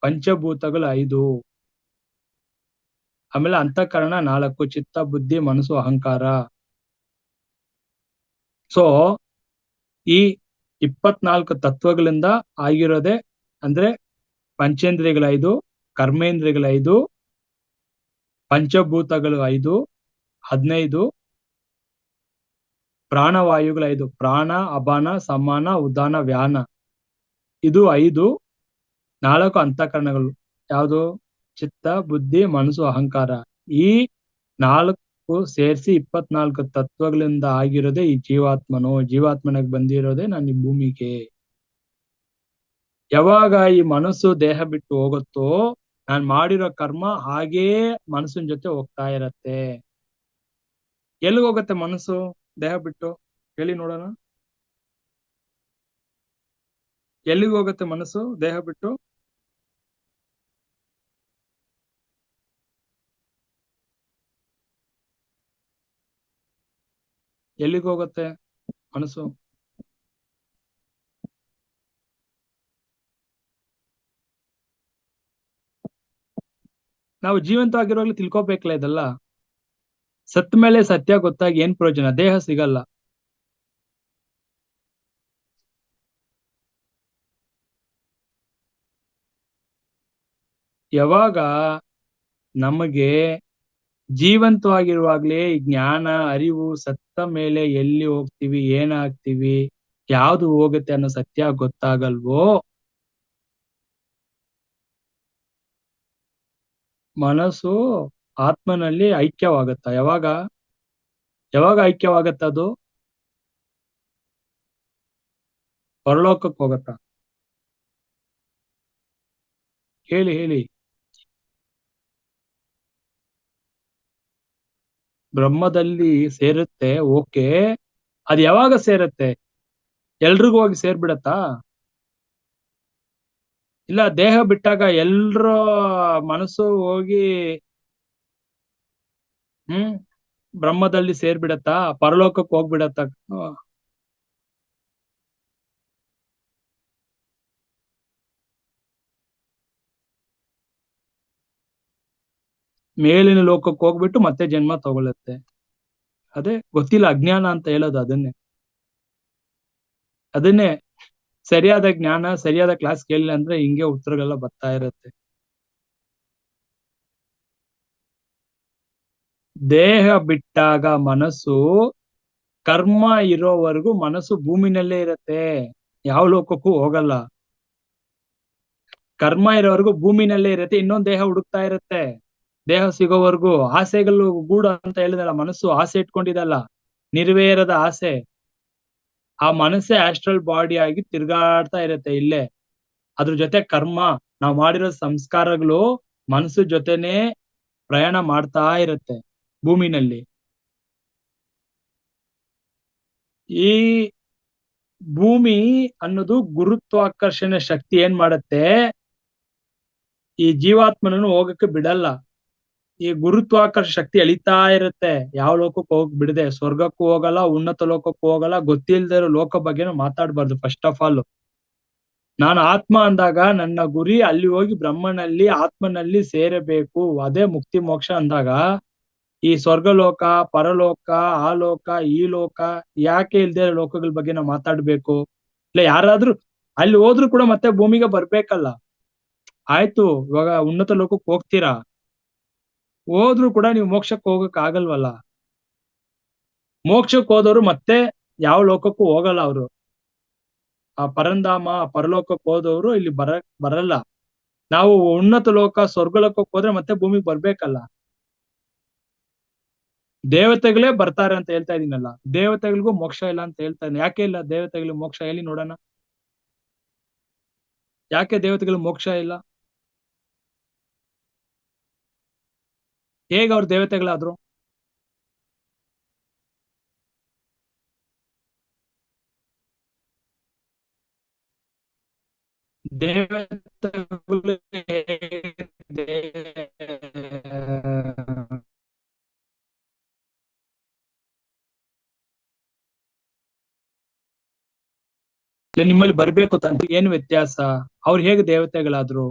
ಪಂಚಭೂತಗಳು 5, ಆಮೇಲೆ ಅಂತಃಕರಣ 4, ಚಿತ್ತ ಬುದ್ಧಿ ಮನಸ್ಸು ಅಹಂಕಾರ. ಸೊ ಈ 24 ತತ್ವಗಳಿಂದ ಆಗಿರೋದೆ ಅಂದ್ರೆ ಪಂಚೇಂದ್ರಿಯಗಳು 5, ಕರ್ಮೇಂದ್ರಿಯಗಳು 5, ಪಂಚಭೂತಗಳು 5, 15, ಪ್ರಾಣವಾಯುಗಳು 5, ಪ್ರಾಣ ಅಪಾನ ಸಮಾನ ಉದಾನ ವ್ಯಾನ, ಇದು 5, 4 ಅಂತಃಕರಣಗಳು ಯಾವುದು? ಚಿತ್ತ ಬುದ್ಧಿ ಮನಸ್ಸು ಅಹಂಕಾರ. ಈ 4 ಸೇರಿಸಿ 24 ತತ್ವಗಳಿಂದ ಆಗಿರೋದೇ ಈ ಜೀವಾತ್ಮನು. ಜೀವಾತ್ಮನಾಗಿ ಬಂದಿರೋದೇ ನಾನು ಈ ಭೂಮಿಗೆ. ಯಾವಾಗ ಈ ಮನಸ್ಸು ದೇಹ ಬಿಟ್ಟು ಹೋಗುತ್ತೋ ನಾನ್ ಮಾಡಿರೋ ಕರ್ಮ ಹಾಗೇ ಮನಸ್ಸಿನ ಜೊತೆ ಹೋಗ್ತಾ ಇರತ್ತೆ. ಎಲ್ಲಿಗೆ ಹೋಗುತ್ತೆ ಮನಸ್ಸು ದೇಹ ಬಿಟ್ಟು? ಹೇಳಿ ನೋಡೋಣ. ಎಲ್ಲಿಗೆ ಹೋಗುತ್ತೆ ಮನಸ್ಸು ದೇಹ ಬಿಟ್ಟು? ಎಲ್ಲಿಗೆ ಹೋಗುತ್ತೆ ಮನಸ್ಸು? ನಾವು ಜೀವಂತವಾಗಿರುವಾಗ್ಲೂ ತಿಳ್ಕೊಬೇಕಲ್ಲ ಇದೆಲ್ಲ. ಸತ್ತ ಮೇಲೆ ಸತ್ಯ ಗೊತ್ತಾಗಿ ಏನ್ ಪ್ರಯೋಜನ? ದೇಹ ಸಿಗಲ್ಲ. ಯಾವಾಗ ನಮಗೆ ಜೀವಂತವಾಗಿರುವಾಗ್ಲೇ ಈ ಜ್ಞಾನ ಅರಿವು ಸತ್ತ ಮೇಲೆ ಎಲ್ಲಿ ಹೋಗ್ತೀವಿ ಏನಾಗ್ತೀವಿ ಯಾವ್ದು ಹೋಗುತ್ತೆ ಅನ್ನೋ ಸತ್ಯ ಗೊತ್ತಾಗಲ್ವೋ ಮನಸ್ಸು ಆತ್ಮನಲ್ಲಿ ಐಕ್ಯವಾಗತ್ತ ಯಾವಾಗ ಯಾವಾಗ ಐಕ್ಯವಾಗತ್ತ ಅದು ಪರಲೋಕಕ್ಕೆ ಹೋಗತ್ತ ಹೇಳಿ ಹೇಳಿ ಬ್ರಹ್ಮದಲ್ಲಿ ಸೇರುತ್ತೆ ಓಕೆ ಅದ್ ಯಾವಾಗ ಸೇರತ್ತೆ ಎಲ್ರಿಗೂ ಹೋಗಿ ಸೇರ್ಬಿಡತ್ತಾ ಇಲ್ಲ ದೇಹ ಬಿಟ್ಟಾಗ ಎಲ್ರ ಮನಸ್ಸು ಹೋಗಿ ಹ್ಮ್ ಬ್ರಹ್ಮದಲ್ಲಿ ಸೇರ್ಬಿಡತ್ತಾ ಪರಲೋಕಕ್ಕೆ ಹೋಗ್ಬಿಡತ್ತ ಮೇಲಿನ ಲೋಕಕ್ಕೆ ಹೋಗ್ಬಿಟ್ಟು ಮತ್ತೆ ಜನ್ಮ ತಗೊಳುತ್ತೆ ಅದೇ ಗೊತ್ತಿಲ್ಲ ಅಜ್ಞಾನ ಅಂತ ಹೇಳೋದು ಅದನ್ನೇ ಸರಿಯಾದ ಜ್ಞಾನ ಸರಿಯಾದ ಕ್ಲಾಸ್ ಕೇಳಿಲ್ಲ ಅಂದ್ರೆ ಹಿಂಗೆ ಉತ್ತರಗಳೆಲ್ಲ ಬರ್ತಾ ಇರುತ್ತೆ ದೇಹ ಬಿಟ್ಟಾಗ ಮನಸ್ಸು ಕರ್ಮ ಇರೋವರೆಗೂ ಮನಸ್ಸು ಭೂಮಿನಲ್ಲೇ ಇರತ್ತೆ ಯಾವ ಲೋಕಕ್ಕೂ ಹೋಗಲ್ಲ ಕರ್ಮ ಇರೋವರೆಗೂ ಭೂಮಿನಲ್ಲೇ ಇರತ್ತೆ ಇನ್ನೊಂದ್ ದೇಹ ಹುಡುಕ್ತಾ ಇರತ್ತೆ ದೇಹ ಸಿಗೋವರೆಗೂ ಆಸೆಗಳು ಗೂಡು ಅಂತ ಹೇಳಿದಲ್ಲ ಮನಸ್ಸು ಆಸೆ ಇಟ್ಕೊಂಡಿದಲ್ಲ ನಿರ್ವೇರದ ಆಸೆ ಆ ಮನಸ್ಸೇ ಆಸ್ಟ್ರಲ್ ಬಾಡಿ ಆಗಿ ತಿರ್ಗಾಡ್ತಾ ಇರತ್ತೆ ಇಲ್ಲೇ ಅದ್ರ ಜೊತೆ ಕರ್ಮ ನಾವ್ ಮಾಡಿರೋ ಸಂಸ್ಕಾರಗಳು ಮನಸ್ಸು ಜೊತೆನೆ ಪ್ರಯಾಣ ಮಾಡ್ತಾ ಇರತ್ತೆ ಭೂಮಿನಲ್ಲಿ ಈ ಭೂಮಿ ಅನ್ನೋದು ಗುರುತ್ವಾಕರ್ಷಣೆ ಶಕ್ತಿ ಏನ್ ಮಾಡತ್ತೆ ಈ ಜೀವಾತ್ಮನನ್ನು ಹೋಗಕ್ಕೆ ಬಿಡಲ್ಲ ಈ ಗುರುತ್ವಾಕರ್ಷಣ ಶಕ್ತಿ ಎಳಿತಾ ಇರುತ್ತೆ ಯಾವ ಲೋಕಕ್ಕೆ ಹೋಗ್ ಬಿಡದೆ ಸ್ವರ್ಗಕ್ಕೂ ಹೋಗಲ್ಲ ಉನ್ನತ ಲೋಕಕ್ಕೂ ಹೋಗಲ್ಲ ಗೊತ್ತಿಲ್ದೇ ಇರೋ ಲೋಕ ಬಗ್ಗೆನೂ ಮಾತಾಡ್ಬಾರ್ದು ಫಸ್ಟ್ ಆಫ್ ಆಲ್ ನಾನು ಆತ್ಮ ಅಂದಾಗ ನನ್ನ ಗುರಿ ಅಲ್ಲಿ ಹೋಗಿ ಬ್ರಹ್ಮನಲ್ಲಿ ಆತ್ಮನಲ್ಲಿ ಸೇರಬೇಕು ಅದೇ ಮುಕ್ತಿ ಮೋಕ್ಷ ಅಂದಾಗ ಈ ಸ್ವರ್ಗಲೋಕ ಪರಲೋಕ ಆ ಲೋಕ ಈ ಲೋಕ ಯಾಕೆ ಇಲ್ದೇ ಇರೋ ಲೋಕಗಳ ಬಗ್ಗೆ ನಾವು ಮಾತಾಡ್ಬೇಕು ಇಲ್ಲ ಯಾರಾದ್ರೂ ಅಲ್ಲಿ ಹೋದ್ರು ಕೂಡ ಮತ್ತೆ ಭೂಮಿಗೆ ಬರ್ಬೇಕಲ್ಲ ಆಯ್ತು ಇವಾಗ ಉನ್ನತ ಲೋಕಕ್ಕೆ ಹೋಗ್ತೀರಾ ಹೋದ್ರು ಕೂಡ ನೀವು ಮೋಕ್ಷಕ್ಕೆ ಹೋಗಕ್ ಆಗಲ್ವಲ್ಲ ಮೋಕ್ಷಕ್ಕೆ ಹೋದವರು ಮತ್ತೆ ಯಾವ ಲೋಕಕ್ಕೂ ಹೋಗಲ್ಲ ಅವರು ಆ ಪರಂಧಾಮ ಪರಲೋಕಕ್ಕೆ ಹೋದವರು ಇಲ್ಲಿ ಬರಲ್ಲ ನಾವು ಉನ್ನತ ಲೋಕ ಸ್ವರ್ಗಲೋಕಕ್ಕೆ ಹೋದ್ರೆ ಮತ್ತೆ ಭೂಮಿಗೆ ಬರ್ಬೇಕಲ್ಲ ದೇವತೆಗಳೇ ಬರ್ತಾರೆ ಅಂತ ಹೇಳ್ತಾ ಇದೀನಲ್ಲ ದೇವತೆಗಳಿಗೂ ಮೋಕ್ಷ ಇಲ್ಲ ಅಂತ ಹೇಳ್ತಾ ಇದ್ದೀನಿ ಯಾಕೆ ಇಲ್ಲ ದೇವತೆಗಳಿಗೆ ಮೋಕ್ಷ ಎಲ್ಲಿ ನೋಡೋಣ ಯಾಕೆ ದೇವತೆಗಳಿಗೆ ಮೋಕ್ಷ ಇಲ್ಲ ಹೇಗ ಅವ್ರ ದೇವತೆಗಳಾದ್ರು ದೇವತೆಗಳು ನಿಮ್ಮಲ್ಲಿ ಬರ್ಬೇಕು ತಂತ ಏನು ವ್ಯತ್ಯಾಸ ಅವ್ರು ಹೇಗೆ ದೇವತೆಗಳಾದ್ರು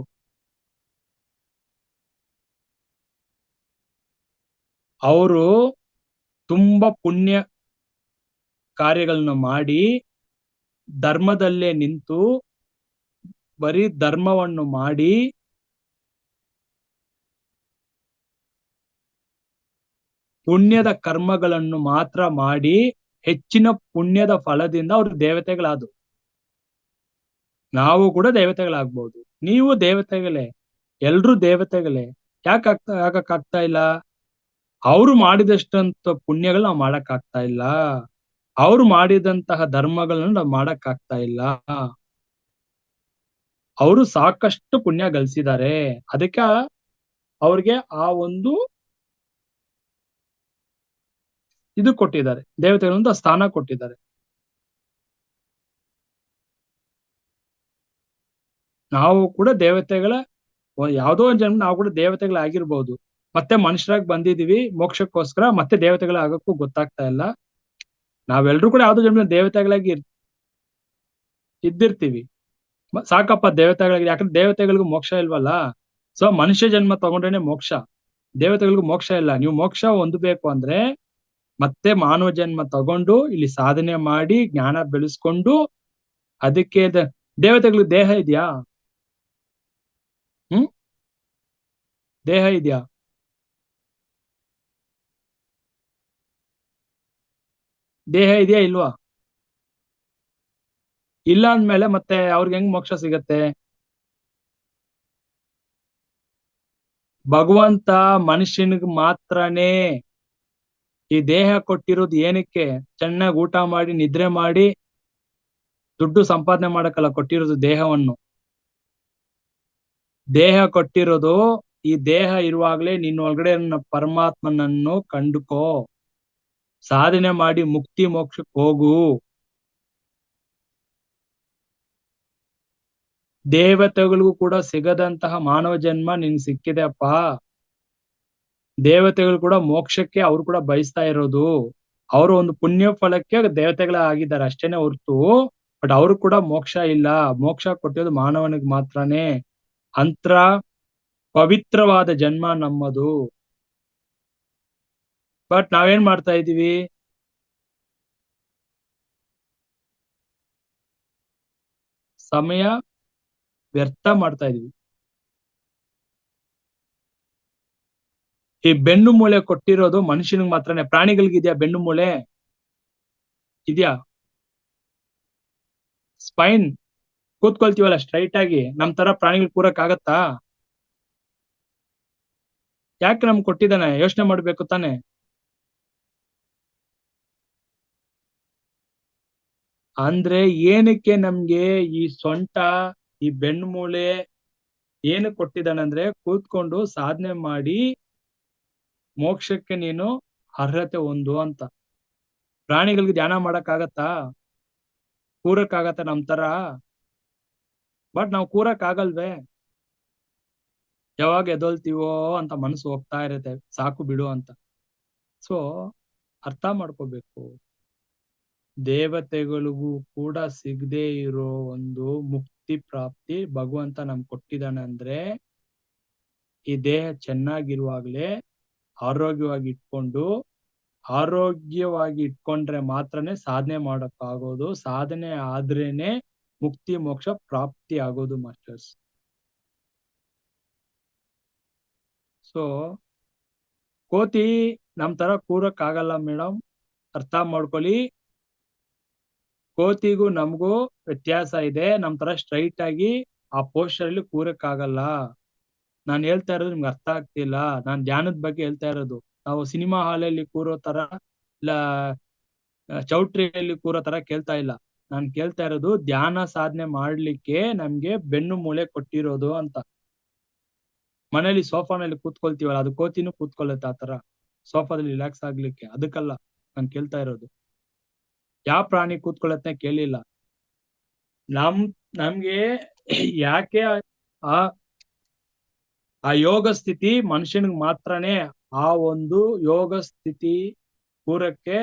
ಅವರು ತುಂಬಾ ಪುಣ್ಯ ಕಾರ್ಯಗಳನ್ನ ಮಾಡಿ ಧರ್ಮದಲ್ಲೇ ನಿಂತು ಬರೀ ಧರ್ಮವನ್ನು ಮಾಡಿ ಪುಣ್ಯದ ಕರ್ಮಗಳನ್ನು ಮಾತ್ರ ಮಾಡಿ ಹೆಚ್ಚಿನ ಪುಣ್ಯದ ಫಲದಿಂದ ಅವ್ರು ದೇವತೆಗಳಾದ್ರು ನಾವು ಕೂಡ ದೇವತೆಗಳಾಗ್ಬೋದು ನೀವು ದೇವತೆಗಳೇ ಎಲ್ರೂ ದೇವತೆಗಳೇ ಯಾಕಾಗ್ತಾ ಇಲ್ಲ ಅವ್ರು ಮಾಡಿದಷ್ಟಂತ ಪುಣ್ಯಗಳು ನಾವು ಮಾಡಕ್ ಆಗ್ತಾ ಇಲ್ಲ ಅವ್ರು ಮಾಡಿದಂತಹ ಧರ್ಮಗಳನ್ನು ನಾವು ಮಾಡಕ್ ಆಗ್ತಾ ಇಲ್ಲ ಅವರು ಸಾಕಷ್ಟು ಪುಣ್ಯ ಗಳಿಸಿದ್ದಾರೆ ಅದಕ್ಕೆ ಅವ್ರಿಗೆ ಆ ಒಂದು ಇದು ಕೊಟ್ಟಿದ್ದಾರೆ ದೇವತೆಗಳೊಂದು ಸ್ಥಾನ ಕೊಟ್ಟಿದ್ದಾರೆ ನಾವು ಕೂಡ ದೇವತೆಗಳ ಯಾವ್ದೋ ಒಂದ್ ಜನ್ಮ ನಾವು ಕೂಡ ದೇವತೆಗಳಾಗಿರ್ಬೋದು ಮತ್ತೆ ಮನುಷ್ಯರಾಗಿ ಬಂದಿದೀವಿ ಮೋಕ್ಷಕ್ಕೋಸ್ಕರ ಮತ್ತೆ ದೇವತೆಗಳಾಗಕ್ಕೂ ಗೊತ್ತಾಗ್ತಾ ಇಲ್ಲ ನಾವೆಲ್ರೂ ಕೂಡ ಯಾವ್ದೋ ಜನ್ಮ ದೇವತೆಗಳಾಗಿ ಇದ್ದಿರ್ತೀವಿ ಸಾಕಪ್ಪ ದೇವತೆಗಳಾಗಿ ಯಾಕಂದ್ರೆ ದೇವತೆಗಳಿಗೂ ಮೋಕ್ಷ ಇಲ್ವಲ್ಲ ಸೊ ಮನುಷ್ಯ ಜನ್ಮ ತಗೊಂಡ್ರೇನೆ ಮೋಕ್ಷ ದೇವತೆಗಳಿಗೂ ಮೋಕ್ಷ ಇಲ್ಲ ನೀವು ಮೋಕ್ಷ ಹೊಂದಬೇಕು ಅಂದ್ರೆ ಮತ್ತೆ ಮಾನವ ಜನ್ಮ ತಗೊಂಡು ಇಲ್ಲಿ ಸಾಧನೆ ಮಾಡಿ ಜ್ಞಾನ ಬೆಳೆಸ್ಕೊಂಡು ಅದಕ್ಕೆ ದೇವತೆಗಳಿಗೆ ದೇಹ ಇದೆಯಾ ದೇಹ ಇದೆಯಾ ದೇಹ ಇದೆಯಾ ಇಲ್ವಾ? ಇಲ್ಲ ಅಂದ್ಮೇಲೆ ಮತ್ತೆ ಅವ್ರಿಗೆ ಹೆಂಗ್ ಮೋಕ್ಷ ಸಿಗತ್ತೆ? ಭಗವಂತ ಮನುಷ್ಯನಿಗೆ ಮಾತ್ರನೇ ಈ ದೇಹ ಕೊಟ್ಟಿರೋದು ಏನಕ್ಕೆ? ಚೆನ್ನಾಗಿ ಊಟ ಮಾಡಿ ನಿದ್ರೆ ಮಾಡಿ ದುಡ್ಡು ಸಂಪಾದನೆ ಮಾಡಕ್ಕಲ್ಲ ಕೊಟ್ಟಿರೋದು ದೇಹವನ್ನು. ದೇಹ ಕೊಟ್ಟಿರೋದು ಈ ದೇಹ ಇರುವಾಗ್ಲೇ ನಿನ್ನ ಒಳಗಡೆ ಪರಮಾತ್ಮನನ್ನು ಕಂಡುಕೋ, ಸಾಧನೆ ಮಾಡಿ ಮುಕ್ತಿ ಮೋಕ್ಷಕ್ಕೆ ಹೋಗು. ದೇವತೆಗಳಿಗೂ ಕೂಡ ಸಿಗದಂತಹ ಮಾನವ ಜನ್ಮ ನಿನ್ಗೆ ಸಿಕ್ಕಿದೆ ಅಪ್ಪ. ದೇವತೆಗಳು ಕೂಡ ಮೋಕ್ಷಕ್ಕೆ ಅವ್ರು ಕೂಡ ಬಯಸ್ತಾ ಇರೋದು. ಅವರು ಒಂದು ಪುಣ್ಯ ಫಲಕ್ಕೆ ದೇವತೆಗಳ ಆಗಿದ್ದಾರೆ ಅಷ್ಟೇನೆ ಹೊರ್ತು, ಬಟ್ ಅವ್ರು ಕೂಡ ಮೋಕ್ಷ ಇಲ್ಲ. ಮೋಕ್ಷ ಕೊಟ್ಟಿರೋದು ಮಾನವನಿಗೆ ಮಾತ್ರನೇ. ಅಂತರ ಪವಿತ್ರವಾದ ಜನ್ಮ ನಮ್ಮದು. ಬಟ್ ನಾವೇನ್ ಮಾಡ್ತಾ ಇದೀವಿ? ಸಮಯ ವ್ಯರ್ಥ ಮಾಡ್ತಾ ಇದೀವಿ. ಈ ಬೆನ್ನು ಮೂಳೆ ಕೊಟ್ಟಿರೋದು ಮನುಷ್ಯನಿಗೆ ಮಾತ್ರನೇ. ಪ್ರಾಣಿಗಳಿಗಿದ್ಯಾ ಬೆನ್ನು ಮೂಳೆ? ಇದ್ಯಾ? ಸ್ಪೈನ್ ಕೂತ್ಕೊಳ್ತೀವಲ್ಲ ಸ್ಟ್ರೈಟ್ ಆಗಿ, ನಮ್ ತರ ಪ್ರಾಣಿಗಳು ಕೂರಕ್ ಆಗತ್ತಾ? ಯಾಕೆ ನಮ್ಗೆ ಕೊಟ್ಟಿದ್ದಾನೆ? ಯೋಚನೆ ಮಾಡ್ಬೇಕು ತಾನೆ. ಅಂದ್ರೆ ಏನಕ್ಕೆ ನಮ್ಗೆ ಈ ಸೊಂಟ, ಈ ಬೆನ್ನು ಮೂಳೆ ಏನು ಕೊಟ್ಟಿದ್ದಾನೆ ಅಂದ್ರೆ, ಕೂತ್ಕೊಂಡು ಸಾಧನೆ ಮಾಡಿ ಮೋಕ್ಷಕ್ಕೆ ನೀನು ಅರ್ಹತೆ ಹೊಂದು ಅಂತ. ಪ್ರಾಣಿಗಳಿಗೆ ಧ್ಯಾನ ಮಾಡಕ್ ಆಗತ್ತಾ? ಕೂರಕ್ ಆಗತ್ತ ನಮ್ ತರ? ಬಟ್ ನಾವು ಕೂರಕ್ ಆಗಲ್ವೇ? ಯಾವಾಗ ಎದೊಳ್ತೀವೋ ಅಂತ ಮನಸ್ಸು ಹೋಗ್ತಾ ಇರುತ್ತೆ, ಸಾಕು ಬಿಡು ಅಂತ. ಸೊ ಅರ್ಥ ಮಾಡ್ಕೋಬೇಕು, ದೇವತೆಗಳಿಗೂ ಕೂಡ ಸಿಗದೆ ಇರೋ ಒಂದು ಮುಕ್ತಿ ಪ್ರಾಪ್ತಿ ಭಗವಂತ ನಮ್ಗೆ ಕೊಟ್ಟಿದ್ದಾನೆ. ಅಂದ್ರೆ ಈ ದೇಹ ಚೆನ್ನಾಗಿರುವಾಗ್ಲೇ ಆರೋಗ್ಯವಾಗಿ ಇಟ್ಕೊಂಡ್ರೆ ಮಾತ್ರನೇ ಸಾಧನೆ ಮಾಡಕ್ಕಾಗೋದು. ಸಾಧನೆ ಆದ್ರೇನೆ ಮುಕ್ತಿ ಮೋಕ್ಷ ಪ್ರಾಪ್ತಿ ಆಗೋದು ಮಾಸ್ಟರ್ಸ್. ಸೊ ಕೋತಿ ನಮ್ ತರ ಕೂರಕ್ ಆಗಲ್ಲ ಮೇಡಮ್, ಅರ್ಥ ಮಾಡ್ಕೊಳ್ಳಿ. ಕೋತಿಗೂ ನಮಗೂ ವ್ಯತ್ಯಾಸ ಇದೆ. ನಮ್ ತರ ಸ್ಟ್ರೈಟ್ ಆಗಿ ಆ ಪೋಸ್ಟರ್ ಅಲ್ಲಿ ಕೂರಕ್ ಆಗಲ್ಲ. ನಾನು ಹೇಳ್ತಾ ಇರೋದು ನಿಮ್ಗೆ ಅರ್ಥ ಆಗ್ತಿಲ್ಲ. ನಾನ್ ಧ್ಯಾನದ ಬಗ್ಗೆ ಹೇಳ್ತಾ ಇರೋದು. ನಾವು ಸಿನಿಮಾ ಹಾಲಲ್ಲಿ ಕೂರೋ ತರ ಇಲ್ಲ ಚೌಟ್ರಿಯಲ್ಲಿ ಕೂರೋ ತರ ಕೇಳ್ತಾ ಇಲ್ಲ. ನಾನ್ ಕೇಳ್ತಾ ಇರೋದು ಧ್ಯಾನ ಸಾಧನೆ ಮಾಡ್ಲಿಕ್ಕೆ ನಮ್ಗೆ ಬೆನ್ನು ಮೂಳೆ ಕೊಟ್ಟಿರೋದು ಅಂತ. ಮನೇಲಿ ಸೋಫಾನಲ್ಲಿ ಕೂತ್ಕೊಳ್ತೀವಲ್ಲ, ಅದು ಕೋತಿನೂ ಕೂತ್ಕೊಳ್ಳುತ್ತೆ ಆ ತರ ಸೋಫಾದಲ್ಲಿ ರಿಲ್ಯಾಕ್ಸ್ ಆಗ್ಲಿಕ್ಕೆ. ಅದಕ್ಕಲ್ಲ ನಾನ್ ಕೇಳ್ತಾ ಇರೋದು. ಯಾವ ಪ್ರಾಣಿ ಕೂತ್ಕೊಳ್ಳುತ್ತೆ ಕೇಳಿಲ್ಲ. ನಮ್ಗೆ ಯಾಕೆ ಆ ಯೋಗ ಸ್ಥಿತಿ ಮನುಷ್ಯನಿಗೆ ಮಾತ್ರನೇ. ಆ ಒಂದು ಯೋಗ ಸ್ಥಿತಿ ಕೂರಕ್ಕೆ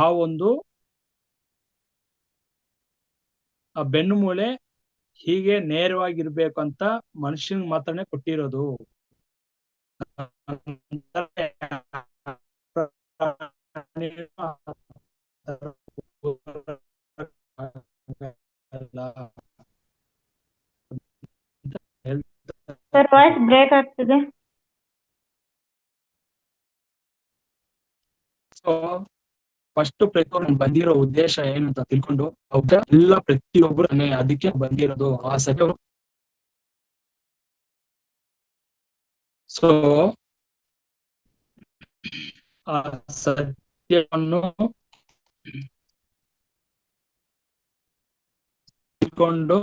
ಆ ಒಂದು ಆ ಬೆನ್ನು ಮೂಳೆ ಹೀಗೆ ನೇರವಾಗಿರ್ಬೇಕು ಅಂತ ಮನುಷ್ಯನಿಗೆ ಮಾತ್ರನೇ ಕೊಟ್ಟಿರೋದು. ಸರ್ ವಾಯ್ಸ್ ಬ್ರೇಕ್ ಆಗ್ತಿದೆ. ಫಸ್ಟ್ ಪ್ರತಿಯೊಬ್ಬರು ಬಂದಿರೋ ಉದ್ದೇಶ ಏನಂತ ತಿಳ್ಕೊಂಡು ಎಲ್ಲ ಪ್ರತಿಯೊಬ್ಬರು ಅದಕ್ಕೆ ಬಂದಿರೋದು ಆ ಸತ್ಯ. ಸೊ ಆ ಸತ್ಯವನ್ನು ತಿಳ್ಕೊಂಡು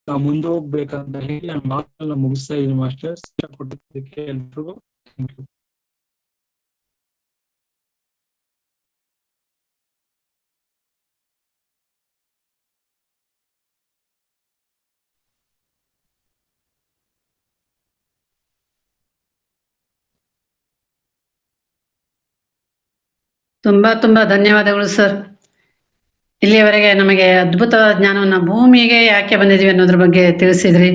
ನಾವು ಮುಂದೆ ಹೋಗ್ಬೇಕಂತ ಹೇಳಿ ನಾನು ಮಾತನ್ನ ಮುಗಿಸ್ತಾ ಇದೀನಿ ಮಾಸ್ಟರ್ಸ್. ಕೊಟ್ಟಿದ್ದಕ್ಕೆ ಎಲ್ರಿಗೂ ಥ್ಯಾಂಕ್ ಯು. ತುಂಬಾ ಧನ್ಯವಾದಗಳು ಸರ್. ಇಲ್ಲಿಯವರೆಗೆ ನಮಗೆ ಅದ್ಭುತವಾದ ಜ್ಞಾನವನ್ನು ಭೂಮಿಗೆ ಯಾಕೆ ಬಂದಿದೀವಿ ಅನ್ನೋದ್ರ ಬಗ್ಗೆ ತಿಳಿಸಿದ್ರಿ.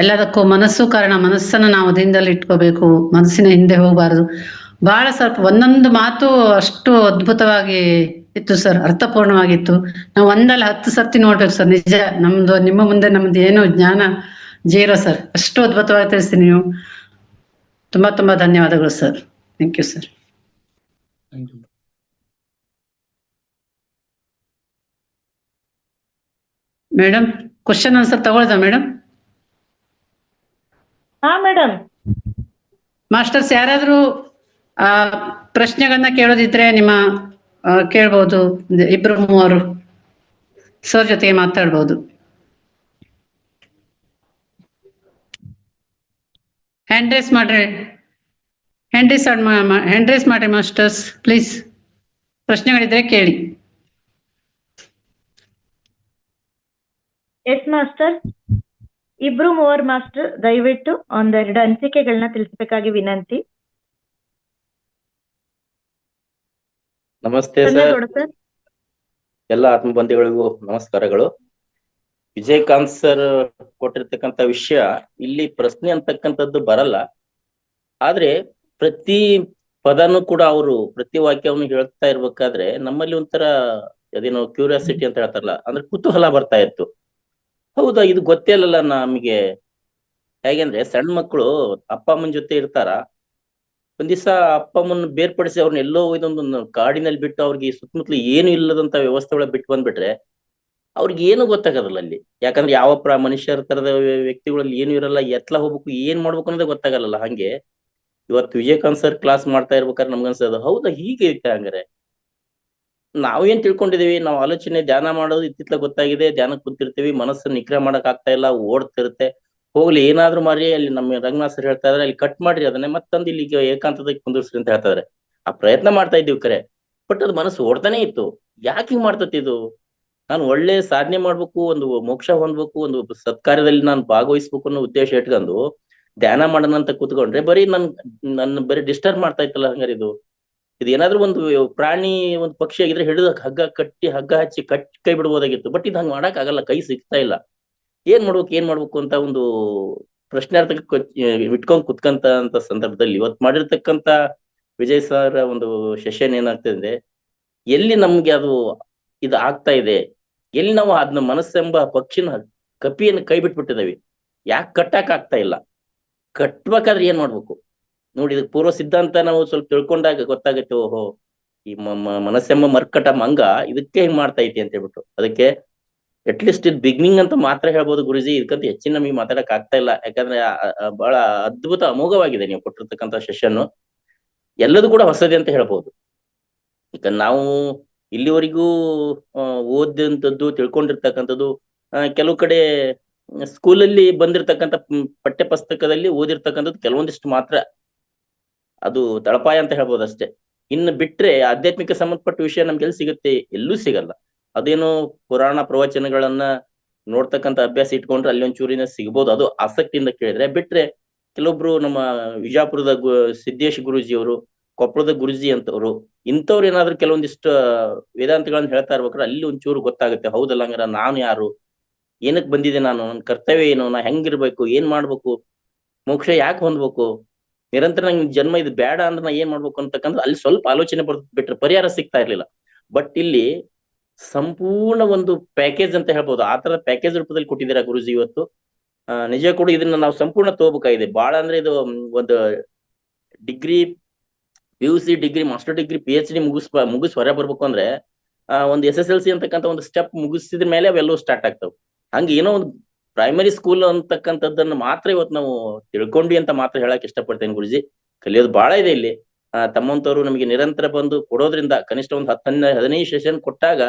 ಎಲ್ಲದಕ್ಕೂ ಮನಸ್ಸು ಕಾರಣ. ಮನಸ್ಸನ್ನು ನಾವು ದಿನದಲ್ಲಿ ಇಟ್ಕೋಬೇಕು, ಮನಸ್ಸಿನ ಹಿಂದೆ ಹೋಗಬಾರದು. ಬಹಳ ಸ್ವಲ್ಪ ಒಂದೊಂದು ಮಾತು ಅಷ್ಟು ಅದ್ಭುತವಾಗಿ ಇತ್ತು ಸರ್, ಅರ್ಥಪೂರ್ಣವಾಗಿತ್ತು. ನಾವು 1-10 ಸರ್ತಿ ನೋಡ್ಬೇಕು ಸರ್. ನಿಜ ನಿಮ್ಮ ಮುಂದೆ ನಮ್ದು ಏನು ಜ್ಞಾನ ಜೀರೋ ಸರ್. ಅಷ್ಟು ಅದ್ಭುತವಾಗಿ ತಿಳಿಸ್ತೀನಿ ನೀವು. ತುಂಬಾ ಧನ್ಯವಾದಗಳು sir. Thank you sir. Thank you. Madam question answer ತಗೊಳ್ದಾ ಮೇಡಮ್? ಹಾ ಮೇಡಮ್. ಮಾಸ್ಟರ್ಸ್ ಯಾರಾದ್ರೂ ಪ್ರಶ್ನೆಗಳನ್ನ ಕೇಳೋದಿದ್ರೆ ನಿಮ್ಮ ಕೇಳ್ಬೋದು. ಇಬ್ರು ಮೂವರು ಸರ್ ಜೊತೆಗೆ ಮಾತಾಡ್ಬೋದು. ಹ್ಯಾಂಡ್ ರೈಸ್ ಮಾಡ್ರಿ, ಹ್ಯಾಂಡ್ ರೈಸ್ ಮಾಡ್ರಿ ಮಾಸ್ಟರ್ಸ್ ಪ್ಲೀಸ್. ಪ್ರಶ್ನೆಗಳಿದ್ರೆ ಕೇಳಿ. S master. ಇಬ್ರು ಮೂವರು ಮಾಸ್ಟರ್ ದಯವಿಟ್ಟು ಒಂದೆರಡು ಅನಿಸಿಕೆಗಳನ್ನ ತಿಳಿಸಬೇಕಾಗಿ ವಿನಂತಿ. ನಮಸ್ತೆ ಸನ್ನೇಗೌಡ ಸರ್. ಎಲ್ಲ ಆತ್ಮಬಂಧುಗಳಿಗೂ ನಮಸ್ಕಾರಗಳು. ವಿಜಯಕಾಂತ್ ಸರ್ ಕೊಟ್ಟಿರ್ತಕ್ಕಂಥ ವಿಷಯ ಇಲ್ಲಿ ಪ್ರಶ್ನೆ ಅಂತಕ್ಕಂಥದ್ದು ಬರಲ್ಲ, ಆದ್ರೆ ಪ್ರತಿ ಪದನು ಕೂಡ ಅವರು ಪ್ರತಿ ವಾಕ್ಯವನ್ನು ಹೇಳ್ತಾ ಇರ್ಬೇಕಾದ್ರೆ ನಮ್ಮಲ್ಲಿ ಒಂಥರ ಅದೇನೋ ಕ್ಯೂರಿಯಾಸಿಟಿ ಅಂತ ಹೇಳ್ತಾರಲ್ಲ, ಅಂದ್ರೆ ಕುತೂಹಲ ಬರ್ತಾ ಇತ್ತು. ಹೌದಾ, ಇದು ಗೊತ್ತೇ ಇಲ್ಲಲ್ಲ ನಮಗೆ. ಹೇಗೆಂದ್ರೆ ಸಣ್ಣ ಮಕ್ಕಳು ಅಪ್ಪ ಅಮ್ಮನ ಜೊತೆ ಇರ್ತಾರ, ಒಂದ್ ದಿವಸ ಅಪ್ಪ ಅಮ್ಮನ ಬೇರ್ಪಡಿಸಿ ಅವ್ರನ್ನ ಎಲ್ಲೋ ಇದೊಂದು ಕಾಡಿನಲ್ಲಿ ಬಿಟ್ಟು ಅವ್ರಿಗೆ ಸುತ್ತಮುತ್ತಲು ಏನು ಇಲ್ಲದಂತ ವ್ಯವಸ್ಥೆ ಒಳಗೆ ಬಿಟ್ಟು ಬಂದ್ಬಿಟ್ರೆ ಅವ್ರಿಗೆ ಏನು ಗೊತ್ತಾಗಲ್ಲ ಅಲ್ಲಿ. ಯಾಕಂದ್ರೆ ಯಾವ ಮನುಷ್ಯರ ತರದ ವ್ಯಕ್ತಿಗಳಲ್ಲಿ ಏನು ಇರಲ್ಲ, ಎತ್ಲ ಹೋಗ್ಬೇಕು ಏನ್ ಮಾಡ್ಬೇಕು ಅನ್ನೋದೇ ಗೊತ್ತಾಗಲ್ಲ. ಹಂಗೆ ಇವತ್ತು ವಿಜಯಕಾಂತ್ ಸರ್ ಕ್ಲಾಸ್ ಮಾಡ್ತಾ ಇರ್ಬೇಕಾದ್ರೆ ನಮ್ಗನ್ಸೋದು, ಹೌದಾ ಹೀಗೆ ಐತೆ ಹಂಗಾರೆ. ನಾವೇನ್ ತಿಳ್ಕೊಂಡಿದೀವಿ, ನಾವು ಆಲೋಚನೆ ಧ್ಯಾನ ಮಾಡೋದು ಇತ್ತಿತ್ಲ ಗೊತ್ತಾಗಿದೆ, ಧ್ಯಾನ ಕುಂತಿರ್ತೀವಿ, ಮನಸ್ಸನ್ನು ನಿಗ್ರಹ ಮಾಡಕ್ ಆಗ್ತಾ ಇಲ್ಲ, ಓಡ್ತಿರುತ್ತೆ. ಹೋಗ್ಲಿ ಏನಾದ್ರು ಮಾಡ್ರಿ, ಅಲ್ಲಿ ನಮ್ಮ ರಂಗನಾಥ್ ಸರ್ ಹೇಳ್ತಾ ಇದಾರೆ, ಅಲ್ಲಿ ಕಟ್ ಮಾಡ್ರಿ ಅದನ್ನೇ ಮತ್ತೊಂದು ಇಲ್ಲಿಗೆ ಏಕಾಂತದಲ್ಲಿ ಕುಂದಿರ್ಸ್ರಿ ಅಂತ ಹೇಳ್ತಾ ಇದಾರೆ. ಆ ಪ್ರಯತ್ನ ಮಾಡ್ತಾ ಇದ್ದೀವಿ ಕರೆ, ಬಟ್ ಅದು ಮನಸ್ಸು ಓಡ್ತಾನೆ ಇತ್ತು. ಯಾಕೆ ಹಿಂಗ್ ಮಾಡ್ತತಿ ಇದು? ನಾನು ಒಳ್ಳೆ ಸಾಧನೆ ಮಾಡ್ಬೇಕು, ಒಂದು ಮೋಕ್ಷ ಹೊಂದ್ಬೇಕು, ಒಂದು ಸತ್ಕಾರ್ಯದಲ್ಲಿ ನಾನು ಭಾಗವಹಿಸ್ಬೇಕು ಅನ್ನೋ ಉದ್ದೇಶ ಇಟ್ಕೊಂಡು ಧ್ಯಾನ ಮಾಡೋಣ ಅಂತ ಕೂತ್ಕೊಂಡ್ರೆ ಬರೀ ನನ್ನ ಬರೀ ಡಿಸ್ಟರ್ಬ್ ಮಾಡ್ತಾ ಇತ್ತಲ್ಲ. ಹಂಗಾರೆ ಇದು ಏನಾದ್ರೂ ಒಂದು ಪ್ರಾಣಿ, ಒಂದು ಪಕ್ಷಿ ಆಗಿದ್ರೆ ಹಿಡಿದು ಹಗ್ಗ ಹಚ್ಚಿ ಕೈ ಬಿಡ್ಬೋದಾಗಿತ್ತು. ಬಟ್ ಇದು ಹಂಗ್ ಮಾಡಕ್ ಆಗಲ್ಲ, ಕೈ ಸಿಗ್ತಾ ಇಲ್ಲ. ಏನ್ ಮಾಡ್ಬೇಕು ಅಂತ ಒಂದು ಪ್ರಶ್ನಾರ್ಥಕ ಇಟ್ಕೊಂಡ್ ಕುತ್ಕಂತ ಸಂದರ್ಭದಲ್ಲಿ ಇವತ್ತು ಮಾಡಿರ್ತಕ್ಕಂತ ವಿಜಯ್ ಸರ್ ಒಂದು ಸೆಷನ್ ಏನಾಗ್ತದೆ, ಎಲ್ಲಿ ನಮ್ಗೆ ಅದು ಇದು ಆಗ್ತಾ ಇದೆ, ಎಲ್ಲಿ ನಾವು ಅದನ್ನ ಮನಸ್ಸೆಂಬ ಪಕ್ಷಿನ ಕಪಿಯನ್ನು ಕೈ ಬಿಟ್ಬಿಟ್ಟಿದೀವಿ, ಯಾಕೆ ಕಟ್ಟಕ್ ಆಗ್ತಾ ಇಲ್ಲ? ಕಟ್ಬೇಕಾದ್ರೆ ಏನ್ ಮಾಡ್ಬೇಕು ನೋಡಿ. ಇದಕ್ಕೆ ಪೂರ್ವ ಸಿದ್ಧಾಂತ ನಾವು ಸ್ವಲ್ಪ ತಿಳ್ಕೊಂಡಾಗ ಗೊತ್ತಾಗುತ್ತೆ, ಓಹೋ ಈ ಮನಸ್ಸೆಂಬ ಮರ್ಕಟ ಮಂಗ ಇದಕ್ಕೆ ಹಿಂಗ್ ಮಾಡ್ತಾ ಐತಿ ಅಂತ ಹೇಳ್ಬಿಟ್ಟು. ಅದಕ್ಕೆ ಅಟ್ಲೀಸ್ಟ್ ಇದು ಬಿಗ್ನಿಂಗ್ ಅಂತ ಮಾತ್ರ ಹೇಳ್ಬೋದು ಗುರುಜಿ, ಇದಕ್ಕಂತ ಹೆಚ್ಚಿನ ನಮಗೆ ಮಾತಾಡಕ್ ಆಗ್ತಾ ಇಲ್ಲ. ಯಾಕಂದ್ರೆ ಬಹಳ ಅದ್ಭುತ ಅಮೋಘವಾಗಿದೆ ನೀವು ಕೊಟ್ಟಿರ್ತಕ್ಕಂಥ ಸೆಷನ್. ಎಲ್ಲದೂ ಕೂಡ ಹೊಸದೇ ಅಂತ ಹೇಳ್ಬೋದು. ಈಗ ನಾವು ಇಲ್ಲಿವರೆಗೂ ಓದಂಥದ್ದು ತಿಳ್ಕೊಂಡಿರ್ತಕ್ಕಂಥದ್ದು ಕೆಲವು ಕಡೆ ಸ್ಕೂಲಲ್ಲಿ ಬಂದಿರತಕ್ಕಂಥ ಪಠ್ಯ ಪುಸ್ತಕದಲ್ಲಿ ಓದಿರ್ತಕ್ಕಂಥದ್ದು ಕೆಲವೊಂದಿಷ್ಟು ಮಾತ್ರ, ಅದು ತಳಪಾಯ ಅಂತ ಹೇಳ್ಬೋದು ಅಷ್ಟೇ. ಇನ್ನು ಬಿಟ್ರೆ ಆಧ್ಯಾತ್ಮಿಕ ಸಂಬಂಧಪಟ್ಟ ವಿಷಯ ನಮ್ಗೆ ಎಲ್ಲಿ ಸಿಗುತ್ತೆ? ಎಲ್ಲೂ ಸಿಗಲ್ಲ. ಅದೇನೋ ಪುರಾಣ ಪ್ರವಚನಗಳನ್ನ ನೋಡ್ತಕ್ಕಂಥ ಅಭ್ಯಾಸ ಇಟ್ಕೊಂಡ್ರೆ ಅಲ್ಲಿ ಒಂಚೂರಿನ ಸಿಗ್ಬೋದು, ಅದು ಆಸಕ್ತಿಯಿಂದ ಕೇಳಿದ್ರೆ. ಬಿಟ್ರೆ ಕೆಲವೊಬ್ರು ನಮ್ಮ ವಿಜಾಪುರದ ಸಿದ್ದೇಶ್ ಗುರೂಜಿಯವರು, ಕೊಪ್ಪಳದ ಗುರುಜಿ ಅಂತವ್ರು, ಇಂಥವ್ರು ಏನಾದ್ರು ಕೆಲವೊಂದಿಷ್ಟು ವೇದಾಂತಗಳನ್ನ ಹೇಳ್ತಾ ಇರ್ಬೇಕಾದ್ರೆ ಅಲ್ಲಿ ಒಂಚೂರು ಗೊತ್ತಾಗುತ್ತೆ, ಹೌದಲ್ಲ ಹಂಗಾರ ನಾನು ಯಾರು, ಏನಕ್ ಬಂದಿದೆ, ನಾನು ನನ್ನ ಕರ್ತವ್ಯ ಏನು, ನಾ ಹೆಂಗಿರ್ಬೇಕು, ಏನ್ ಮಾಡ್ಬೇಕು, ಮೋಕ್ಷ ಯಾಕೆ ಹೊಂದ್ಬೇಕು, ನಿರಂತರ ನಂಗೆ ಜನ್ಮ ಇದು ಬೇಡ ಅಂದ್ರೆ ನಾ ಏನ್ ಮಾಡ್ಬೇಕು ಅಂತಕ್ಕಂಥ ಅಲ್ಲಿ ಸ್ವಲ್ಪ ಆಲೋಚನೆ ಬಿಟ್ರೆ ಪರಿಹಾರ ಸಿಗ್ತಾ ಇರ್ಲಿಲ್ಲ. ಬಟ್ ಇಲ್ಲಿ ಸಂಪೂರ್ಣ ಒಂದು ಪ್ಯಾಕೇಜ್ ಅಂತ ಹೇಳ್ಬೋದು, ಆ ತರ ಪ್ಯಾಕೇಜ್ ರೂಪದಲ್ಲಿ ಕೊಟ್ಟಿದ್ದೀರಾ ಗುರುಜಿ ಇವತ್ತು. ನಿಜ ಕೂಡ ಇದನ್ನ ನಾವು ಸಂಪೂರ್ಣ ತಗೋಬೇಕಾಗಿದೆ. ಬಹಳ ಅಂದ್ರೆ ಇದು ಒಂದು degree, PUC degree, master degree, PhD ಮುಗಿಸ್ ಹೊರ ಬರ್ಬೇಕು ಅಂದ್ರೆ ಒಂದು SSLC ಅಂತಕ್ಕಂಥ ಒಂದು ಸ್ಟೆಪ್ ಮುಗಿಸಿದ ಮೇಲೆ ಅವೆಲ್ಲವೂ ಸ್ಟಾರ್ಟ್ ಆಗ್ತಾವ. ಹಂಗ ಏನೋ ಒಂದು ಪ್ರೈಮರಿ ಸ್ಕೂಲ್ ಅಂತಕ್ಕಂಥದ್ದನ್ನ ಮಾತ್ರ ಇವತ್ತು ನಾವು ತಿಳ್ಕೊಂಡ್ವಿ ಅಂತ ಮಾತ್ರ ಹೇಳಕ್ ಇಷ್ಟಪಡ್ತೇನೆ ಗುರುಜಿ. ಕಲಿಯೋದು ಬಹಳ ಇದೆ ಇಲ್ಲಿ. ತಮ್ಮಂತವ್ರು ನಮಗೆ ನಿರಂತರ ಬಂದು ಕೊಡೋದ್ರಿಂದ ಕನಿಷ್ಠ ಒಂದು 10-15 ಸೆಷನ್ ಕೊಟ್ಟಾಗ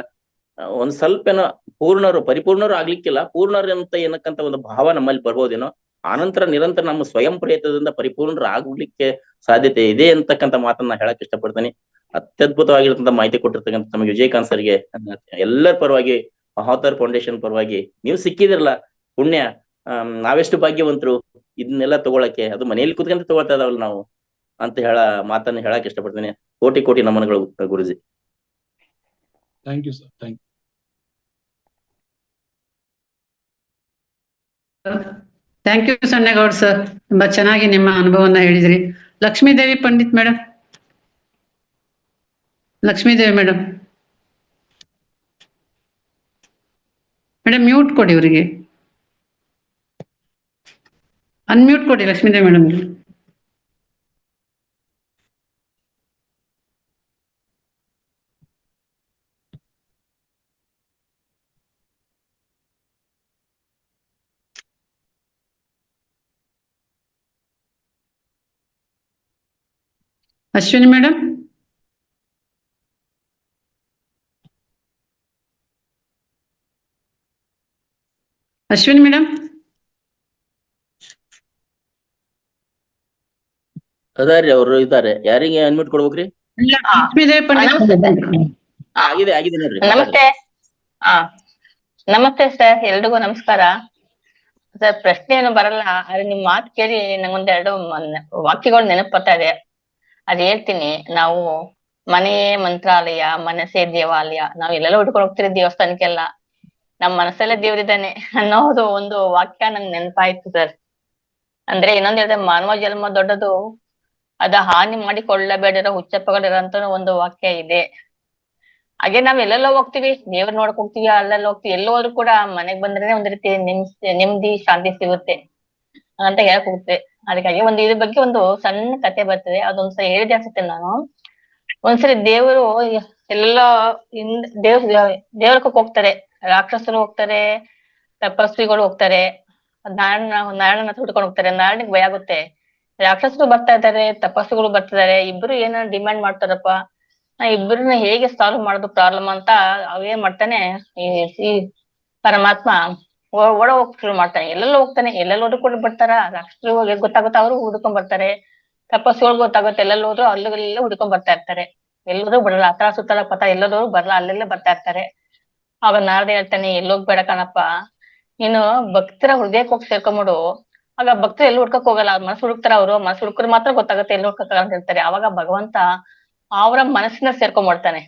ಒಂದ್ ಸ್ವಲ್ಪ ಏನೋ ಪರಿಪೂರ್ಣರು ಆಗ್ಲಿಕ್ಕಿಲ್ಲ, ಪೂರ್ಣರು ಅಂತ ಏನಕ್ಕಂತ ಒಂದು ಭಾವ ನಮ್ಮಲ್ಲಿ ಬರ್ಬೋದೇನೋ. ಆನಂತರ ನಿರಂತರ ನಮ್ಮ ಸ್ವಯಂ ಪ್ರಯತ್ನದಿಂದ ಪರಿಪೂರ್ಣರು ಆಗ್ಲಿಕ್ಕೆ ಸಾಧ್ಯತೆ ಇದೆ ಅಂತಕ್ಕಂಥ ಮಾತನ್ನ ಹೇಳಕ್ ಇಷ್ಟಪಡ್ತೀನಿ. ಅತ್ಯದ್ಭುತವಾಗಿರ್ತಕ್ಕಂಥ ಮಾಹಿತಿ ಕೊಟ್ಟಿರ್ತಕ್ಕಂಥ ನಮಗೆ ವಿಜಯಕಾಂತ್ ಸರ್ಗೆ ಎಲ್ಲರ ಪರವಾಗಿ, ಮಹಾವತಾರ್ ಫೌಂಡೇಶನ್ ಪರವಾಗಿ ನೀವು ಸಿಕ್ಕಿದಿರಲ್ಲ ಪುಣ್ಯ. ನಾವೆಷ್ಟು ಭಾಗ್ಯವಂತರು ಇದನ್ನೆಲ್ಲ ತಗೊಳಕ್ಕೆ, ಅದು ಮನೆಯಲ್ಲಿ ಕುತ್ಕೊಂತ ತಗೊಳ್ತಾ ಇದಾವಲ್ಲ ನಾವು ಅಂತ ಮಾತನ್ನ ಹೇಳಕ್ ಇಷ್ಟಪಡ್ತೀನಿ. ಕೋಟಿ ಕೋಟಿ ನಮನಗಳು Guruji. Thank you sir, thank you. Thank you Sannegowda sir, ತುಂಬಾ ಚೆನ್ನಾಗಿ ನಿಮ್ಮ ಅನುಭವವನ್ನ ಹೇಳಿದ್ರಿ. Lakshmidevi Pandit madam, Lakshmidevi madam, mute ಕೊಡಿ ಇವರಿಗೆ, ಅನ್ಮ್ಯೂಟ್ ಕೊಡಿ Lakshmidevi madam. Ashwini madam. Ashwini madam. ಅದಾರಿ ಅವ್ರು ಇದ್ದಾರೆ, ಯಾರಿಗೆ ಅನ್ಮ್ಯೂಟ್ ಕೊಡ್ಬೇಕ್ರಿ? ಆಗಿದೆ ನೋಡ್ರಿ. ನಮಸ್ತೆ. ನಮಸ್ತೆ ಸರ್, ಎಲ್ರಿಗೂ ನಮಸ್ಕಾರ ಸರ್. ಪ್ರಶ್ನೆ ಏನು ಬರಲ್ಲ, ಆದ್ರೆ ನಿಮ್ ಮಾತು ಕೇಳಿ ನಂಗೊಂದೆರಡು ವಾಕ್ಯಗಳು ನೆನಪು ಬರ್ತಾ ಇದೆ, ಅದ್ ಹೇಳ್ತೀನಿ. ನಾವು ಮನೆಯೇ ಮಂತ್ರಾಲಯ, ಮನಸ್ಸೇ ದೇವಾಲಯ. ನಾವ್ ಎಲ್ಲೆಲ್ಲ ಹುಡ್ಕೊಂಡು ಹೋಗ್ತೀರಿ ದೇವಸ್ಥಾನಕ್ಕೆಲ್ಲ, ನಮ್ ಮನಸ್ಸಲ್ಲೇ ದೇವ್ರಿದ್ದಾನೆ ಅನ್ನೋದು ಒಂದು ವಾಕ್ಯ ನಂಗೆ ನೆನಪಾಯ್ತು ಸರ್. ಅಂದ್ರೆ ಇನ್ನೊಂದ್ ಹೇಳಿದ್ರೆ, ಮಾನವ ಜನ್ಮ ದೊಡ್ಡದು, ಅದ ಹಾನಿ ಮಾಡಿಕೊಳ್ಳಬೇಡಿರೋ ಹುಚ್ಚಪ್ಪಗಳಿರೋಂತ ಒಂದು ವಾಕ್ಯ ಇದೆ. ಹಾಗೆ ನಾವ್ ಎಲ್ಲೆಲ್ಲೋ ಹೋಗ್ತಿವಿ, ದೇವ್ರ ನೋಡಕ್ ಹೋಗ್ತಿವಿ, ಅಲ್ಲೆಲ್ಲ ಹೋಗ್ತಿವಿ, ಎಲ್ಲೋದ್ರು ಕೂಡ ಮನೆಗ್ ಬಂದ್ರೆ ಒಂದ್ ರೀತಿ ನೆಮ್ಮದಿ ಶಾಂತಿ ಸಿಗುತ್ತೆ ಅಂತ ಹೇಳಕ್ ಹೋಗ್ತೇವೆ. ಅದಕ್ಕಾಗಿ ಇದ್ರ ಬಗ್ಗೆ ಒಂದು ಸಣ್ಣ ಕತೆ ಬರ್ತದೆ, ಅದೊಂದ್ಸರಿ ಹೇಳಿದೆ ಅನ್ಸುತ್ತೆ ನಾನು. ಒಂದ್ಸರಿ ದೇವರು ಎಲ್ಲೆಲ್ಲೋ ದೇವ್ರಕ್ಕೆ ಹೋಗ್ತಾರೆ, ರಾಕ್ಷಸರು ಹೋಗ್ತಾರೆ, ತಪಸ್ವಿಗಳು ಹೋಗ್ತಾರೆ, ನಾರಾಯಣನ ಹುಡ್ಕೊಂಡು ಹೋಗ್ತಾರೆ. ನಾರಾಯಣಗ್ ಭಯ ಆಗುತ್ತೆ, ರಾಕ್ಷಸರು ಬರ್ತಾ ಇದಾರೆ, ತಪಸ್ಸುಗಳು ಬರ್ತಿದಾರೆ, ಇಬ್ರು ಏನ ಡಿಮ್ಯಾಂಡ್ ಮಾಡ್ತಾರಪ್ಪ, ಇಬ್ಬರನ್ನ ಹೇಗೆ ಸಾಲ್ವ್ ಮಾಡೋದು ಪ್ರಾಬ್ಲಮ್ ಅಂತ ಅವೇನ್ ಮಾಡ್ತಾನೆ, ಈ ಪರಮಾತ್ಮ ಒಳ ಹೋಗ್ ಶುರು ಮಾಡ್ತಾನೆ. ಎಲ್ಲೆಲ್ಲೋ ಹೋಗ್ತಾನೆ, ಎಲ್ಲೆಲ್ಲೋದ್ರು ಕೂಡ ಬರ್ತಾರ ರಾಕ್ಷಸರು, ಗೊತ್ತಾಗುತ್ತೆ ಅವ್ರು ಹುಡ್ಕೊಂಡ್ ಬರ್ತಾರೆ, ತಪಸ್ಸುಗಳು ಗೊತ್ತಾಗುತ್ತೆ, ಎಲ್ಲೆಲ್ಲ ಹೋದ್ರು ಅಲ್ಲೆಲ್ಲ ಹುಡ್ಕೊಂಡ್ ಬರ್ತಾ ಇರ್ತಾರೆ. ಎಲ್ಲೋದ್ರು ಬರಲ್ಲ, ಹತ್ರ ಸುತ್ತಲ ಪಥ ಎಲ್ಲೋದ್ರು ಬರಲ್ಲ, ಅಲ್ಲೆಲ್ಲ ಬರ್ತಾ ಇರ್ತಾರೆ. ಆಗ ನಾರದ ಹೇಳ್ತಾನೆ, ಎಲ್ಲೋಗ್ಬೇಡ ಕಣಪ್ಪ, ನೀನು ಭಕ್ತರ ಹೃದಯಕ್ಕೆ ಹೋಗಿ ಸೇರ್ಕೊಂಬಿಡು. ಆಗ ಭಕ್ತರು ಎಲ್ಲಿ ಹುಡ್ಕಕ್ ಹೋಗಲ್ಲ, ಅವ್ರ ಮನಸ್ಸು ಹುಡುಕ್ತಾರ, ಅವರು ಮನಸ್ಸು ಹುಡುಕ್ರೆ ಮಾತ್ರ ಗೊತ್ತಾಗುತ್ತೆ ಎಲ್ಲಿ ಹುಡ್ಕಕ್ಕ ಅಂತ ಹೇಳ್ತಾರೆ. ಅವಾಗ ಭಗವಂತ ಅವರ ಮನಸ್ಸಿನ ಸೇರ್ಕೊಂಡ್ಬಿಡ್ತಾನೆ.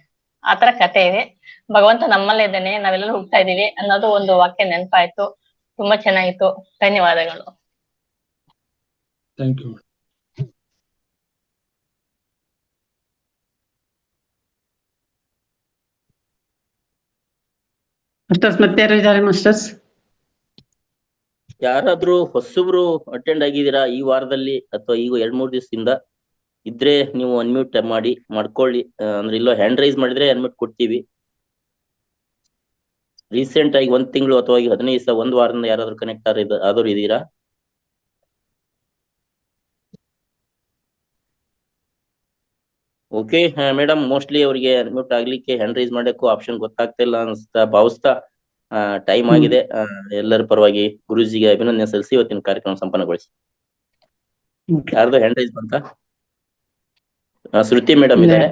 ಆತರ ಕತೆ ಇದೆ. ಭಗವಂತ ನಮ್ಮಲ್ಲೇ ಇದ್ದಾನೆ, ನಾವೆಲ್ಲ ಹುಡ್ತಾ ಇದೀವಿ ಅನ್ನೋದು ಒಂದು ವಾಕ್ಯ ನೆನಪಾಯ್ತು. ತುಂಬಾ ಚೆನ್ನಾಗಿತ್ತು. ಧನ್ಯವಾದಗಳು. Thank you. ಮಾಸ್ಟರ್ಸ್ ಮತ್ತೆ ಯಾರು ಇದ್ದಾರೆ ಮಾಸ್ಟರ್ಸ್? ಯಾರಾದ್ರೂ ಹೊಸಬ್ರು ಅಟೆಂಡ್ ಆಗಿದ್ದೀರಾ ಈ ವಾರದಲ್ಲಿ ಅಥವಾ ಈಗ 2-3 ದಿವಸದಿಂದ ಇದ್ರೆ ನೀವು ಅನ್ಮ್ಯೂಟ್ ಮಾಡ್ಕೊಳ್ಳಿ. ಅಂದ್ರೆ ಇಲ್ಲೋ ಹ್ಯಾಂಡ್ ರೈಸ್ ಮಾಡಿದ್ರೆ ಅನ್ಮ್ಯೂಟ್ ಕೊಡ್ತೀವಿ. ರೀಸೆಂಟ್ ಆಗಿ 1 ತಿಂಗಳು ಅಥವಾ ಈಗ 15 ದಿವಸ 1 ವಾರದಿಂದ ಯಾರಾದ್ರೂ ಕನೆಕ್ಟ್ ಆದವ್ರು ಇದೀರಾ? ಓಕೆ ಮೇಡಮ್, ಮೋಸ್ಟ್ಲಿ ಅವ್ರಿಗೆ ಅನ್ಮ್ಯೂಟ್ ಆಗ್ಲಿಕ್ಕೆ ಹ್ಯಾಂಡ್ ರೈಸ್ ಮಾಡಕ್ಕೂ ಆಪ್ಷನ್ ಗೊತ್ತಾಗ್ತಾ ಇಲ್ಲ ಅನ್ಸ್ತಾ ಭಾವಿಸ್ತಾ ಟೈಮ್ ಆಗಿದೆ. ಎಲ್ಲರ ಪರವಾಗಿ ಗುರುಜಿಗೆ ಅಭಿನಂದನೆ ಸಲ್ಲಿಸಿ ಇವತ್ತಿನ ಕಾರ್ಯಕ್ರಮ ಸಂಪನ್ನಗೊಳಿಸಿ. ಯಾರ್ದು ಹ್ಯಾಂಡ್ ರೈಸ್ ಬಂತ? ಶ್ರುತಿ ಮೇಡಮ್ ಇದ್ದಾರೆ,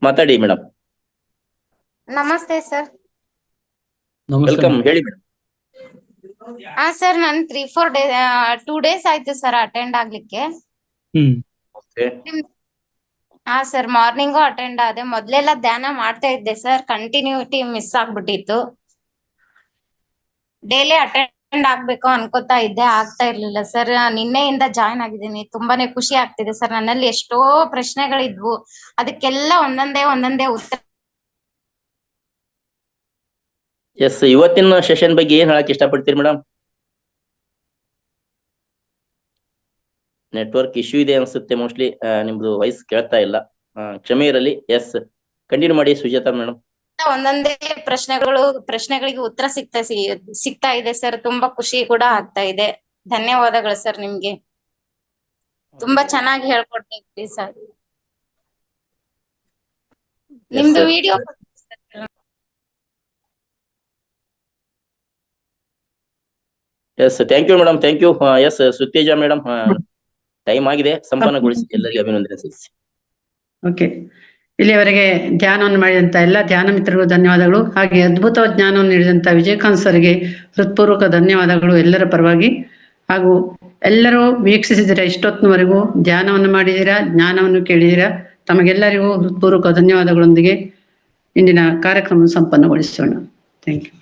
ಮಾತಾಡಿ ಮೇಡಮ್. ನಮಸ್ತೆ ಸರ್. ವೆಲ್ಕಮ್, ಹೇಳಿ ಮೇಡಮ್. ಹಾ ಸರ್, ನಾನು 2 ಡೇಸ್ ಆಯ್ತು ಸರ್ ಅಟೆಂಡ್ ಆಗ್ಲಿಕ್ಕೆ. ಹಾ ಸರ್, ಮಾರ್ನಿಂಗು ಅಟೆಂಡ್ ಆದೆ. ಮೊದ್ಲೆಲ್ಲ ಧ್ಯಾನ ಮಾಡ್ತಾ ಇದ್ದೆ ಸರ್, ಕಂಟಿನ್ಯೂಟಿ ಮಿಸ್ ಆಗ್ಬಿಟ್ಟಿತ್ತು. ಡೈಲಿ ಅಟೆಂಡ್ ಆಗ್ಬೇಕು ಅನ್ಕೋತಾ ಇದ್ದೆ, ಆಗ್ತಾ ಇರ್ಲಿಲ್ಲ ಸರ್. ನಿನ್ನೆಯಿಂದ ಜಾಯ್ನ್ ಆಗಿದ್ದೀನಿ, ತುಂಬಾನೇ ಖುಷಿ ಆಗ್ತಿದೆ ಸರ್. ನನ್ನಲ್ಲಿ ಎಷ್ಟೋ ಪ್ರಶ್ನೆಗಳಿದ್ವು, ಅದಕ್ಕೆಲ್ಲ ಒಂದೊಂದೇ ಉತ್ತರ. ಎಸ್, ಇವತ್ತಿನ ಸೆಷನ್ ಬಗ್ಗೆ ಏನ್ ಹೇಳಕ್ ಇಷ್ಟಪಡ್ತೀರಿ ಮೇಡಮ್? ನೆಟ್ವರ್ಕ್ ಇಶ್ಯೂ ಇದೆ ಅನ್ಸುತ್ತೆ, ಮೋಸ್ಟ್ಲಿ ನಿಮ್ದು ವಾಯ್ಸ್ ಕೇಳ್ತಾ ಇಲ್ಲ, ಕ್ಷಮೆ ಇರಲಿ. ಎಸ್, ಕಂಟಿನ್ಯೂ ಮಾಡಿ ಸುಜಾತಾ ಮೇಡಮ್. ಒಂದೊಂದೇ ಪ್ರಶ್ನೆಗಳಿಗೆ ಉತ್ತರ ಸಿಗ್ತಾ ಇದೆ ಸರ್. ತುಂಬಾ ಖುಷಿ ಕೂಡ ಆಗ್ತಾ ಇದೆ. ಧನ್ಯವಾದಗಳು ಸರ್ ನಿಮ್ಗೆ, ತುಂಬಾ ಚೆನ್ನಾಗಿ ಹೇಳ್ಕೊಡ್ತೀವಿ ಸರ್. ನಿಮ್ದು video yes, thank you madam, thank you. Yes, Suteja madam, time ಆಗಿದೆ, ಸಂಪನ್ನಗೊಳಿಸಿ. ಎಲ್ಲರಿಗೆ ಅಭಿನಂದನೆ ಸಲ್ಲಿಸಿ. ಓಕೆ, ಇಲ್ಲಿಯವರೆಗೆ ಧ್ಯಾನವನ್ನು ಮಾಡಿದಂತ ಎಲ್ಲ ಧ್ಯಾನ ಮಿತ್ರರಿಗೂ ಧನ್ಯವಾದಗಳು. ಹಾಗೆ ಅದ್ಭುತ ಜ್ಞಾನವನ್ನು ನೀಡಿದಂತ ವಿಜಯಕಾಂತ್ ಸರ್ಗೆ ಹೃತ್ಪೂರ್ವಕ ಧನ್ಯವಾದಗಳು ಎಲ್ಲರ ಪರವಾಗಿ. ಹಾಗೂ ಎಲ್ಲರೂ ವೀಕ್ಷಿಸಿದಿರಾ, ಇಷ್ಟೊತ್ತಿನವರೆಗೂ ಧ್ಯಾನವನ್ನು ಮಾಡಿದಿರಾ, ಜ್ಞಾನವನ್ನು ಕೇಳಿದಿರಾ. ತಮಗೆಲ್ಲರಿಗೂ ಹೃತ್ಪೂರ್ವಕ ಧನ್ಯವಾದಗಳೊಂದಿಗೆ ಇಂದಿನ ಕಾರ್ಯಕ್ರಮ ಸಂಪನ್ನಗೊಳಿಸೋಣ. Thank you.